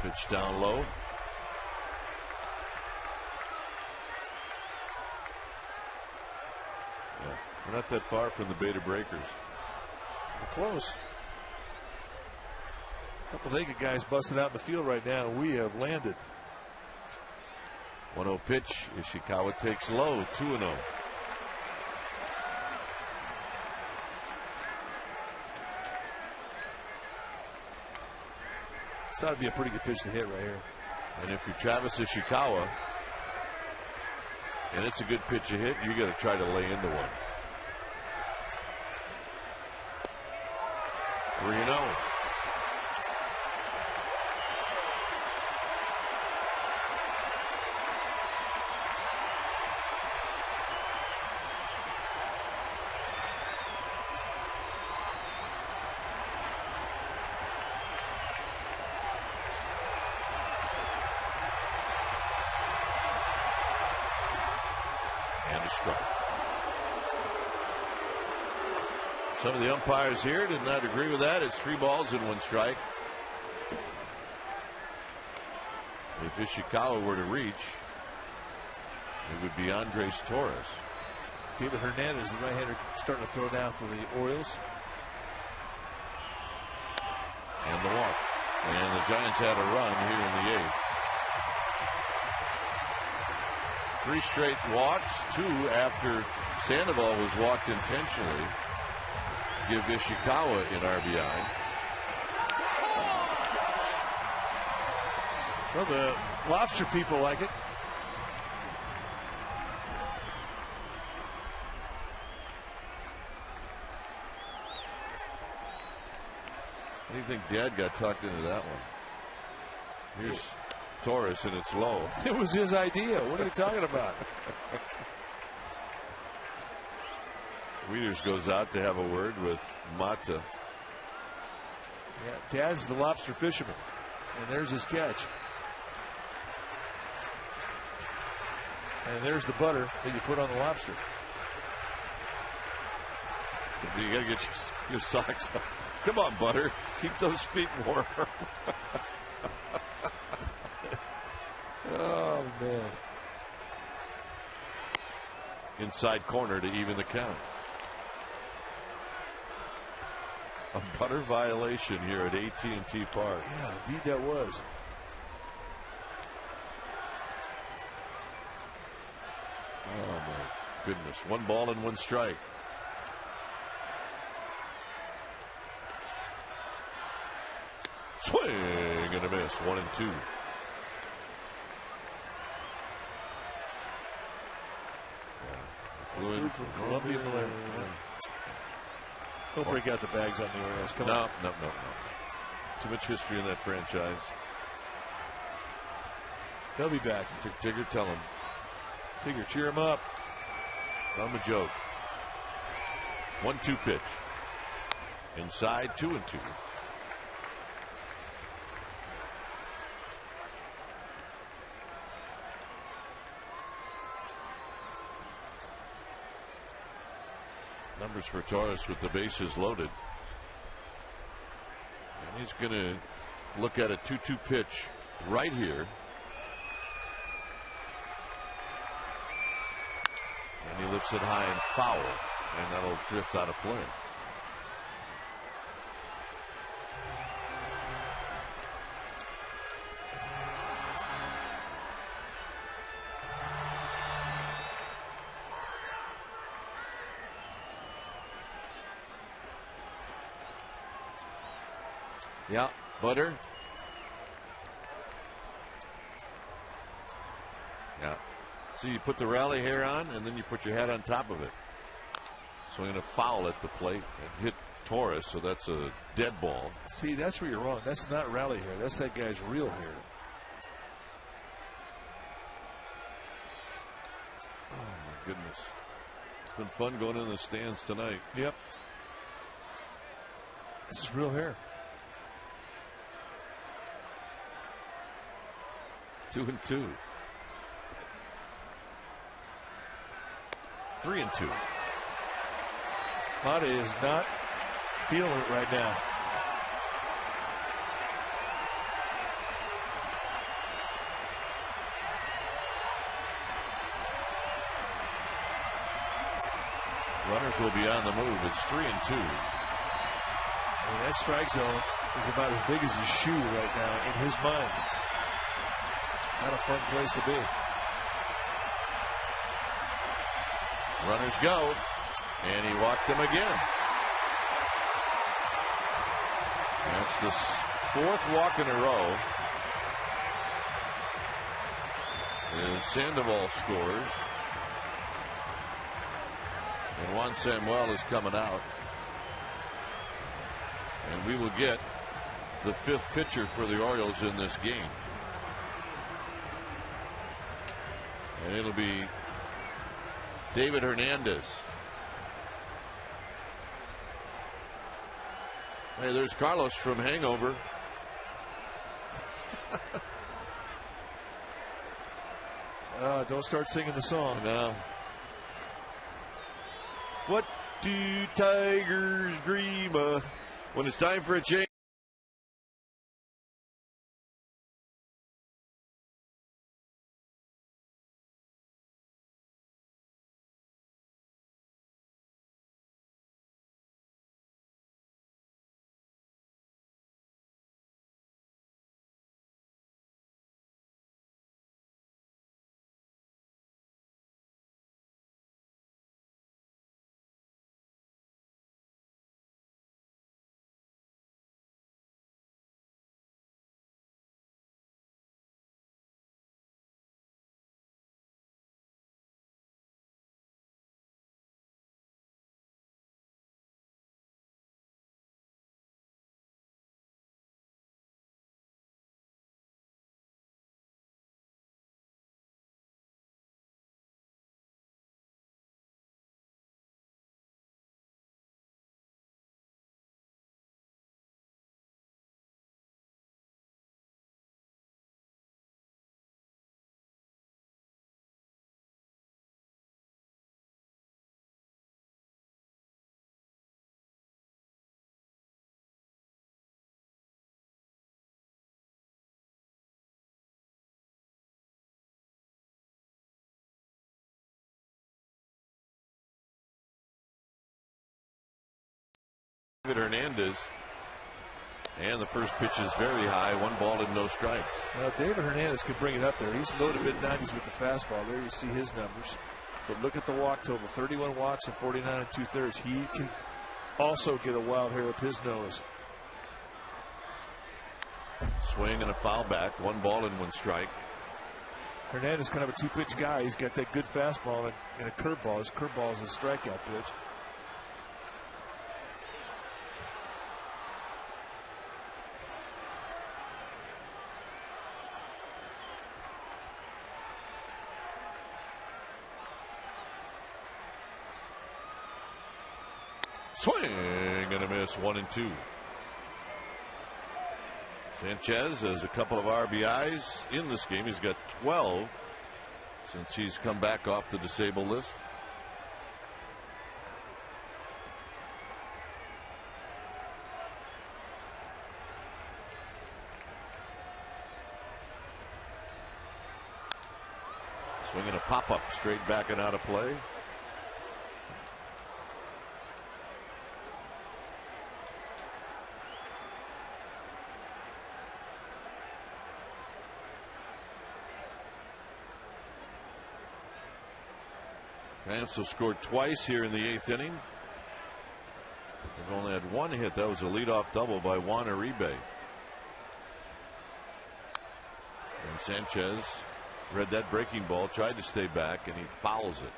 Pitch down low. Yeah, we're not that far from the Beta Breakers. We're close. A couple naked guys busted out in the field right now. We have landed. 1-0 pitch. Ishikawa takes low. 2-0. This ought to be a pretty good pitch to hit right here. And if you're Travis Ishikawa, and it's a good pitch to hit, you got to try to lay into one. 3-0. Some of the umpires here did not agree with that. It's 3 balls and 1 strike. If Ishikawa were to reach, it would be Andres Torres. David Hernandez, the right-hander, starting to throw down for the Orioles. And the walk. And the Giants had a run here in the 8th. 3 straight walks, 2 after Sandoval was walked intentionally. Give Ishikawa an RBI. Well, the lobster people like it. How do you think Dad got tucked into that one? Here's Torres, and it's low. It was his idea. What are you talking about? Wieters goes out to have a word with Mata. Yeah, Dad's the lobster fisherman, and there's his catch. And there's the butter that you put on the lobster. You got to get your socks on. Come on, Butter. Keep those feet warm. Oh, man. Inside corner to even the count. A Butter violation here at AT&T Park. Yeah, indeed that was. Oh, my goodness. 1 ball and 1 strike. Swing and a miss. 1 and 2. Flew in from Columbia Blair. Don't break out the bags on the Orioles. Come on. No. Too much history in that franchise. They'll be back. Tigger, tell him. Tigger, cheer him up. Tell him a joke. 1-2 pitch. Inside, 2 and 2. Numbers for Torres with the bases loaded. And he's going to look at a 2-2 pitch right here. lifts it high and foul, and that'll drift out of play. Yeah, Butter. Yeah. So you put the rally hair on, and then you put your hat on top of it. Swinging a foul at the plate and hit Torres, so that's a dead ball. See, that's where you're wrong. That's not rally hair. That's that guy's real hair. Oh, my goodness. It's been fun going in the stands tonight. Yep. This is real hair. 2-2. 3-2. Mata is not feeling it right now. Runners will be on the move. It's 3-2. That strike zone is about as big as his shoe right now in his mind. Not a fun place to be. Runners go, and he walked them again. That's the fourth walk in a row. As Sandoval scores, and Juan Samuel is coming out, and we will get the fifth pitcher for the Orioles in this game. And it'll be David Hernandez. Hey, there's Carlos from Hangover. Don't start singing the song. No. What do tigers dream of when it's time for a change? David Hernandez, and the first pitch is very high, 1 ball and no strikes. Well, David Hernandez could bring it up there. He's loaded mid-90s with the fastball. There you see his numbers. But look at the walk total, 31 walks and 49 2/3. He can also get a wild hair up his nose. Swing and a foul back, 1 ball and 1 strike. Hernandez kind of a two-pitch guy. He's got that good fastball and a curveball. His curveball is a strikeout pitch. Swing and a miss, 1-2. Sanchez has a couple of RBIs in this game. He's got 12 since he's come back off the disabled list. Swinging a pop-up straight back and out of play. Giants have scored twice here in the 8th inning. They've only had one hit. That was a leadoff double by Juan Uribe. And Sanchez read that breaking ball, tried to stay back, and he fouls it.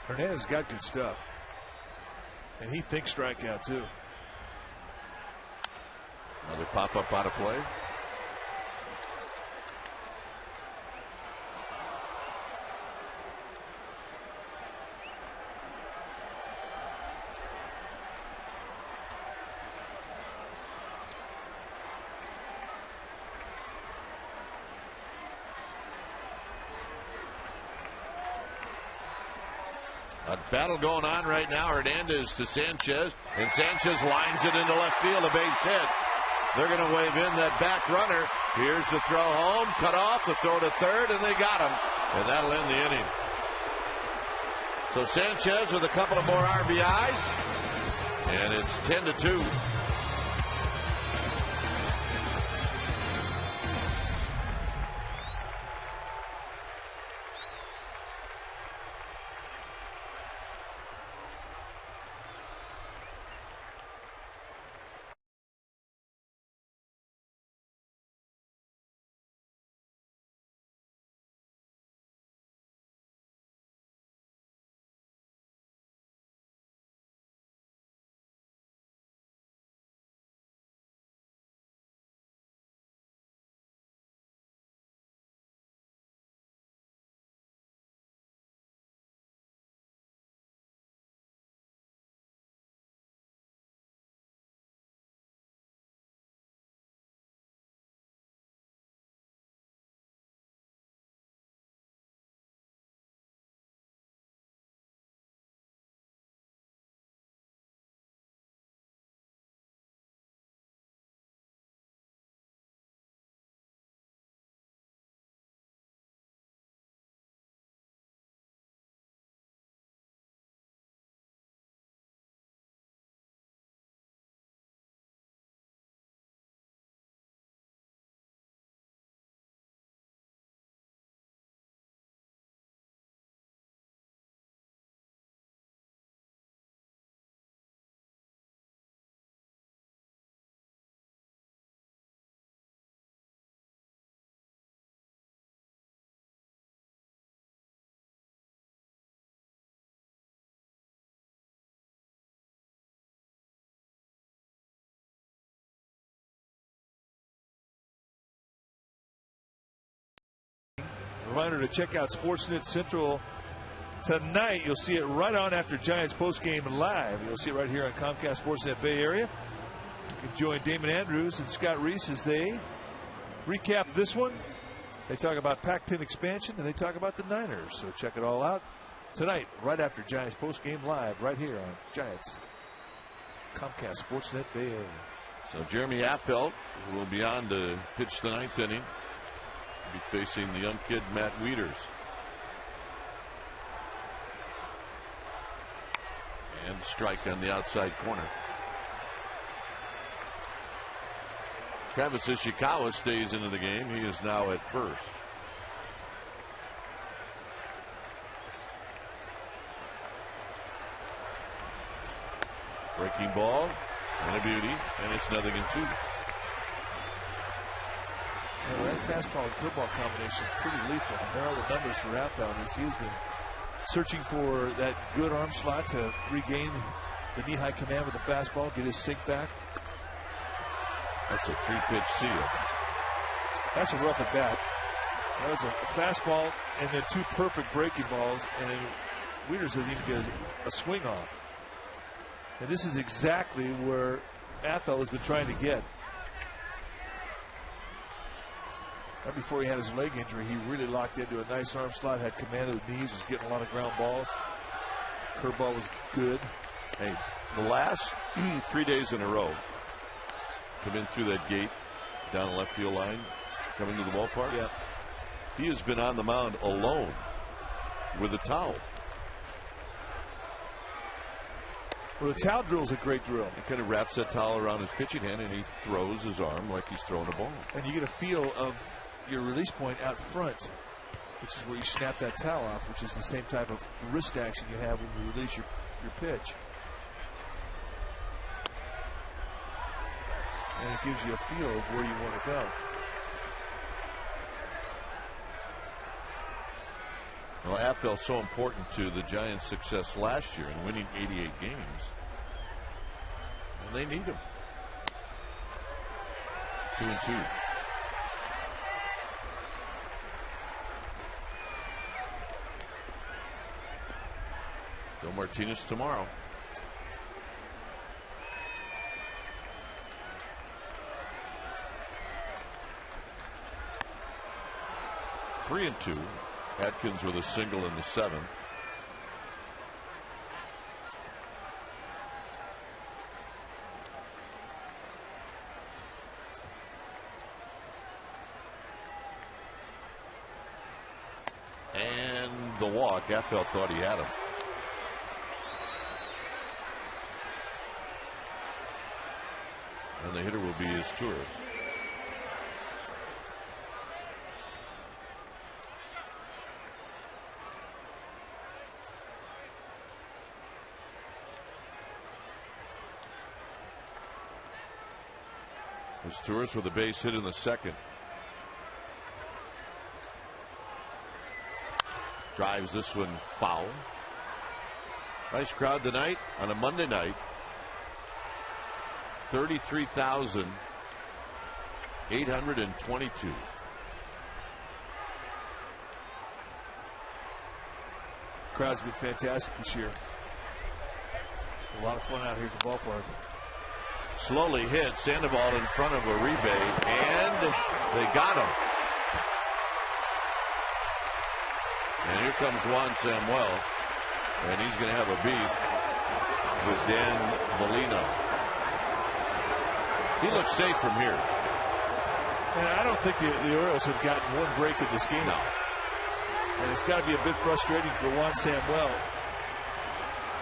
Hernandez got good stuff. And he thinks strikeout too. Another pop-up out of play. A battle going on right now. Hernandez to Sanchez, and Sanchez lines it into left field, a base hit. They're going to wave in that back runner. Here's the throw home, cut off, the throw to third, and they got him. And that'll end the inning. So Sanchez with a couple of more RBIs, and it's 10-2. Reminder to check out Sportsnet Central tonight. You'll see it right on after Giants postgame live. You'll see it right here on Comcast Sportsnet Bay Area. You can join Damon Andrews and Scott Reese as they recap this one. They talk about Pac-10 expansion and they talk about the Niners. So check it all out tonight, right after Giants postgame live, right here on Giants Comcast Sportsnet Bay Area. So Jeremy Affeldt will be on to pitch the 9th inning. Be facing the young kid Matt Wieters. And strike on the outside corner. Travis Ishikawa stays into the game. He is now at first. Breaking ball and a beauty, and it's 0-2. That fastball and curveball combination is pretty lethal. And there are the numbers for Affeldt as he's been searching for that good arm slot to regain the knee-high command with the fastball, get his sink back. That's a 3-pitch seal. That's a rough at bat. That was a fastball and then 2 perfect breaking balls, and then Wieters doesn't even get a swing off. And this is exactly where Affeldt has been trying to get. Right before he had his leg injury, he really locked into a nice arm slot, had command of the knees, was getting a lot of ground balls. Curveball was good. Hey, the last 3 days in a row, come in through that gate down the left field line, coming to the ballpark. Yeah. He has been on the mound alone with a towel. Well, the towel drill is a great drill. He kind of wraps that towel around his pitching hand and he throws his arm like he's throwing a ball. And you get a feel of your release point out front, which is where you snap that towel off, which is the same type of wrist action you have when you release your pitch. And it gives you a feel of where you want to go. Well, AFL so important to the Giants' success last year in winning 88 games. And they need him. 2-2. Joe Martinez tomorrow. Three and 2. Atkins with a single in the 7th. And the walk. Affel thought he had him. And the hitter will be his Torres. There's Torres with a base hit in the 2nd. Drives this one foul. Nice crowd tonight on a Monday night. 33,822. Crowd's been fantastic this year. A lot of fun out here at the ballpark. Slowly hit Sandoval in front of Uribe, and they got him. And here comes Juan Samuel, and he's going to have a beef with Dan Molina. He looks safe from here. And I don't think the Orioles have gotten one break in this game. No. And it's got to be a bit frustrating for Juan Samuel,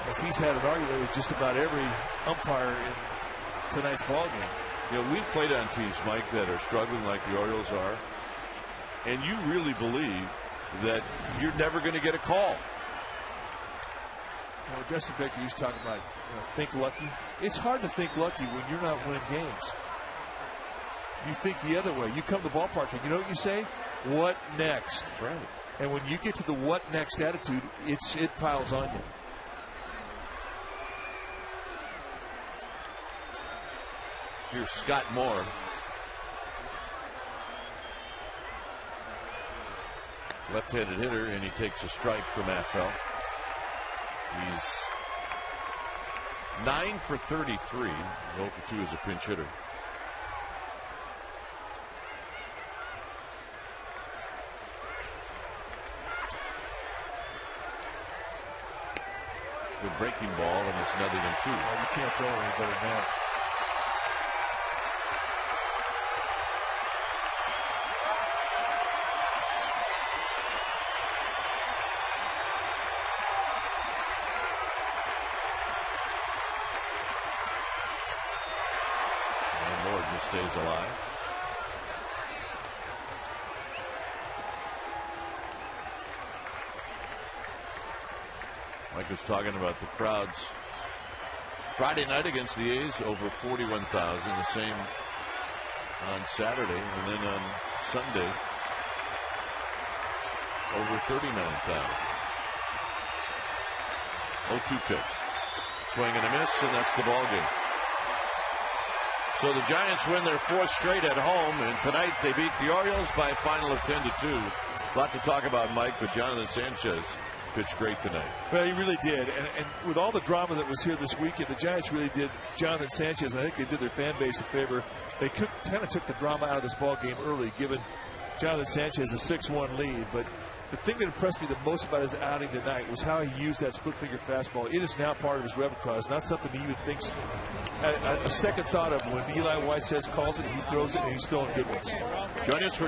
as he's had an argument with just about every umpire in tonight's ball game. You know, we've played on teams, Mike, that are struggling like the Orioles are, and you really believe that you're never going to get a call. You know, Dustin Baker used to talk about, think lucky. It's hard to think lucky when you're not winning games. You think the other way. You come to the ballpark and you know what you say? What next? That's right. And when you get to the what next attitude, it piles on you. Here's Scott Moore. Left-handed hitter, and he takes a strike from Affel. He's 9 for 33. 0 for 2 as a pinch hitter. Good breaking ball, and it's 0-2. Well, you can't throw any better than that. Stays alive. Mike was talking about the crowds Friday night against the A's, over 41,000. The same on Saturday, and then on Sunday over 39,000. 0-2 pitch. Swing and a miss, and that's the ball game. So the Giants win their 4th straight at home, and tonight they beat the Orioles by a final of 10-2. A lot to talk about, Mike, but Jonathan Sanchez pitched great tonight. Well, he really did, and with all the drama that was here this weekend, the Giants really did Jonathan Sanchez. I think they did their fan base a favor. They kind of took the drama out of this ball game early, giving Jonathan Sanchez a 6-1 lead. But the thing that impressed me the most about his outing tonight was how he used that split-finger fastball. It is now part of his repertoire. It's not something he even thinks a second thought of. When Eli White says calls it, he throws it, and he's throwing good ones. Join us for